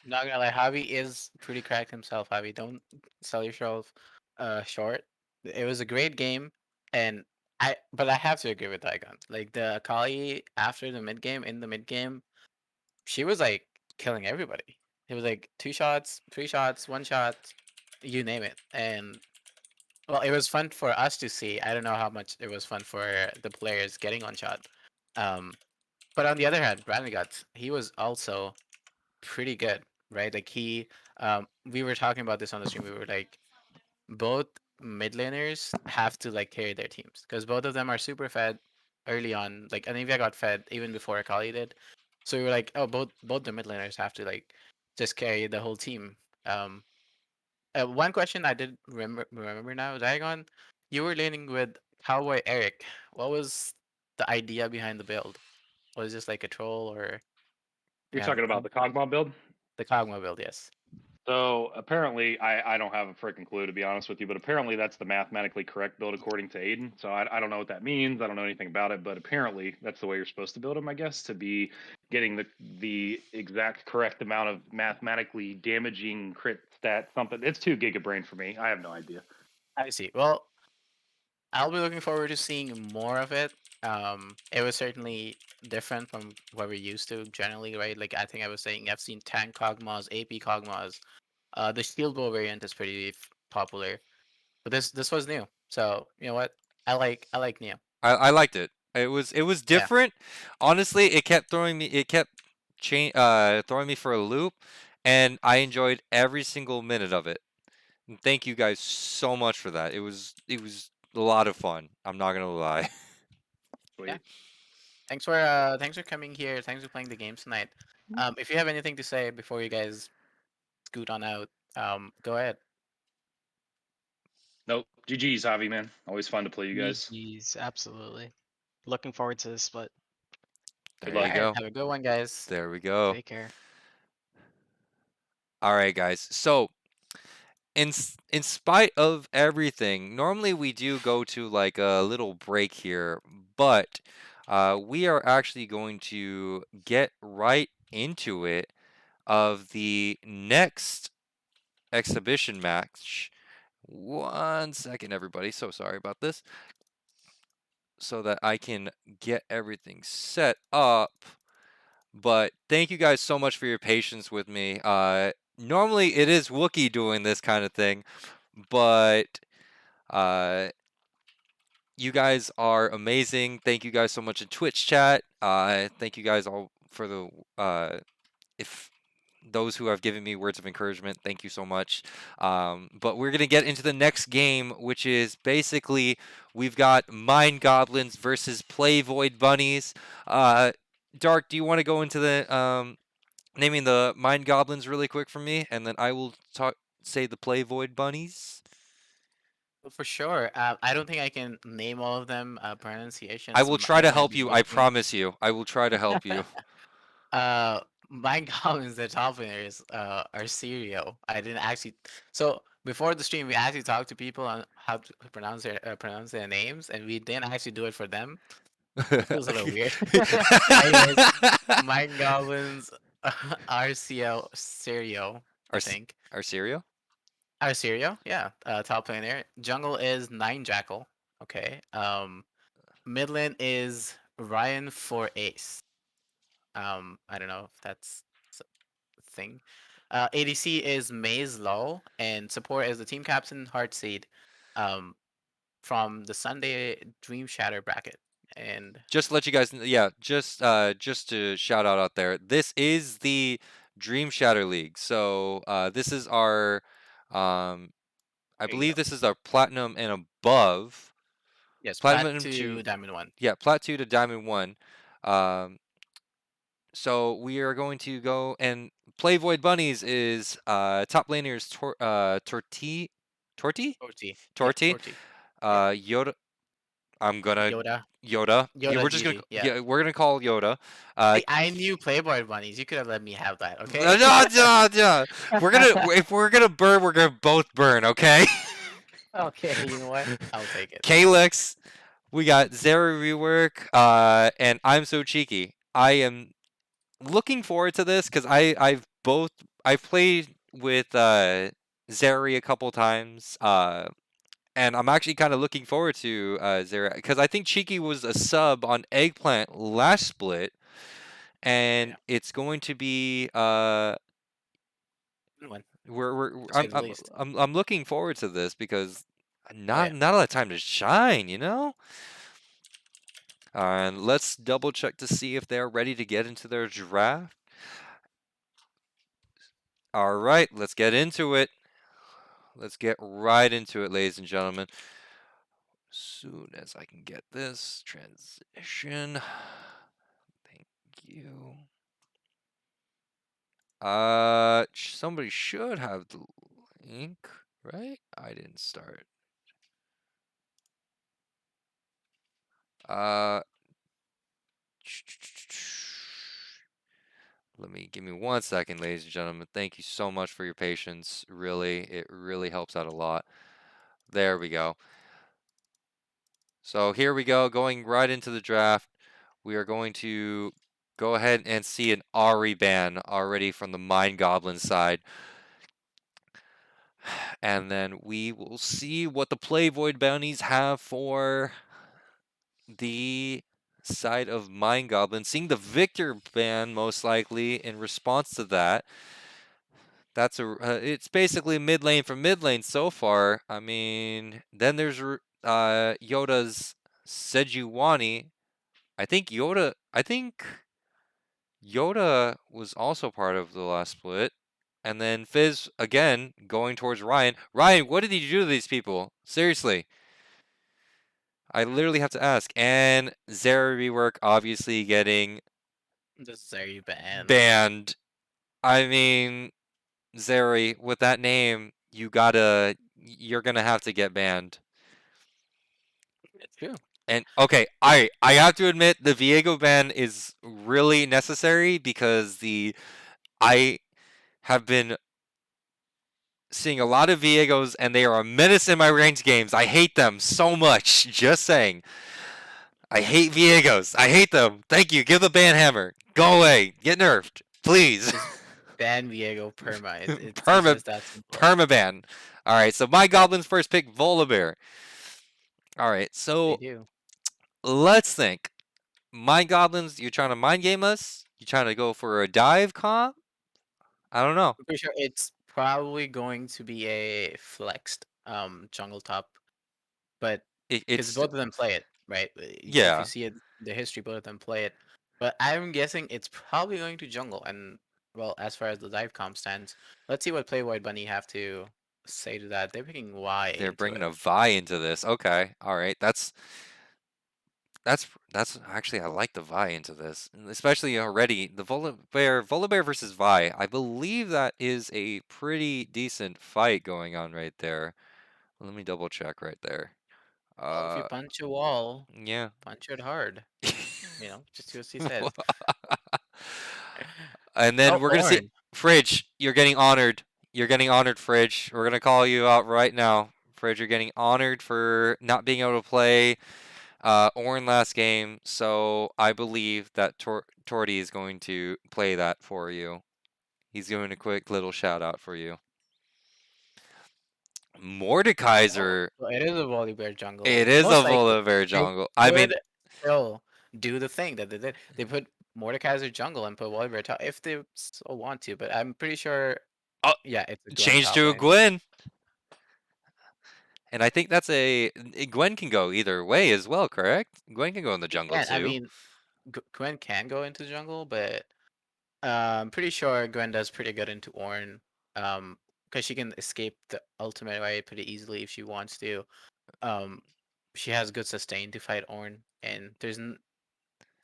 Not gonna lie, Javi is pretty cracked himself. Javi, don't sell yourself short. It was a great game, and but I have to agree with Icon. Like the Akali after the mid game, in the mid game, she was like killing everybody. It was like 2 shots, 3 shots, 1 shot, you name it. And well, it was fun for us to see. I don't know how much it was fun for the players getting on shot. But on the other hand, Branigat, he was also pretty good, right? Like we were talking about this on the stream. We were like, both mid laners have to like carry their teams because both of them are super fed early on. Like Anivia got fed even before Akali did, so we were like, oh, both the mid laners have to like just carry the whole team. One question I did remember now, Diagon, you were laning with Cowboy Eric. What was the idea behind the build? Was it just like a troll or You're talking about the Kog'Maw build? the Cogma build? Yes. So apparently, I don't have a freaking clue, to be honest with you, but apparently that's the mathematically correct build according to Aiden. So I don't know what that means. I don't know anything about it, but apparently that's the way you're supposed to build them, I guess, to be getting the exact correct amount of mathematically damaging crit stat something. It's too gigabrain for me. I have no idea. I see. Well, I'll be looking forward to seeing more of it. It was certainly different from what we're used to generally, right? Like I think I was saying, I've seen tank Kog'Maws, AP Kog'Maws. The shield bow variant is pretty popular, but this was new. So you know what? I like new. I liked it. It was different. Honestly, it kept throwing me for a loop, and I enjoyed every single minute of it. And thank you guys so much for that. It was a lot of fun. I'm not gonna lie. Sweet. Thanks for coming here. Thanks for playing the game tonight. If you have anything to say before you guys scoot on out, go ahead. Nope. GG's, Javi, man. Always fun to play you guys. GG's, absolutely. Looking forward to this split. Good There luck. you go. Have a good one, guys. There we go. Take care. All right, guys. So, in spite of everything, normally we do go to like a little break here, but we are actually going to get right into it of the next exhibition match. 1 second, everybody. So sorry about this. So that I can get everything set up. But thank you guys so much for your patience with me. Normally it is Wookie doing this kind of thing, but you guys are amazing. Thank you guys so much in Twitch chat. Thank you guys all for the if those who have given me words of encouragement, thank you so much. But we're gonna get into the next game, which is basically we've got Mind Goblins versus Play Void Bunnies. Dark, do you want to go into the naming the Mind Goblins really quick for me, and then I will say the Play Void Bunnies. For sure. I don't think I can name all of them pronunciations. I will try I to might help be you. I butchering. promise you. I will try to help you. Mind Goblins, the top winners are Cereal. I didn't actually. So before the stream, we actually talked to people on how to pronounce their names, and we didn't actually do it for them. It feels a little weird. Anyways, Mind Goblins, RCL, Cereal, I think. Our cereal? Cereal, yeah. Top winner. Jungle is Nine Jackal. Okay. Midland is Ryan for Ace. I don't know if that's a thing. ADC is Maze Low, and support is the team captain Heartseed, from the Sunday Dream Shatter bracket. And Just to let you guys yeah, just to shout out there. This is the Dream Shatter League. So, this is our I there you believe go. this is our platinum and above. Yes, Platinum Plat to Diamond 1. Yeah, Plat 2 to Diamond 1. So we are going to go and Play Void Bunnies is top laner's Torti? Torti. Yeah, Torti. Torti. Yoda. I'm gonna Yoda. Yoda. Yeah, Yoda we're just gonna GG, yeah. we're gonna call Yoda. I knew Playboy bunnies. You could have let me have that, okay? No. We're gonna if we're gonna burn, we're gonna both burn, okay? Okay, you know what? I'll take it. Kalex, we got Zera rework, and I'm so cheeky. I am looking forward to this because I've played with Zeri a couple times, and I'm actually kind of looking forward to Zeri because I think Cheeky was a sub on Eggplant last split, and Yeah. it's going to be Good one. we're To say the least. I'm looking forward to this because yeah. not a lot of time to shine, you know. And let's double check to see if they're ready to get into their draft. All right, let's get into it. Let's get right into it, ladies and gentlemen. Soon as I can get this transition. Thank you. Somebody should have the link, right? I didn't start. Give me 1 second, ladies and gentlemen. Thank you so much for your patience. Really, it really helps out a lot. There we go. So here we go, going right into the draft. We are going to go ahead and see an Ari ban already from the Mind Goblin side. And then we will see what the Play Void bounties have for the side of Mind Goblin. Seeing the Victor ban most likely in response to that. That's it's basically mid lane from mid lane so far. I mean, then there's Yoda's Sejuani. I think Yoda was also part of the last split. And then Fizz again going towards Ryan. Ryan, what did you do to these people? Seriously. I literally have to ask. And Zera rework obviously getting This is very bad. banned. I mean, Zeri, with that name, you're gonna have to get banned. It's true. And okay, I have to admit the Viego ban is really necessary because I have been seeing a lot of Viegos and they are a menace in my range games. I hate them so much. Just saying. I hate Viegos. I hate them. Thank you. Give the ban hammer. Go away. Get nerfed. Please. Just ban Viego perma. It's Perma just that simple. permaban. Alright, so my goblins first pick Volibear. Alright, They so do. let's think. Mind goblins, you trying to mind game us? You trying to go for a dive comp? I don't know. I'm pretty sure it's probably going to be a flexed jungle top, but because It's both of them play it, right? If you yeah. see it, the history, both of them play it. But I'm guessing it's probably going to jungle. And well, as far as the dive comp stands, let's see what Playboy Bunny have to say to that. They're picking Y They're into bringing it. a Vi into this. Okay. All right. That's actually I like the Vi into this, especially already the Volibear versus Vi. I believe that is a pretty decent fight going on right there. Let me double check right there. Well, if you punch a wall, Yeah. punch it hard. Just see what he says. And then Oh, we're gonna see Orn. Fridge. You're getting honored. You're getting honored, Fridge. We're gonna call you out right now, Fridge. You're getting honored for not being able to play Orn last game. So I believe that Torty is going to play that for you. He's doing a quick little shout out for you. Mordekaiser. Well, it is a Volibear jungle. It is a Most likely, Volibear they jungle. I mean, could still do the thing that they did. They put Mordekaiser jungle and put Volibear top if they so want to, but I'm pretty sure. oh, Yeah, it's a Gwen change top to a lane. Gwen. And I think that's Gwen can go either way as well, correct? Gwen can go in the jungle And I too. mean, Gwen can go into jungle, but I'm pretty sure Gwen does pretty good into Ornn. Because she can escape the ultimate way pretty easily if she wants to. Um, she has good sustain to fight Ornn, and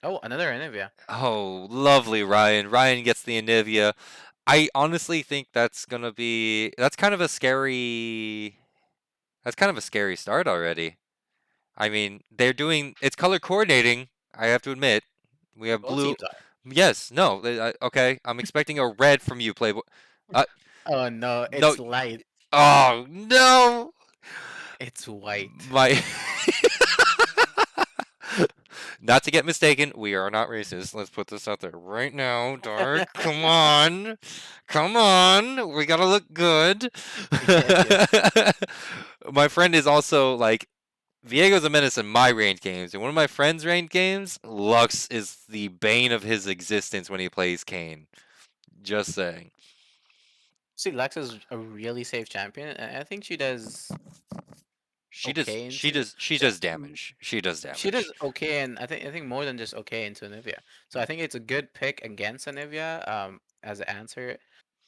oh, another Anivia. Oh, lovely, Ryan. Ryan gets the Anivia. I honestly think that's kind of a scary start already. I mean, it's color coordinating, I have to admit. We have Both blue. teams are. Yes, no, okay. I'm expecting a red from you, Playboy. Uh, Oh no, no. it's light. Oh, no. It's white. My Not to get mistaken, we are not racist. Let's put this out there right now, Dark. Come on. Come on. We gotta look good. Yes. My friend is also like Viego's a menace in my ranked games. In one of my friend's ranked games, Lux is the bane of his existence when he plays Kane. Just saying. See, Lex is a really safe champion, and I think she does She does okay she into. does she So, does damage. She does damage. she does okay, and I think more than just okay into Anivia. So I think it's a good pick against Anivia. As an answer.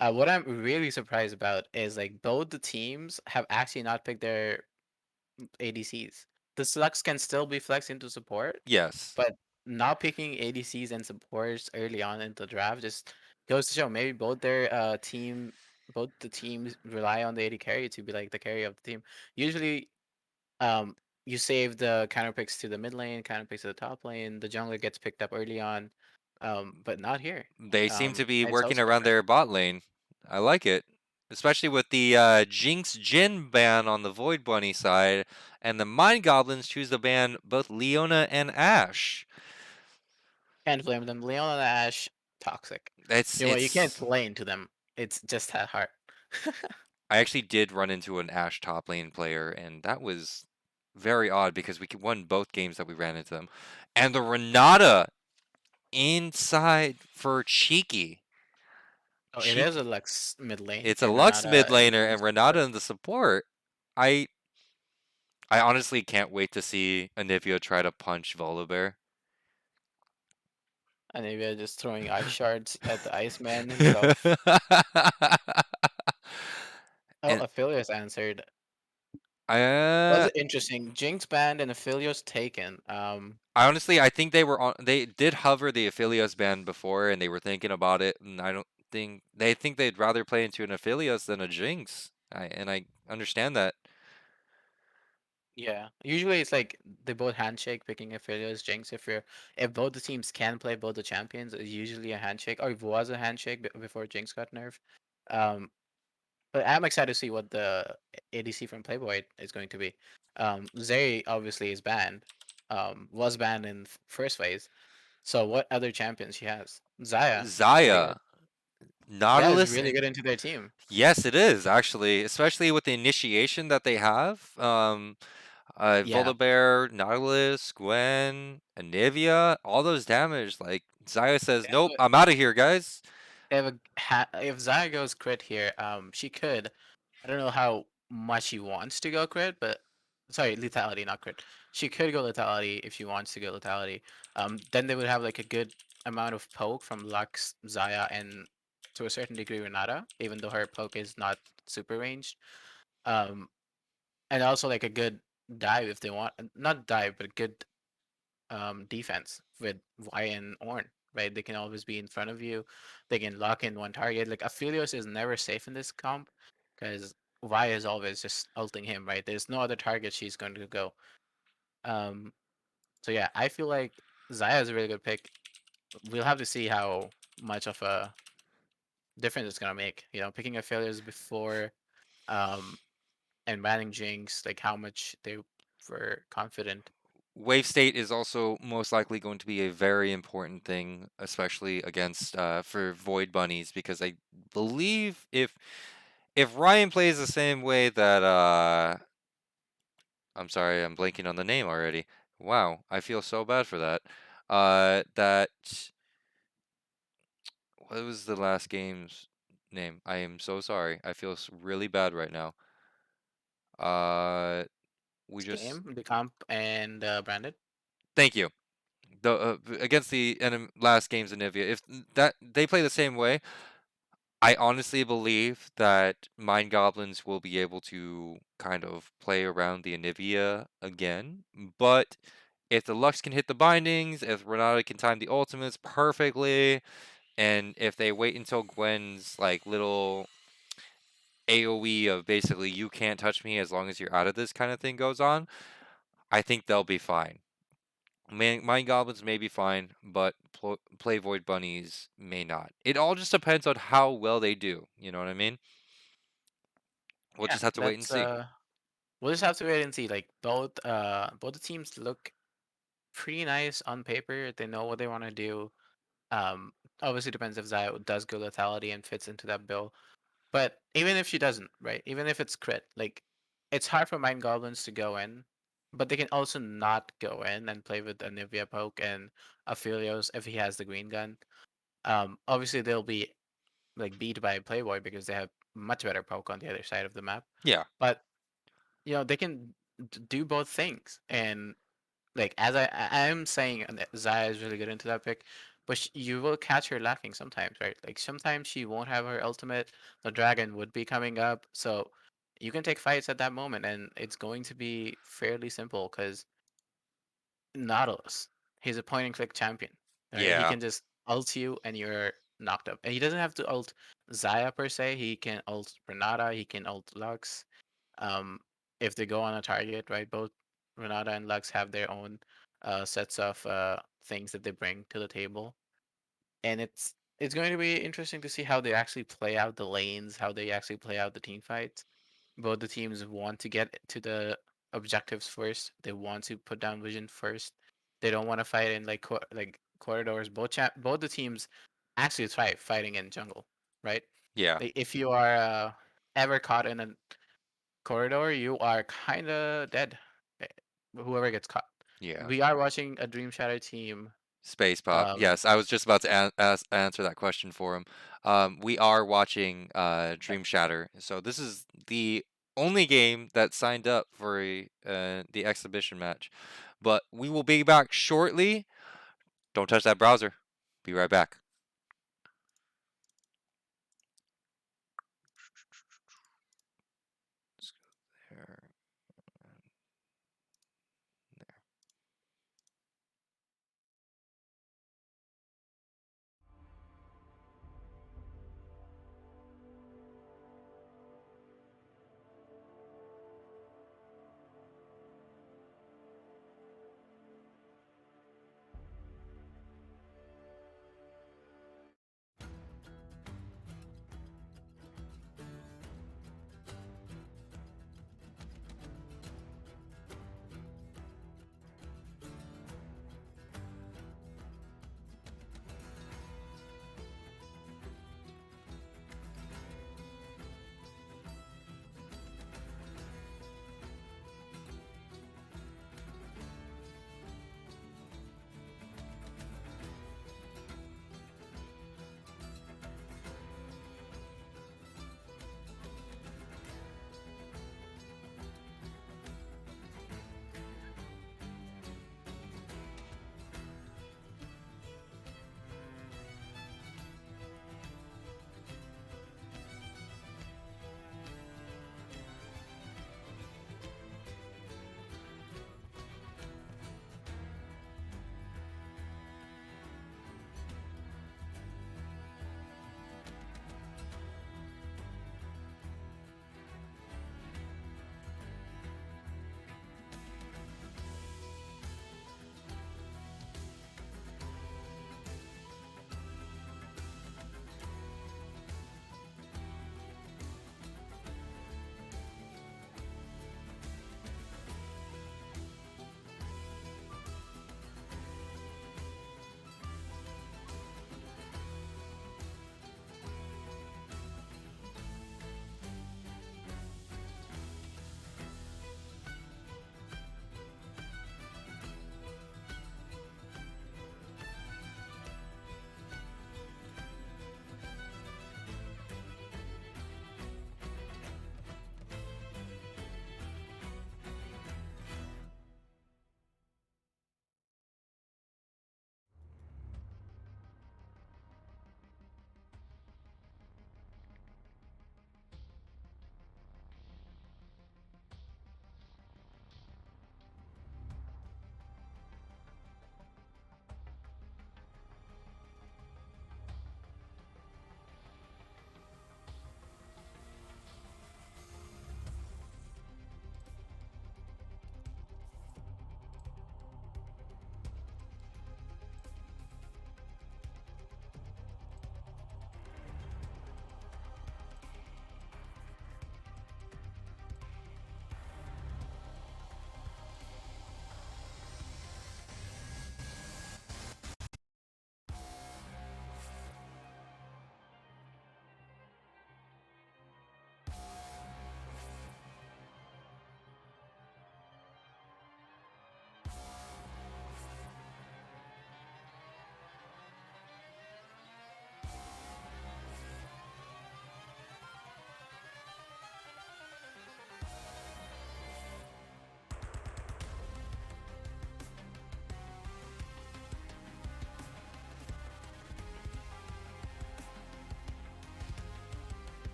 What I'm really surprised about is like both the teams have actually not picked their ADCs. The Slux can still be flexed into support, Yes. but not picking ADCs and supports early on in the draft just goes to show maybe both the teams rely on the AD carry to be like the carry of the team. Usually, um, you save the counter picks to the mid lane, counter picks to the top lane. The jungler gets picked up early on, but not here. They seem to be And it's working also around different. their bot lane. I like it. Especially with the Jinx Jin ban on the Void Bunny side, and the Mind Goblins choose to ban both Leona and Ashe. Can't blame them. Leon and Ash, toxic. You know what? You can't play into them. It's just that hard. I actually did run into an Ashe top lane player, and that was very odd because we won both games that we ran into them. And the Renata inside for Cheeky. Oh, it is a Lux mid lane. It's a And Lux mid Renata laner in and Renata support. in the support. I honestly can't wait to see Anivia try to punch Volibear. And maybe are just throwing ice shards at the Iceman himself. Oh, And Aphelios answered. Was I it interesting? Jinx banned and Aphelios taken. honestly, I think they were on. They did hover the Aphelios ban before, and they were thinking about it. And I don't think they think they'd rather play into an Aphelios than a Jinx. I understand that. Yeah. Usually it's like they both handshake picking Aphelios, Jinx. If both the teams can play both the champions, it's usually a handshake, or if it was a handshake before Jinx got nerfed. Um, but I'm excited to see what the ADC from Playboy is going to be. Zeri obviously is banned. Was banned in first phase. So what other champions she has? Zaya is pretty good. Zaya, Zaya is Nautilus, really and good into their team. yes, it is actually, especially with the initiation that they have. Yeah. Volibear, Nautilus, Gwen, Anivia, all those damage. Like Zaya says, nope, I'm out of here, guys. If Zaya goes crit here, she could. I don't know how much she wants to go crit, but sorry, lethality, not crit. She could go lethality if she wants to go lethality. Then they would have like a good amount of poke from Lux, Zaya, and to a certain degree Renata, even though her poke is not super ranged. Um, and also like a good dive if they want, not dive, but good defense with Y and Ornn, right? They can always be in front of you. They can lock in one target. Like Aphelios is never safe in this comp because Y is always just ulting him, right? There's no other target she's going to go. Um, so yeah, I feel like Zaya is a really good pick. We'll have to see how much of a difference it's gonna make. You know, picking Aphelios before um and banning Jinx, like how much they were confident. Wave state is also most likely going to be a very important thing, especially against for Void Bunnies, because I believe if Ryan plays the same way that I'm sorry, I'm blanking on the name already. Wow, I feel so bad for that. That what was the last game's name? I am so sorry. I feel really bad right now. Uh, we This just game, the comp and branded. thank you. The against the last games in Nivea, if that they play the same way, I honestly believe that Mind Goblins will be able to kind of play around the Anivia again. But if the Lux can hit the bindings, if Renata can time the ultimates perfectly, and if they wait until Gwen's like little AoE of basically you can't touch me as long as you're out of this kind of thing goes on, I think they'll be fine. Mind Goblins may be fine, but Play Void Bunnies may not. It all just depends on how well they do. You know what I mean? We'll Yeah, just have to wait and that's see. we'll just have to wait and see. Like both the teams look pretty nice on paper. They know what they want to do. Um, Obviously depends if Zaya does go lethality and fits into that bill. But even if she doesn't, right? Even if it's crit, like it's hard for Mind Goblins to go in, but they can also not go in and play with Anivia poke and Aphelios if he has the green gun. Obviously they'll be like beat by Playboy because they have much better poke on the other side of the map. Yeah, But you know they can do both things, and like as I am saying that Zaya is really good into that pick, but you will catch her lacking sometimes, right? Like sometimes she won't have her ultimate. The dragon would be coming up, so you can take fights at that moment, and it's going to be fairly simple because Nautilus, he's a point and click champion, right? He yeah, can just ult you and you're knocked up, and he doesn't have to ult Zaya per se. He can ult Renata, he can ult Lux. Um, if they go on a target, right? Both Renata and Lux have their own sets of things that they bring to the table, and it's going to be interesting to see how they actually play out the lanes, how they actually play out the team fights. Both the teams want to get to the objectives first. They want to put down vision first. They don't want to fight in like corridors. Both the teams actually thrive fighting in jungle, right? yeah, Like, if you are ever caught in a corridor, you are kind of dead. eh, Whoever gets caught. yeah. We are watching a Dream Shadow team. Space Pop. Um, Yes, I was just about to answer that question for him. We are watching Dream Shatter. So this is the only game that signed up for the exhibition match. But we will be back shortly. Don't touch that browser. Be right back. Let's go there.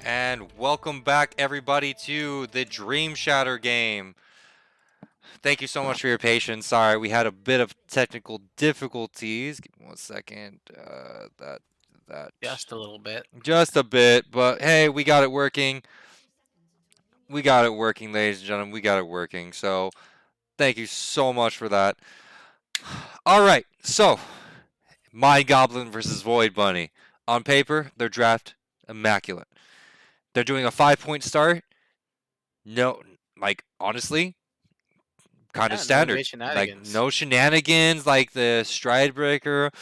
And welcome back, everybody, to the Dream Shatter game. Thank you so much for your patience. Sorry, we had a bit of technical difficulties. Give me 1 second. That Just a little bit. just a bit, but hey, we got it working. We got it working, ladies and gentlemen. We got it working. So thank you so much for that. All right, so Mind Goblin versus Void Bunny. On paper, their draft immaculate. They're doing a 5-point start. No, like honestly, kind of Yeah, no standard. invade Like shenanigans. no shenanigans, like the Stride Breaker.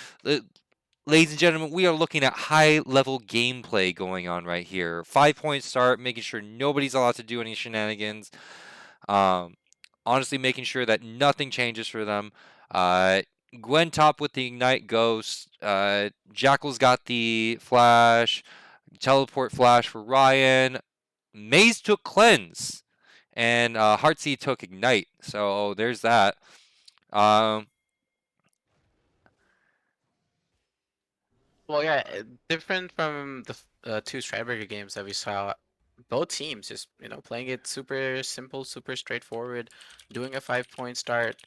Ladies and gentlemen, we are looking at high level gameplay going on right here. 5-point start, making sure nobody's allowed to do any shenanigans. Um, honestly, making sure that nothing changes for them. Gwen top with the Ignite Ghost. Jackal's got the Flash. Teleport Flash for Ryan. Maze took Cleanse. And Heartseed took Ignite. So there's that. Um, Well, yeah, different from the two Stryberger games that we saw. Both teams just, playing it super simple, super straightforward, doing a 5-point start.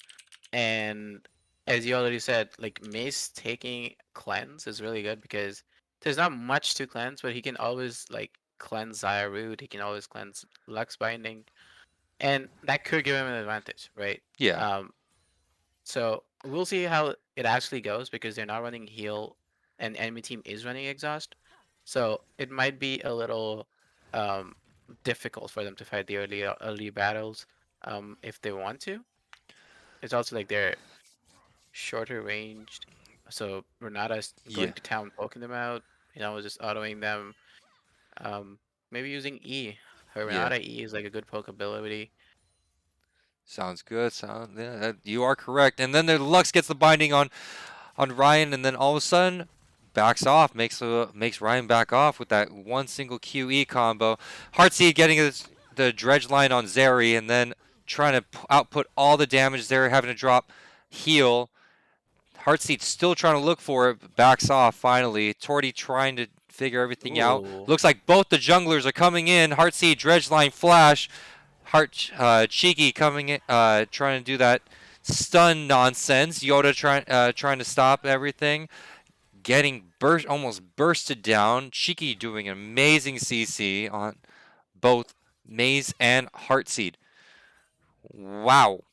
And as you already said, like Mace taking cleanse is really good because there's not much to cleanse, but he can always like cleanse Zaya Root, he can always cleanse Lux Binding, and that could give him an advantage, right? yeah, Um, so we'll see how it actually goes because they're not running heal and enemy team is running exhaust. So it might be a little um, difficult for them to fight the early battles if they want to. It's also like they're shorter ranged. So Renata's yeah, going to town poking them out, just autoing them. Um, Maybe using E. Her yeah. Renata E is like a good poke ability. Sounds good. You are correct. And then the Lux gets the binding on Ryan, and then all of a sudden backs off, makes Ryan back off with that one single QE combo. Heartseed getting the dredge line on Zeri, and then trying to output all the damage. Zeri having to drop heal. Heartseed still trying to look for it, but backs off finally. Torty trying to figure everything out. Ooh. Looks like both the junglers are coming in. Heartseed dredge line flash. Cheeky coming in, trying to do that stun nonsense. Yoda trying to stop everything, getting almost bursted down. Cheeky doing an amazing CC on both Maze and Heartseed. Wow,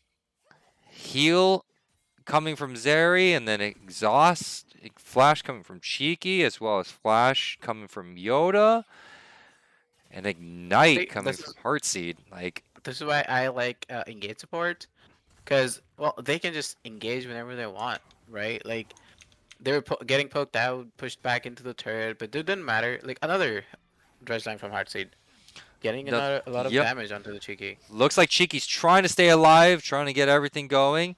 heal coming from Zeri, and then exhaust flash coming from Cheeky, as well as flash coming from Yoda, and ignite See, coming from Heartseed. Like, this is why I like engage support, because well they can just engage whenever they want, right? Like they were getting poked out, pushed back into the turret, but it didn't matter. Like another dredge line from Heartseed, getting a lot of yep. damage onto the Cheeky. Looks like Cheeky's trying to stay alive, trying to get everything going.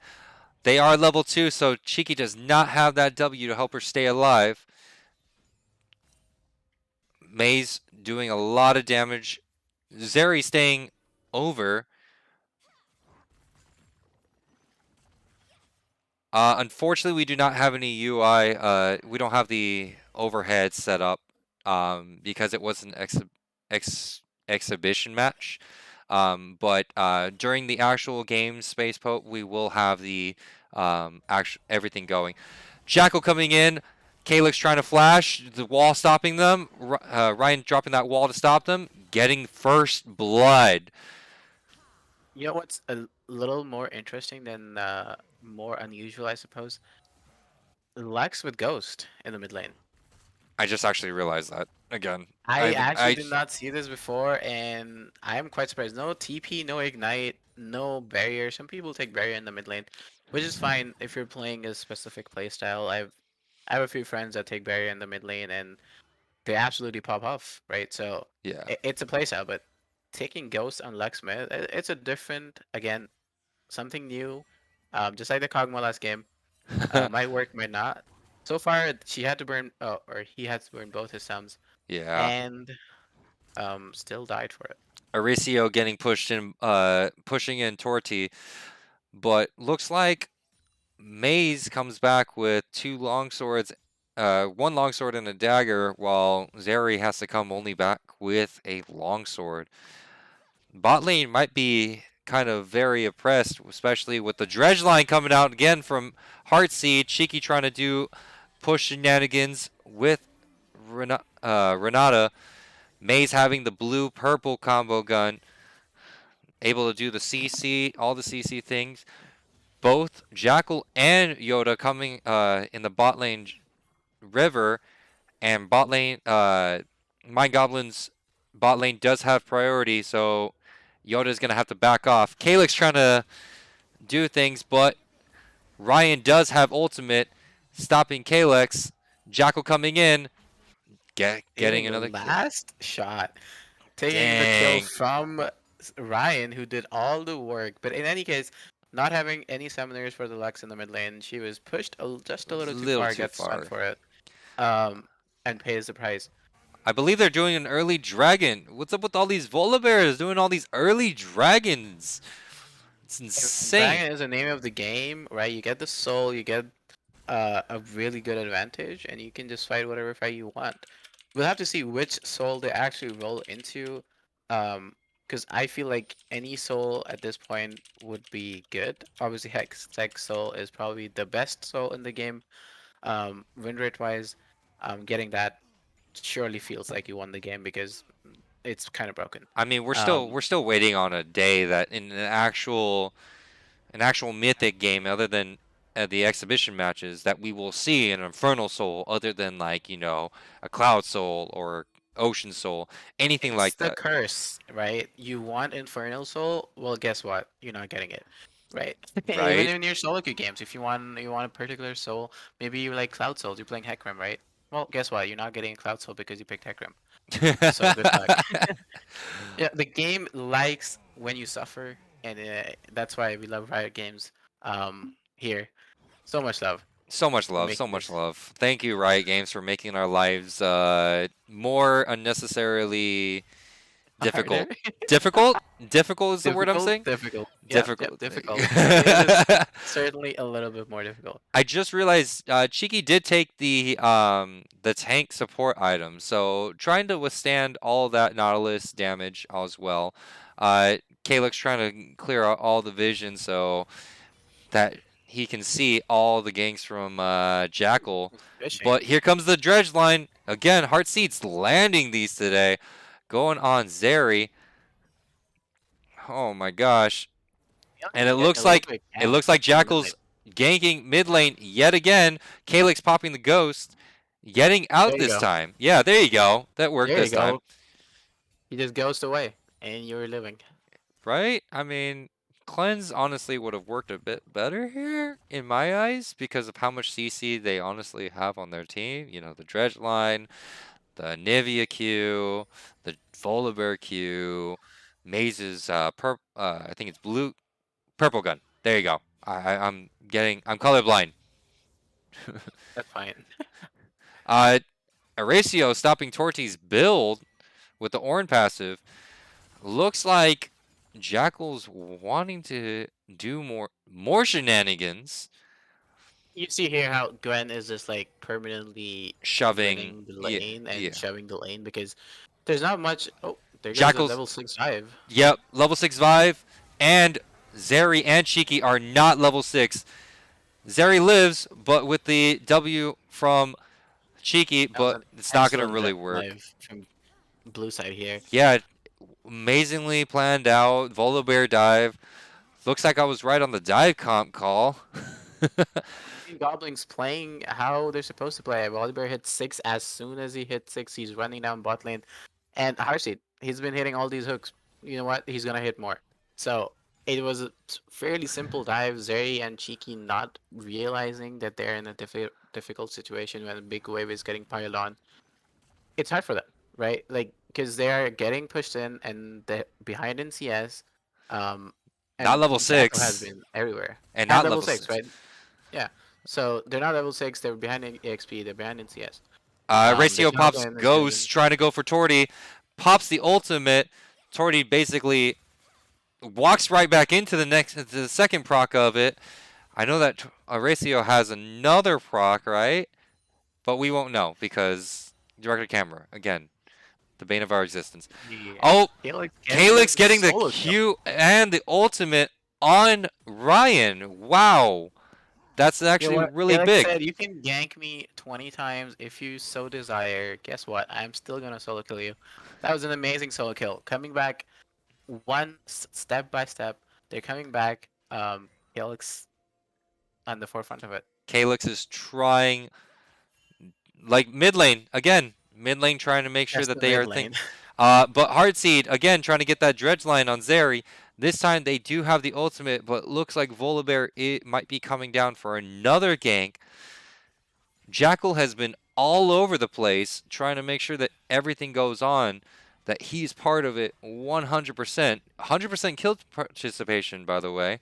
They are level 2, so Cheeky does not have that W to help her stay alive. Maze doing a lot of damage. Zeri staying over. Unfortunately, we do not have any UI. We don't have the overhead set up because it was an exhibition match. But during the actual game space poke, we will have the everything going. Jackal coming in. Calyx trying to flash. The wall stopping them. Ryan dropping that wall to stop them. Getting first blood. You know what's a little more interesting than more unusual, I suppose? Lux with Ghost in the mid lane. I just actually realized that again. I actually did not see this before, and I am quite surprised. No TP, no Ignite, no barrier. Some people take barrier in the mid lane, which is fine if you're playing a specific playstyle. I have a few friends that take barrier in the mid lane, and they absolutely pop off, right? So Yeah. it's a playstyle, but taking Ghost on Lux mid, it's a different, again, something new. Just like the Kog'Maw last game, might work, might not. So far, she had to burn, or he had to burn both his sums, Yeah. and still died for it. Aricio getting pushing in Torty, but looks like Maze comes back with 2 long swords one longsword and a dagger, while Zeri has to come only back with a longsword. Bot lane might be kind of very oppressed, especially with the dredge line coming out again from Heartseed. Cheeky trying to do push shenanigans with Renata. Maze having the blue-purple combo gun, able to do the CC, all the CC things. Both Jackal and Yoda coming in the bot lane river, and bot lane, Mind Goblin's bot lane does have priority, so Yoda's going to have to back off. Kalix trying to do things, but Ryan does have ultimate, stopping Kalix. Jackal coming in, getting Taking the another kill. last shot, taking the kill Dang. from Ryan, who did all the work. But in any case, not having any summoners for the Lux in the mid lane, she was pushed just a little too far, gets stunned for it, and pays the price. I believe they're doing an early dragon. What's up with all these Volibears doing all these early dragons? It's insane. Dragon is the name of the game, right? You get the soul, you get a really good advantage, and you can just fight whatever fight you want. We'll have to see which soul they actually roll into, because I feel like any soul at this point would be good. Obviously, Hex soul is probably the best soul in the game, win rate wise. Getting that surely feels like you won the game because it's kind of broken. I mean, we're still waiting on a day that in an actual mythic game, other than the exhibition matches, that we will see an Infernal Soul, other than like a Cloud Soul or Ocean Soul, anything like It's the that. curse, right? You want Infernal Soul? Well, guess what? You're not getting it, right? Even Right. in your solo queue games, if you want a particular soul, maybe you like Cloud Souls, you're playing Hecarim, right? Well, guess what? You're not getting a Cloud Soul because you picked Hecarim. So good luck. Yeah, the game likes when you suffer, and that's why we love Riot Games. Here, so much love. So much love, so much love. Thank you, Riot Games, for making our lives more unnecessarily difficult. Harder. Difficult is the word I'm saying. Difficult. Difficult. Yep, difficult. It is certainly a little bit more difficult. I just realized Cheeky did take the tank support item, so trying to withstand all of that Nautilus damage as well. Kalix trying to clear out all the vision so that he can see all the ganks from Jackal. But here comes the dredge line again. Heartseed's landing these today, going on Zeri. Oh my gosh! And it looks like Jackal's ganking mid lane yet again. Kalix popping the ghost, getting out this time. Yeah, there you go. That worked this time. He just ghosts away, and you're living. Right? I mean, Cleanse honestly would have worked a bit better here in my eyes because of how much CC they honestly have on their team. You know, the Dredge line, the Nivea Q, the Volibear Q, Maze's I think it's purple gun. There you go. I'm colorblind. That's fine. Horacio stopping Torty's build with the Ornn passive. Looks like Jackal's wanting to do more shenanigans. You see here how Gwen is just like permanently Shoving the lane shoving the lane because there's not much. Oh, there goes Jackal's level 6 Vive. Yep, level 6 Vive, and Zeri and Cheeky are not level 6. Zeri lives, but with the W from Cheeky, but it's not going to really work. From blue side here. Yeah, amazingly planned out. Volibear dive. Looks like I was right on the dive comp call. Goblins playing how they're supposed to play. Volibear hit 6 as soon as he hit 6. He's running down bot lane. And Heartseed, he's been hitting all these hooks. You know what? He's going to hit more. So it was a fairly simple dive. Zeri and Cheeky not realizing that they're in a difficult situation when a big wave is getting piled on. It's hard for them, right? Like, because they are getting pushed in and they're behind in CS. Not level 6. Has been everywhere. And not level 6, right? Yeah. So they're not level 6. They're behind in EXP. They're behind in CS. Ratio pops Ghost, trying to go for Torty. Pops the ultimate. Torty basically walks right back into the second proc of it. I know that Ratio has another proc, right? but we won't know because director camera again, the bane of our existence. Yeah. Oh, Calyx Calyx getting the solo kill. Q and the ultimate on Ryan. Wow, that's You know actually what? really Calyx big. said, "You can gank me 20 times if you so desire. Guess what? I'm still gonna solo kill you." That was an amazing solo kill. Coming back step by step. They're coming back. Calyx on the forefront of it. Calyx is trying, like mid lane again. Mid lane trying to make sure Just that the they mid are lane. but Heartseed again trying to get that dredge line on Zeri. This time they do have the ultimate, but looks like Volibear might be coming down for another gank. Jackal has been all over the place trying to make sure that everything goes on, that he's part of it 100%. 100% kill participation, by the way.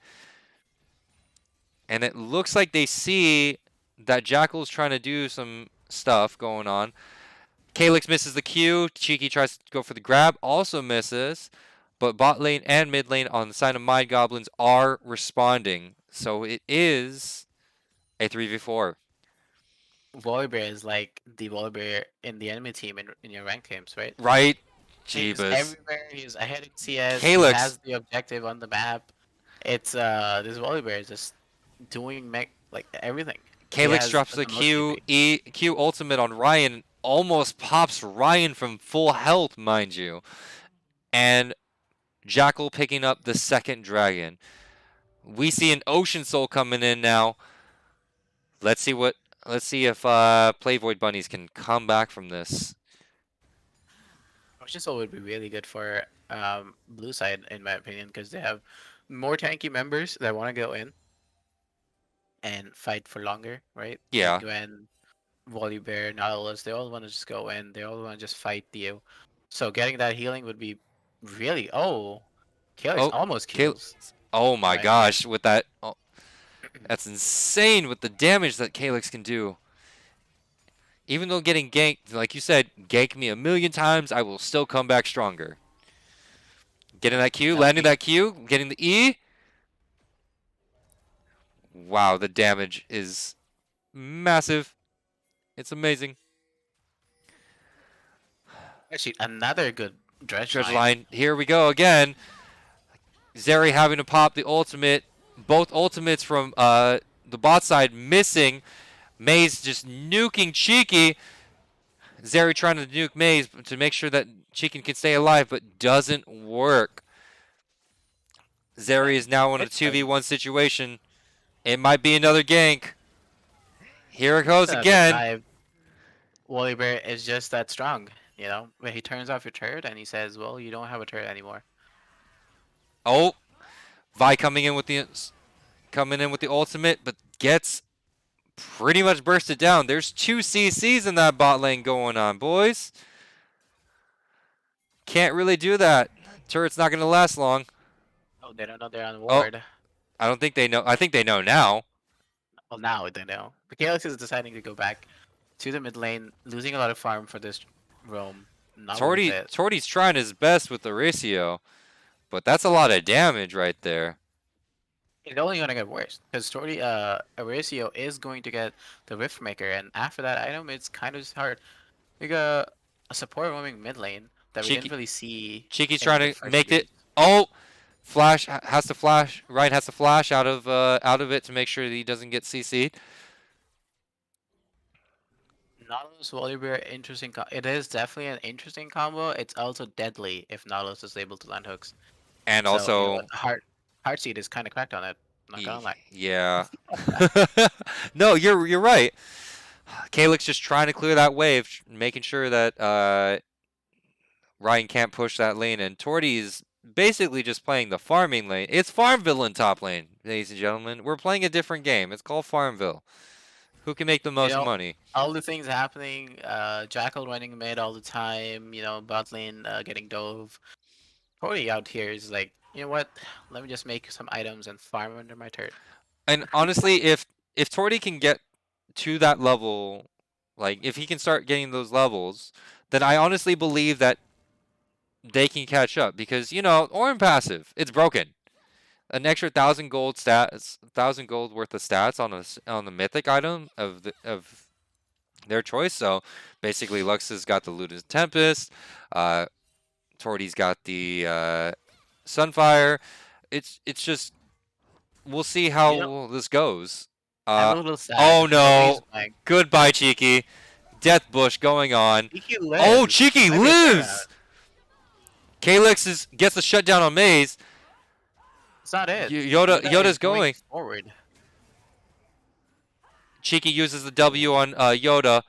And it looks like they see that Jackal's trying to do some stuff going on. Calyx misses the Q. Cheeky tries to go for the grab, also misses. But bot lane and mid lane on the side of Mind Goblins are responding. So it is a 3v4. Volibear is like the Volibear in the enemy team in your ranked games, right? Right? He's Jeebus. everywhere. He's ahead in CS. He Calyx. has the objective on the map. It's this Volibear is just doing like everything. He Calyx has drops the most Q, TP. Q ultimate on Ryan, almost pops Ryan from full health, mind you. And Jackal picking up the second dragon. We see an Ocean Soul coming in now. Let's see if Playvoid Bunnies can come back from this. Ocean Soul would be really good for blue side in my opinion because they have more tanky members that want to go in and fight for longer, right? Yeah. When Volibear, Nautilus, they all want to just go in. They all want to just fight you. So getting that healing would be really. Oh, Calyx almost kills. Oh my gosh, with that. Oh, that's insane with the damage that Calyx can do. Even though getting ganked, like you said, gank me a million times, I will still come back stronger. Getting that Q, landing that Q, getting the E. Wow, the damage is massive. It's amazing. Actually, another good dredge line. Here we go again. Zeri having to pop the ultimate. Both ultimates from the bot side missing. Maze just nuking Cheeky. Zeri trying to nuke Maze to make sure that Cheeky can stay alive, but doesn't work. Zeri is now in a 2v1 situation. It might be another gank. Here it goes again. Volibear is just that strong, you know? When he turns off your turret and he says, well, you don't have a turret anymore. Oh, Vi coming in with the ultimate, but gets pretty much bursted down. There's 2 CCs in that bot lane going on, boys. Can't really do that. Turret's not going to last long. Oh, they don't know they're on ward. Oh, I don't think they know. I think they know now. Well, now they know. But Calyx is deciding to go back to the mid lane, losing a lot of farm for this roam. Torty's trying his best with the ratio, but that's a lot of damage right there. It's only going to get worse because Horatio is going to get the Rift Maker, and after that item, it's kind of hard. We got a support roaming mid lane that we didn't really see. Cheeky's trying to make it. Oh, Flash has to flash. Ryan has to flash out of it to make sure that he doesn't get CC'd. Nautilus Volibear, interesting. It is definitely an interesting combo. It's also deadly if Nautilus is able to land hooks. And so, also, you know, Heartseed is kind of cracked on it. Not gonna lie. Yeah. No, you're right. Calyx just trying to clear that wave, making sure that Ryan can't push that lane, and Torty's basically just playing the farming lane. It's Farmville in top lane, ladies and gentlemen. We're playing a different game. It's called Farmville. Who can make the most money? All the things happening, Jackal running mid all the time, you know, bot lane getting dove. Torty out here is like, you know what? Let me just make some items and farm under my turret. And honestly, if Torty can get to that level, like if he can start getting those levels, then I honestly believe that they can catch up because, you know, Orin passive, it's broken. An extra 1,000 gold stats, 1,000 gold worth of stats on the mythic item of their choice. So basically, Lux has got the Ludus Tempest. Torty's got the Sunfire. It's just we'll see You know, how this goes. I'm Uh, a little sad. oh Nobody's no! playing. Goodbye, Cheeky. Death Bush going on. Cheeky Oh, lives. Cheeky Might be a lives. turnout. Calyx gets the shutdown on Maze. It's not it. Yoda's is going going. forward. Cheeky uses the W on Yoda.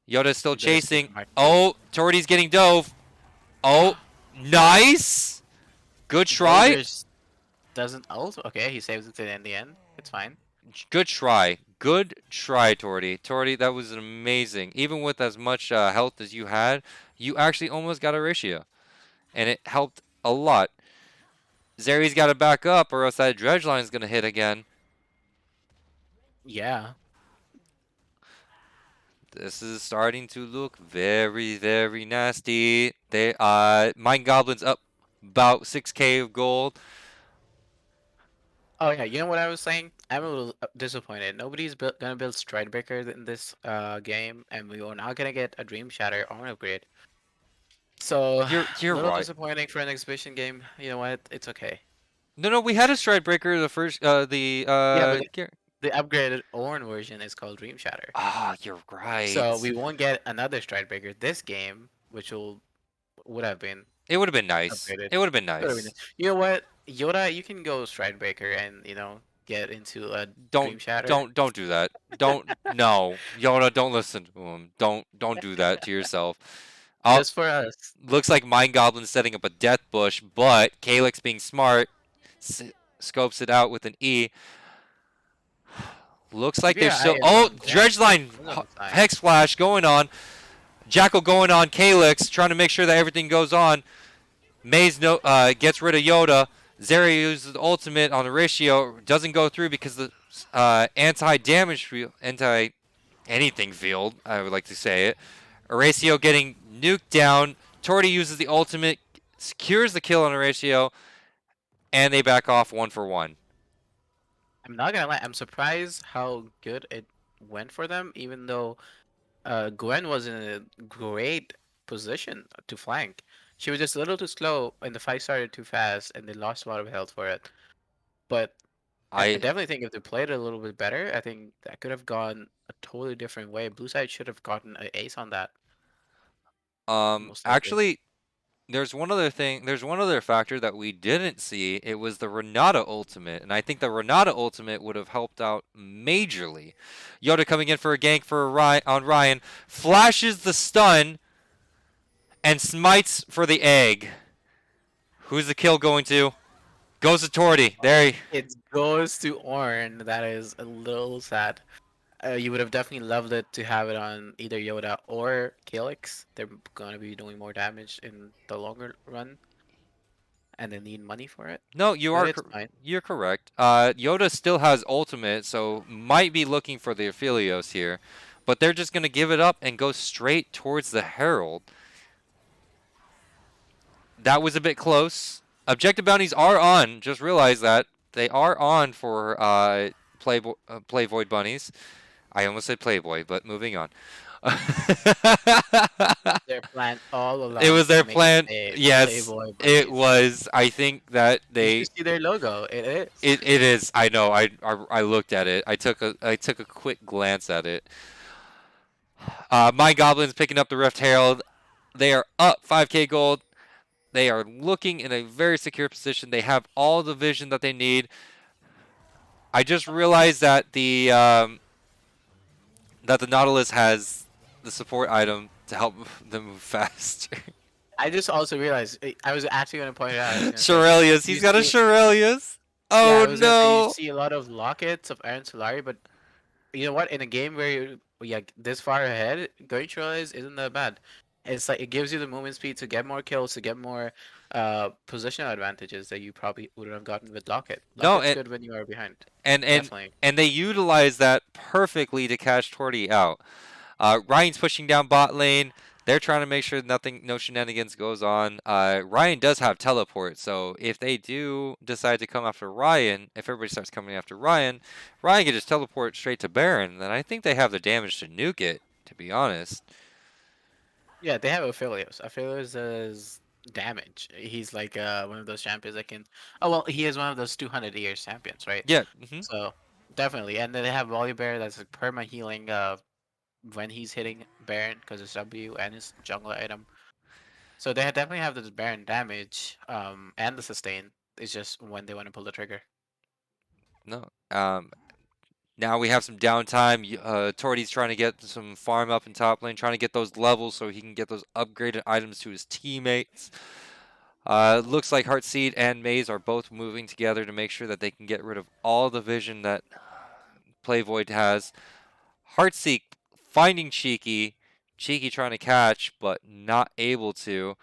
Yoda's still You better see chasing. from my- Oh, Torty's getting dove. Oh, nice. Good try. Rogers doesn't ult. Okay, he saves it in the end. It's fine. Good try. Good try, Torty. Torty, that was amazing. Even with as much health as you had, you actually almost got a ratio. And it helped a lot. Zeri's got to back up or else that dredge line is going to hit again. Yeah. This is starting to look very, very nasty. They Mind Goblin's up about 6k of gold. Oh yeah, you know what I was saying? I'm a little disappointed. Nobody's gonna build Stridebreaker in this game, and we are not gonna get a Dream Shatter or an upgrade. So You're a little right. disappointing for an exhibition game. You know what? It's okay. No, we had a Stridebreaker the first but gear. the upgraded Ornn version is called Dream Shatter. Ah, you're right. So we won't get another Stridebreaker this game, which would have been It would have been nice. upgraded. It would have been Could have been- nice. You know what, Yoda, you can go Stridebreaker and get into a Dream Shatter. Don't do that. Don't no. Yoda, don't listen to him. Don't do that to yourself. Just for us. Looks like Mind Goblin's setting up a death bush, but Calyx being smart scopes it out with an E. Looks like Keep they're your still. eye Oh, on Dredge Line Hex Flash going on. Jackal going on Calyx, trying to make sure that everything goes on. Maze gets rid of Yoda. Zeri uses the ultimate on the ratio. Doesn't go through because the anti-damage field, anti-anything field, I would like to say it. Horatio getting nuked down. Torty uses the ultimate, secures the kill on Horatio, and they back off 1 for 1. I'm not gonna lie, I'm surprised how good it went for them, even though Gwen was in a great position to flank. She was just a little too slow, and the fight started too fast, and they lost a lot of health for it. But I definitely think if they played it a little bit better, I think that could have gone a totally different way. Blue side should have gotten an ace on that. Most likely. Actually, there's one other thing. There's one other factor that we didn't see. It was the Renata ultimate, and I think the Renata ultimate would have helped out majorly. Yoda coming in for a gank for on Ryan, flashes the stun, and smites for the egg. Who's the kill going to? Goes to Torty. There he. It goes to Ornn. That is a little sad. You would have definitely loved it to have it on either Yoda or Calyx. They're gonna be doing more damage in the longer run, and they need money for it. No, you're correct. Yoda still has ultimate, so might be looking for the Aphelios here, but they're just gonna give it up and go straight towards the Herald. That was a bit close. Objective bounties are on. Just realize that they are on for Play Void bunnies. I almost said Playboy, but moving on. Their plan all along. It was their plan. Yes, Playboy it bunnies. was. I think that they. You see their logo. It is. It is. I know. I looked at it. I took a quick glance at it. My Goblin's picking up the Rift Herald. They are up 5k gold. They are looking in a very secure position. They have all the vision that they need. I just realized that the Nautilus has the support item to help them move faster. I just also realized I was actually going to point it out. Shurelius, he's got a Shurelius. Oh no! You see a lot of lockets of Aaron Solari, but you know what? In a game where you're this far ahead, going Shurelius isn't that bad. It's like it gives you the movement speed to get more kills, to get more positional advantages that you probably wouldn't have gotten with Locket. Locket's good when you are behind. And Definitely. they utilize that perfectly to catch Torty out. Ryan's pushing down bot lane. They're trying to make sure no shenanigans goes on. Ryan does have teleport, so if they do decide to come after Ryan, if everybody starts coming after Ryan, Ryan can just teleport straight to Baron. Then I think they have the damage to nuke it. to be honest. Yeah, they have Aphelios. Aphelios is damage. He's like one of those champions that can. Oh well, he is one of those 200 years champions, right? Yeah. So definitely, and then they have Volibear that's like perma healing when he's hitting Baron because it's W and his jungle item. So they definitely have this Baron damage and the sustain. It's just when they want to pull the trigger. No. Now we have some downtime. Torty's trying to get some farm up in top lane, trying to get those levels so he can get those upgraded items to his teammates. Looks like Heartseed and Maze are both moving together to make sure that they can get rid of all the vision that Playvoid has. Heartseed finding Cheeky. Cheeky trying to catch, but not able to.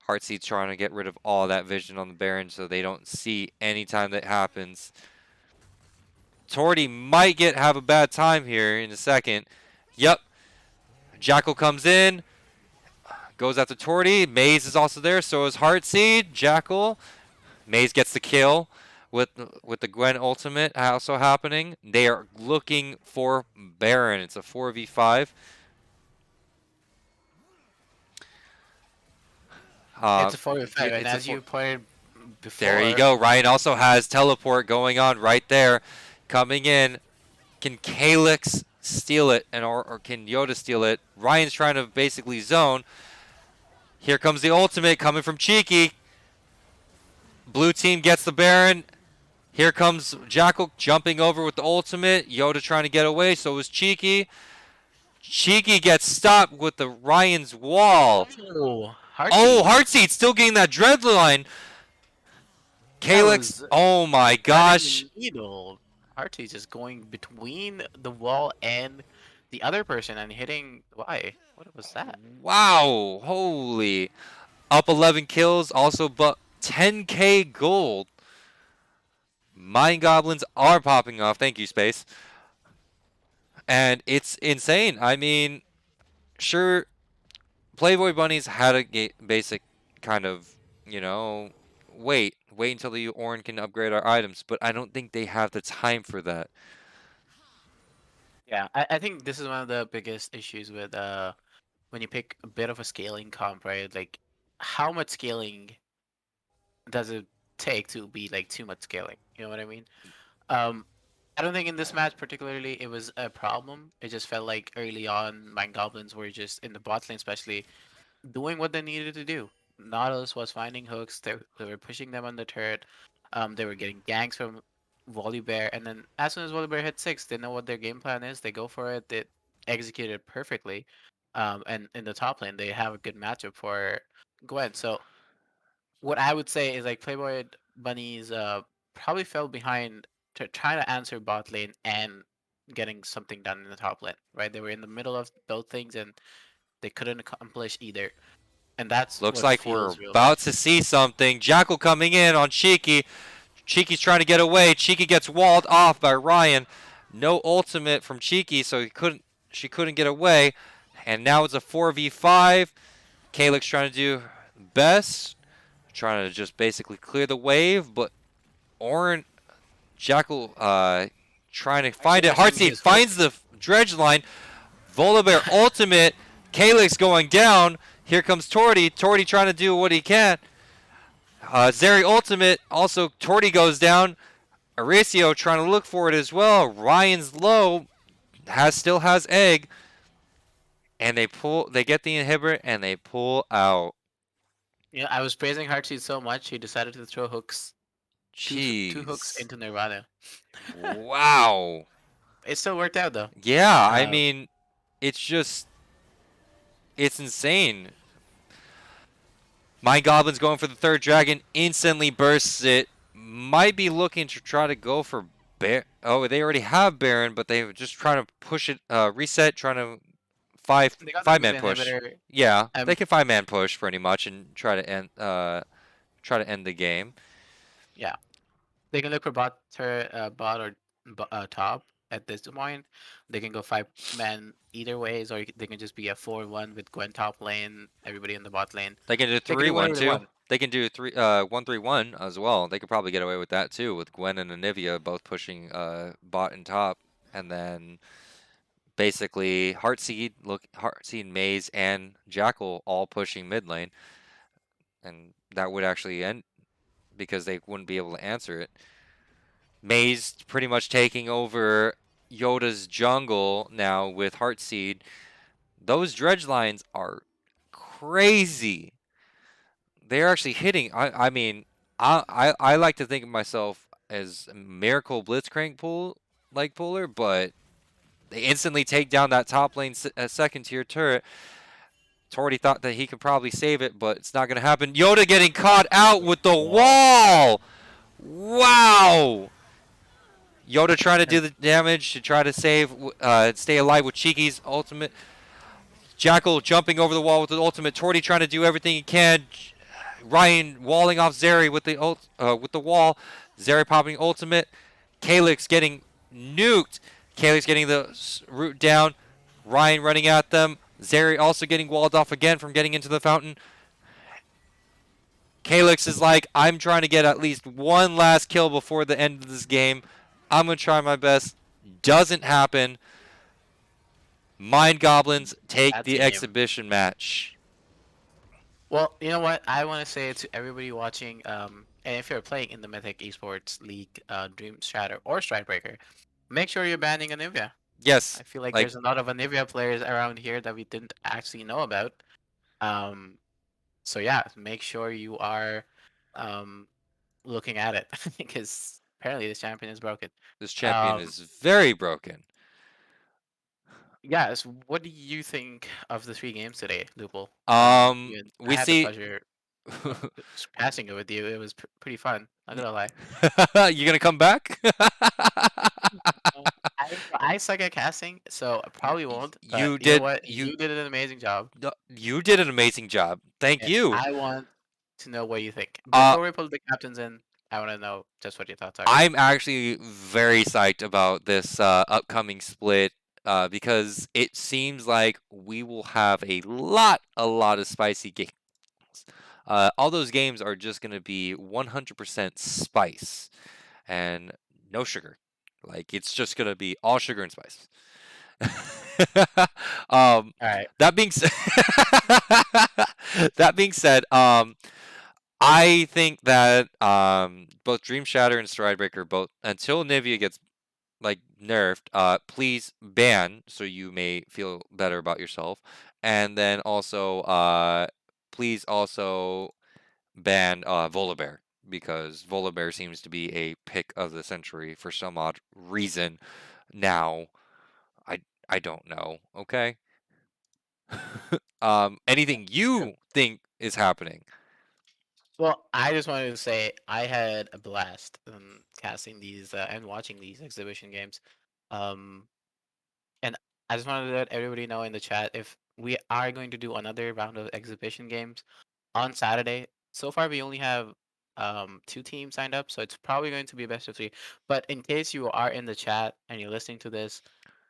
Heartseed's trying to get rid of all that vision on the Baron so they don't see any time that happens. Torty might have a bad time here in a second. Yep. Jackal comes in. Goes after Torty. Maze is also there. So is Heartseed. Jackal. Maze gets the kill with the Gwen ultimate also happening. They are looking for Baron. It's a 4v5. It's a 4v5, and as you pointed before. There you go. Ryan also has teleport going on right there. Coming in. Can Calyx steal it, or can Yoda steal it? Ryan's trying to basically zone. Here comes the ultimate coming from Cheeky. Blue team gets the Baron. Here comes Jackal jumping over with the ultimate. Yoda trying to get away, so is Cheeky. Cheeky gets stopped with the Ryan's wall. Oh, Heartseed still getting that dreadline. Calyx, oh my gosh. Heartseed just going between the wall and the other person and hitting. Why? What was that? Wow, holy. Up 11 kills, also but 10k gold. Mind Goblins are popping off. Thank you, Space. And it's insane. I mean, sure, Playboy Bunnies had a basic kind of, wait until the Ornn can upgrade our items, but I don't think they have the time for that. Yeah, I think this is one of the biggest issues with when you pick a bit of a scaling comp, right? Like, how much scaling does it take to be like too much scaling? You know what I mean? I don't think in this match particularly it was a problem. It just felt like early on, Mind Goblins were just in the bot lane, especially doing what they needed to do. Nautilus was finding hooks. They were pushing them on the turret. They were getting ganks from Volibear, and then as soon as Volibear hit 6, they know what their game plan is. They go for it. They execute it perfectly. And in the top lane, they have a good matchup for Gwen. So what I would say is like Playboy Bunnies probably fell behind to trying to answer bot lane and getting something done in the top lane. Right? They were in the middle of both things and they couldn't accomplish either. And that's Looks what like we're feels real about bad. to see something. Jackal coming in on Cheeky. Cheeky's trying to get away. Cheeky gets walled off by Ryan. No ultimate from Cheeky, so she couldn't get away. And now it's a 4v5. Calyx trying to do best. Trying to just basically clear the wave, but Jackal trying to find it. Heartseed finds the dredge line. Volibear ultimate. Calyx going down. Here comes Torty. Torty trying to do what he can. Zeri ultimate. Also, Torty goes down. Horacio trying to look for it as well. Ryan's low. Still has egg. And they get the inhibitor and they pull out. Yeah, I was praising Heartseed so much he decided to throw hooks. Jeez. Two hooks into Nirvana. Wow. It still worked out though. Yeah, I mean, it's insane. Mind Goblin's going for the third dragon, instantly bursts it. Might be looking to try to go for Baron. Oh, they already have Baron, but they're just trying to push it, reset, trying to five-man push. Inhibitor. Yeah, they can 5-man push pretty much and try to end the game. Yeah, they can look for bot or top at this point. They can go 5-man either ways, or they can just be a 4-1 with Gwen top lane, everybody in the bot lane. They can do 3-1 too. They can do 1-3-1 as well. They could probably get away with that too, with Gwen and Anivia both pushing bot and top, and then basically Heartseed, Maze, and Jackal all pushing mid lane, and that would actually end because they wouldn't be able to answer it. Maze pretty much taking over Yoda's jungle now with Heartseed. Those dredge lines are crazy. They're actually hitting. I mean, I like to think of myself as a Miracle Blitzcrank puller, but they instantly take down that top lane second tier turret. Torty thought that he could probably save it, but it's not going to happen. Yoda getting caught out with the wall. Wow. Yoda trying to do the damage to try to stay alive with Cheeky's ultimate. Jackal jumping over the wall with the ultimate. Torty trying to do everything he can. Ryan walling off Zeri with the wall. Zeri popping ultimate. Calyx getting nuked. Calyx getting the root down. Ryan running at them. Zeri also getting walled off again from getting into the fountain. Calyx is like, I'm trying to get at least one last kill before the end of this game. I'm going to try my best. Doesn't happen. Mind Goblins take Bad the team. exhibition match. Well, you know what? I want to say to everybody watching, and if you're playing in the Mythic Esports League, Dream Shatter or Strikebreaker, make sure you're banning Anivia. Yes. I feel like like there's a lot of Anivia players around here that we didn't actually know about. So yeah, make sure you are looking at it because apparently this champion is broken. This champion Um, is very broken. Yes, what do you think of the 3 games today, Lupul? I We had the see. pleasure of passing it with you. It was pretty fun. Not gonna lie. You gonna come back? I suck at casting, so I probably won't. But You you know did. what? You did an amazing job. You did an amazing job. Thank And you. I want to know what you think. Uh, Before we put the captains in, I want to know just what your thoughts are. I'm actually very psyched about this upcoming split because it seems like we will have a lot of spicy games. All those games are just going to be 100% spice and no sugar. Like it's just going to be all sugar and spice. All right. That being said, I think that both Dream Shatter and Stridebreaker, both until Nivea gets like nerfed, please ban so you may feel better about yourself, and then also please also ban Volibear because Volibear seems to be a pick of the century for some odd reason. Now, I don't know. Okay. Anything you think is happening? Well, I just wanted to say I had a blast casting these and watching these exhibition games. Um, and I just wanted to let everybody know in the chat if we are going to do another round of exhibition games on Saturday. So far, we only have 2 teams signed up, so it's probably going to be a best of 3. But in case you are in the chat and you're listening to this,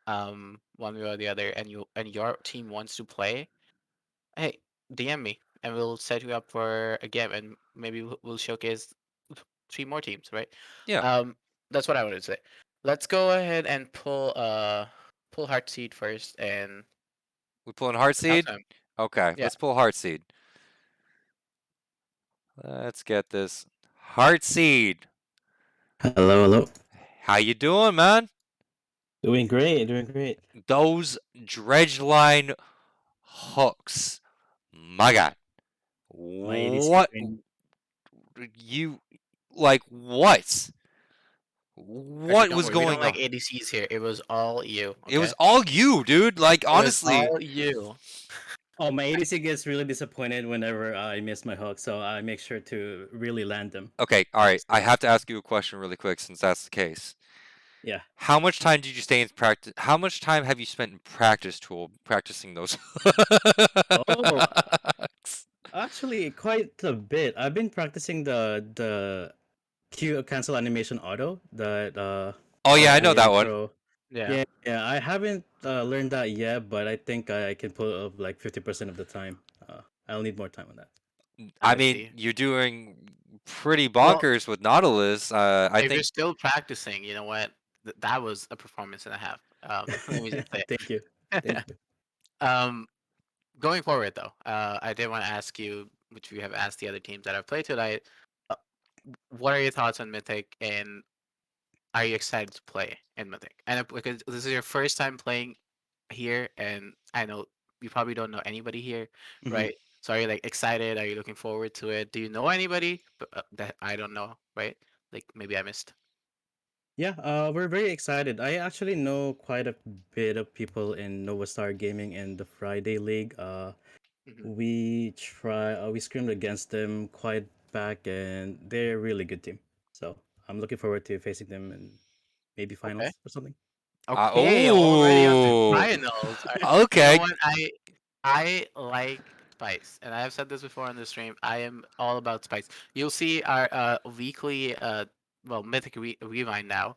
one way or the other, and your team wants to play, hey, DM me and we'll set you up for a game, and maybe we'll showcase 3 more teams, right? Yeah, That's what I wanted to say. Let's go ahead and pull Heartseed first, and we pulling it's now Heartseed. time. Okay, Yeah. let's pull Heartseed. Let's get this Heartseed. Hello, hello. How you doing, man? Doing great, doing great. Those dredge line hooks. My God. My ADC What train. you like what? Archie, What don't was worry, we don't going like on? ADCs here. It was all you. It was Okay? all you, dude. Like It was honestly. all you. Oh, my ADC gets really disappointed whenever I miss my hook, so I make sure to really land them. Okay, all right. I So, have to ask you a question really quick since that's the case. yeah. How much time did you stay in practice? How much time have you spent in practice tool practicing those? Oh, actually, quite a bit. I've been practicing the Q cancel animation auto that Oh yeah, I know the that one. intro. Yeah. Yeah. I haven't learned that yet, but I think I can pull it up like 50% of the time. I'll need more time on that. I I mean, see. you're doing pretty Well, bonkers with Nautilus. I if you're think still practicing, you know what? That was a performance and a half. Let me just say. Thank you. Thank you. Um, Going forward though, I did want to ask you, which we have asked the other teams that have played tonight. Uh, what are your thoughts on Mythic, and are you excited to play in Mythic? And because this is your first time playing here, and I know you probably don't know anybody here, Mhm. right? So are you like excited? Are you looking forward to it? Do you know anybody that I don't know, right? Like maybe I missed. Yeah, we're very excited. I actually know quite a bit of people in Nova Star Gaming and the Friday League. Mhm. We scrimmed against them quite back, and they're a really good team. So I'm looking forward to facing them in maybe Okay. finals or something. Okay, already on to Oh, finals. You know okay. what? I like spice, and I have said this before on the stream. I am all about spice. You'll see our weekly Mythic Rewind now.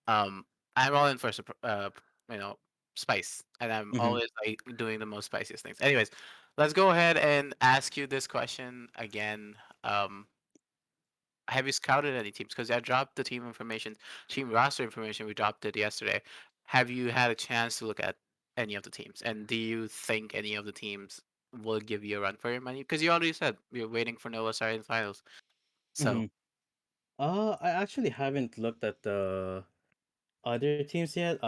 I'm all in for you know spice, and I'm Hmm. always like doing the most spiciest things. Anyways, let's go ahead and ask you this question again. Have you scouted any teams? Because I dropped the team roster information. We dropped it yesterday. Have you had a chance to look at any of the teams? And do you think any of the teams will give you a run for your money? Because you already said you're waiting for Noah Star in finals. So Hmm. I actually haven't looked at the other teams yet.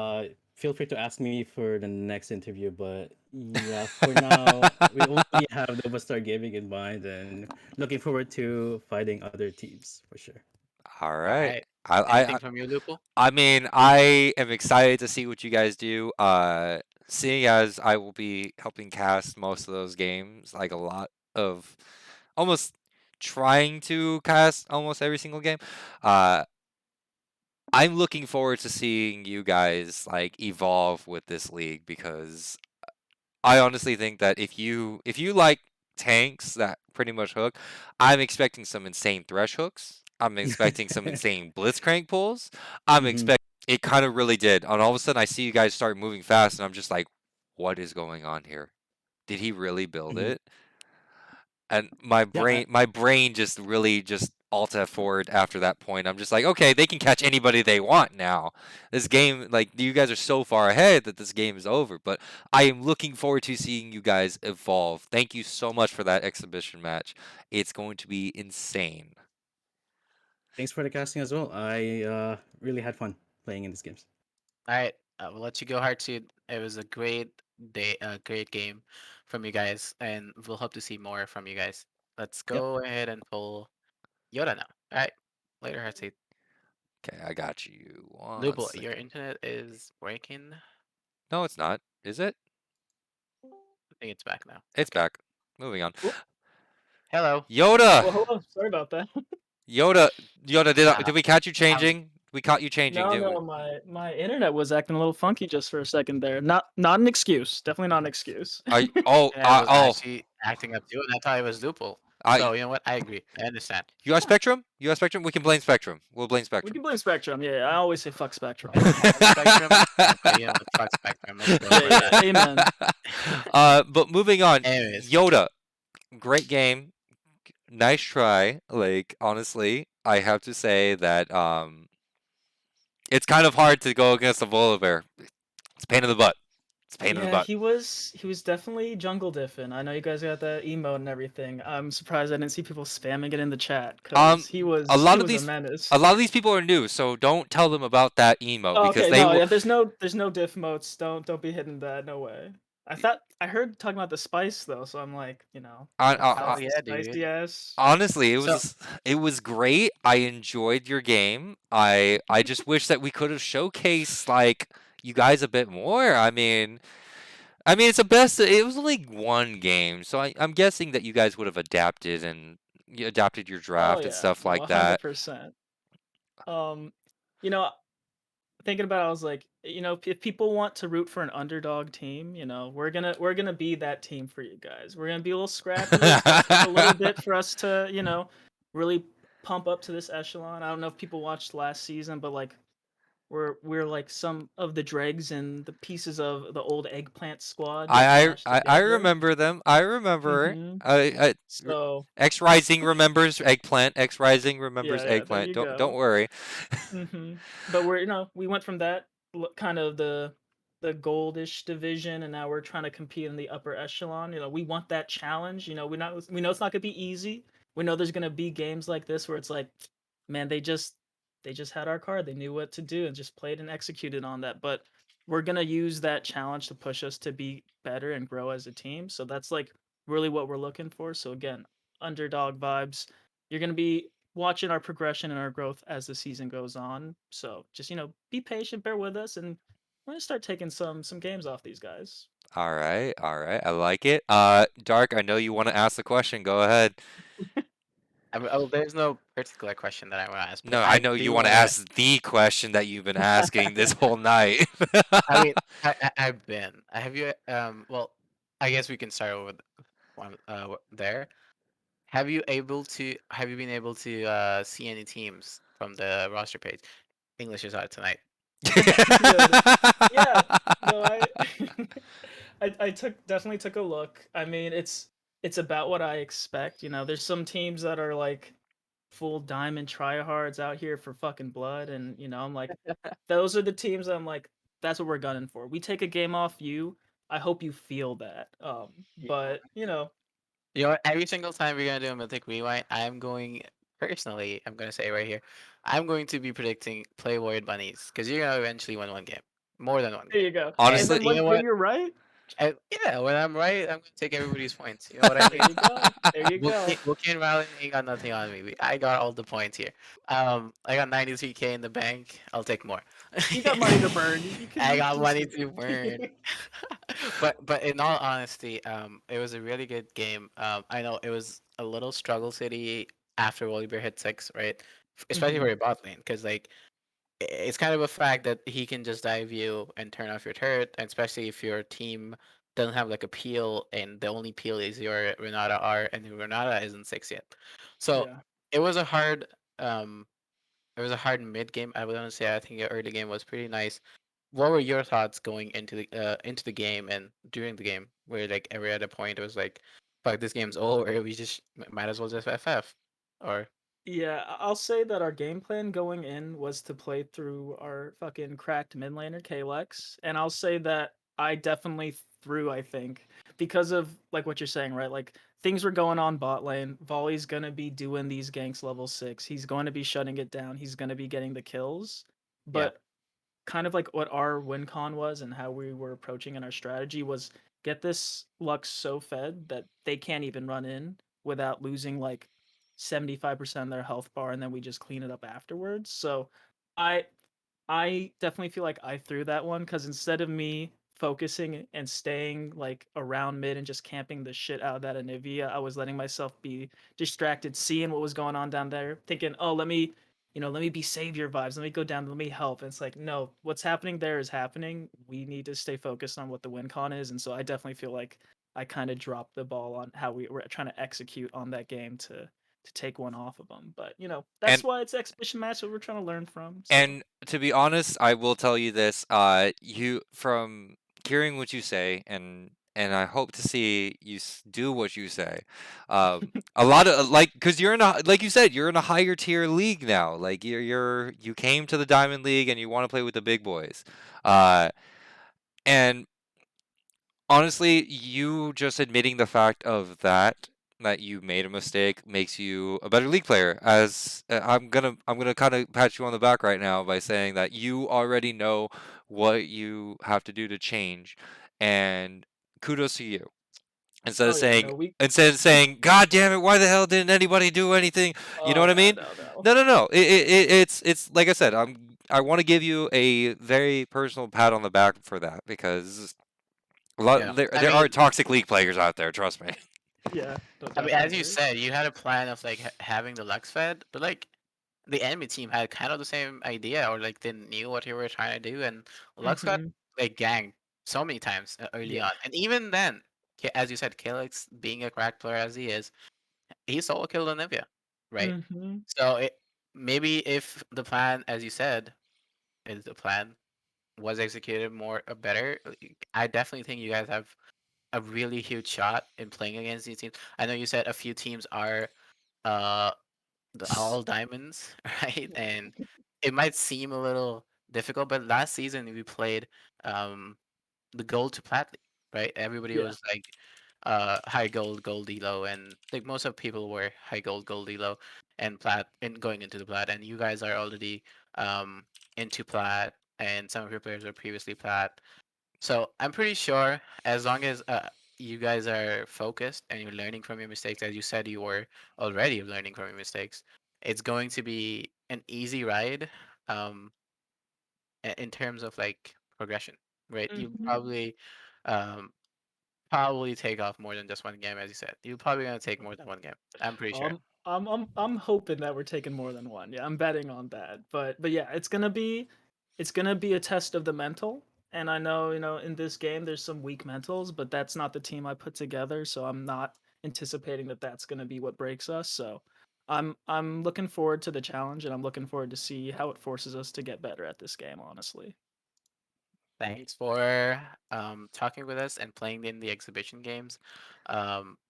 Feel free to ask me for the next interview, but yeah, for now, we only have Nova Star Gaming in mind and looking forward to fighting other teams for sure. All all right. right. I, I Anything from you, Lupul? I mean, I am excited to see what you guys do. Seeing as I will be helping cast most of those games, like a lot of almost trying to cast almost every single game. Uh, I'm looking forward to seeing you guys like evolve with this league because I honestly think that if you like tanks that pretty much hook, I'm expecting some insane thresh hooks. I'm expecting some insane blitzcrank pulls. I'm Hmm. expect it kind of really did. And all of a sudden I see you guys start moving fast and I'm just like, what is going on here? Did he really build Hmm. it? And my Yeah, brain my brain just really just alt forward after that point. I'm just like, okay, they can catch anybody they want now. This game, like you guys are so far ahead that this game is over. But I am looking forward to seeing you guys evolve. Thank you so much for that exhibition match. It's going to be insane. thanks for the casting as well. I really had fun playing in these games. All right. We'll let you go, Heartseed. It was a great day, a great game from you guys, and we'll hope to see more from you guys. Let's Yep. go ahead and pull Yoda now. All right. Later, Heartseed. Okay, I got you. One Lupul, second. your internet is breaking. No, it's not. Is it? I think it's back now. It's Okay. back. Moving on. Oh, Hello. Yoda. well, hello. Sorry about that. Yoda. Yoda. Uh, Did we catch you how's changing? We caught you changing, No, didn't we? no, my internet was acting a little funky just for a second there. Not an excuse. Definitely not an excuse. Oh, internet was oh. actually acting up too, and I thought it was Lupul. I So you know what? I agree. I understand. US Spectrum? US Spectrum? We can blame Spectrum. We'll blame We Spectrum. can blame Spectrum. Yeah, I always say fuck Spectrum. Spectrum. Okay, you know what? Fuck Spectrum. Let's go Yeah, for yeah. that. Amen. But moving on, Anyways, Yoda, great game, nice try. Like honestly, I have to say that it's kind of hard to go against a polar bear. It's a pain in the butt. It's a pain in the Yeah, butt. he was definitely jungle diffing. I know you guys got that emote and everything. I'm surprised I didn't see people spamming it in the chat Um, because he a was lot he of was a these, menace. a lot of these people are new, so don't tell them about that emo Oh, because okay, they no, will. yeah, there's no diff modes. Don't be hitting that. No way. I heard talking about the spice though, so I'm like, On, the hell powerful yeah, dude. spicy ass. honestly, So it was great. I enjoyed your game. I just wish that we could have showcased like you guys a bit more. I mean it's a best. It was only one game, so I'm guessing that you guys would have adapted and you adapted your Oh draft and yeah, stuff no, like that. 100%. Um, you know, thinking about it, I was like, if people want to root for an underdog team, we're gonna be that team for you guys. We're gonna be a little scrappy. It's gonna take a little bit for us to, really pump up to this echelon. I don't know if people watched last season, but like we're like some of the dregs and the pieces of the old eggplant squad that mashed I together. remember them. I remember. Mm-hmm. R- So X Rising remembers eggplant. X Rising remembers yeah, yeah, there eggplant. you Don't go. worry. But we went from that kind of the the goldish division, and now we're trying to compete in the upper echelon. We want that challenge. We know it's not gonna be easy. We know there's gonna be games like this where it's like, man, they just had our card. They knew what to do and just played and executed on that. But we're gonna use that challenge to push us to be better and grow as a team. So that's like really what we're looking for. So again, underdog vibes. You're gonna be watching our progression and our growth as the season goes on. So just be patient, bear with us, and we're gonna start taking some games off these guys. All right, all right. I like it. Dark, I know you want to ask the question. Go ahead. There's no particular question that I want to ask, but No, I I know you do want to want to. ask the question that you've been asking this whole night. I mean, I've been. Have you? Well, I guess we can start with one there. Have you been able to see any teams from the roster page? English is out tonight. Good. Yeah. No, I I definitely took a look. I mean, it's about what I expect. There's some teams that are like full diamond tryhards out here for fucking blood, and I'm like, those are the teams I'm like, that's what we're gunning for. We take a game off you. I hope you feel that. But You know what? Every single time we're gonna do a Mythic Rewind, I'm gonna say right here, I'm going to be predicting play Warrior Bunnies because you're gonna eventually win one game, more than one there game. you go. And And Honestly, then you know when what? you're right, Yeah, when I'm right, I'm gonna take everybody's points. You know what I there mean? you go. There you go. Wookie and Rowling ain't got nothing on me. I got all the points here. I got 93K in the bank. I'll take more. You got money to burn. You I can got just money to burn. But in all honesty, it was a really good game. I know it was a little struggle city after Volibear hit 6, right? Especially for Mhm. your bot lane, because like it's kind of a fact that he can just dive you and turn off your turret, and especially if your team doesn't have like a peel and the only peel is your Renata R and your Renata isn't 6 yet. So Yeah. it was a hard um mid game. I would want to say I think the early game was pretty nice. What were your thoughts going into the game and during the game, where like every other point it was like, "Fuck, this game's over. We just might as well just FF," or Yeah, I'll say that our game plan going in was to play through our fucking cracked mid laner Kalex, and I'll say that I definitely threw, I think, because of like what you're saying, right? Like things were going on bot lane. Volley's gonna be doing these ganks level 6. He's going to be shutting it down. He's gonna be getting the kills. yeah, But kind of like what our win con was and how we were approaching in our strategy was get this Lux so fed that they can't even run in without losing like 75% of their health bar, and then we just clean it up afterwards. So I I definitely feel like I threw that one because instead of me focusing and staying like around mid and just camping the shit out of that Anivia, I was letting myself be distracted, seeing what was going on down there, thinking, oh, let me be savior vibes, let me go down, let me help. And it's like, no, what's happening there is happening. We need to stay focused on what the win con is. And so I definitely feel like I kind of dropped the ball on how we were trying to execute on that game to take one off of them. But that's and why it's exhibition match that we're trying to learn from. So And to be honest, I will tell you this. You from hearing what you say, and I hope to see you do what you say. A lot of like, cause you're in a like you said, you're in a higher tier league now. Like you came to the Diamond League and you want to play with the big boys. Uh, and honestly, you just admitting the fact of that you made a mistake makes you a better league player. As I'm gonna kind of pat you on the back right now by saying that you already know what you have to do to change, and kudos to you. Instead of oh yeah, saying no, we instead of saying, "God damn it, why the hell didn't anybody do anything?" You know oh what I no, mean? no, no. No, no, no. It's like I said. I want to give you a very personal pat on the back for that because yeah. I there are mean, toxic league players out there, trust me. Yeah, no I doubt mean, as about you it. said, you had a plan of like having the Lux fed, but like the enemy team had kind of the same idea, or like they knew what you were trying to do, and Lux got Mm-hmm. like ganged so many times early Yeah. on, and even then, as you said, Kalex being a cracked player as he solo killed Olivia, right? Mm-hmm. So maybe if the plan, as you said, is the plan was executed more better, I definitely think you guys have a really huge shot in playing against these teams. I know you said a few teams are uh all diamonds, right? And it might seem a little difficult, but last season we played um the gold to plat league, right? Everybody Yeah. was like high gold, gold elo, and like most of people were high gold, gold elo, and plat, and going into the plat. And you guys are already into plat, and some of your players were previously plat. So I'm pretty sure as long as you guys are focused and you're learning from your mistakes, as you said you were already learning from your mistakes, it's going to be an easy ride. Um, in terms of like progression, right? You Mhm. um probably take off more than just one game, as you said. You're probably gonna take more than one game. I'm pretty sure. I'm hoping that we're taking more than one. Yeah, I'm betting on that. But yeah, it's gonna be a test of the mental. And I know, in this game there's some weak mentals, but that's not the team I put together, so I'm not anticipating that that's gonna be what breaks us. So I'm looking forward to the challenge, and I'm looking forward to see how it forces us to get better at this game, honestly. Thanks for talking with us and playing in the exhibition games.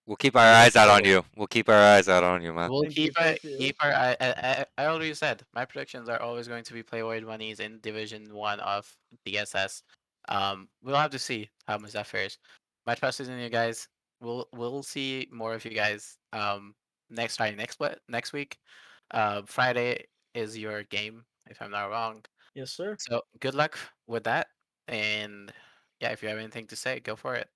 We'll keep our We look eyes out on forward. you. We'll keep our eyes out on you, man. We'll Thank you, thank you. keep our. I already said my predictions are always going to be playoid monies in Division 1 of DSS. We'll have to see how much that fares. My trust is in you guys. We'll see more of you guys. Next week. Friday is your game, if I'm not wrong. Yes, sir. So good luck with that. And yeah, if you have anything to say, go for it.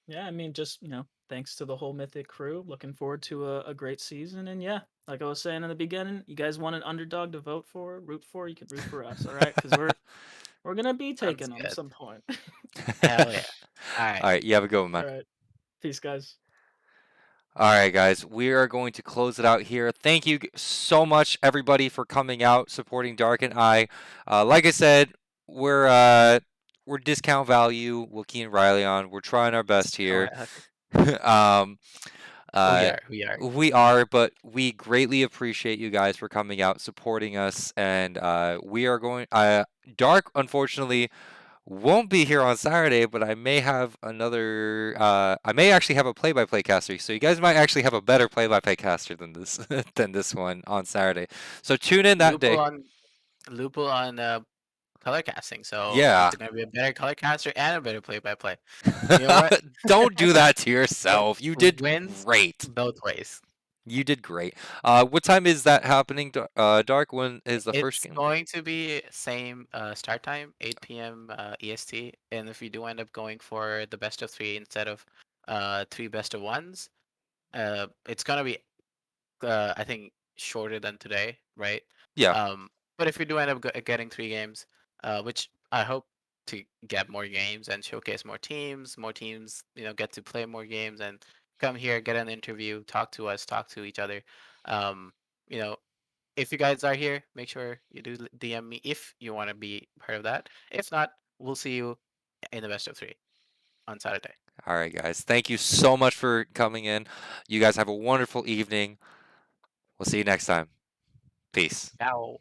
Yeah, I mean, just, thanks to the whole Mythic crew. Looking forward to a great season. And yeah, like I was saying in the beginning, you guys want an underdog to vote for, root for, you can root for us, all right? Because we're gonna be Sounds taking them good. some point. Hell yeah. All right. All right, you have a good one, man. All right. Peace, guys. All right, guys, we are going to close it out here. Thank you so much, everybody, for coming out, supporting Dark and I. Like I said, we're discount value. We'll key and Riley on. We're trying our best Oh, here. okay. um, We uh, are. We are. we are, but we greatly appreciate you guys for coming out, supporting us, and we are going. Dark, unfortunately, won't be here on Saturday, but I may have another. I may actually have a play-by-play caster, so you guys might actually have a better play-by-play caster than this than this one on Saturday. So tune in that Lupul day. on Lupul on color casting. So Yeah. it's gonna be a better color caster and a better play-by-play. You know what? Don't do that to yourself. You did Wins great. both ways. You did great. What time is that happening, Dark? When is the first It's game? going to be same start time, 8 p.m. EST. And if you do end up going for the best of three instead of three best of ones, it's gonna be I think shorter than today, right? Yeah. But if you do end up getting 3 games, which I hope to get more games and showcase more teams, get to play more games and come here, get an interview, talk to us, talk to each other. Um, you know, if you guys are here, make sure you do DM me if you want to be part of that. If not, we'll see you in the best of three on Saturday. All right, guys. Thank you so much for coming in. You guys have a wonderful evening. We'll see you next time. Peace. Ciao.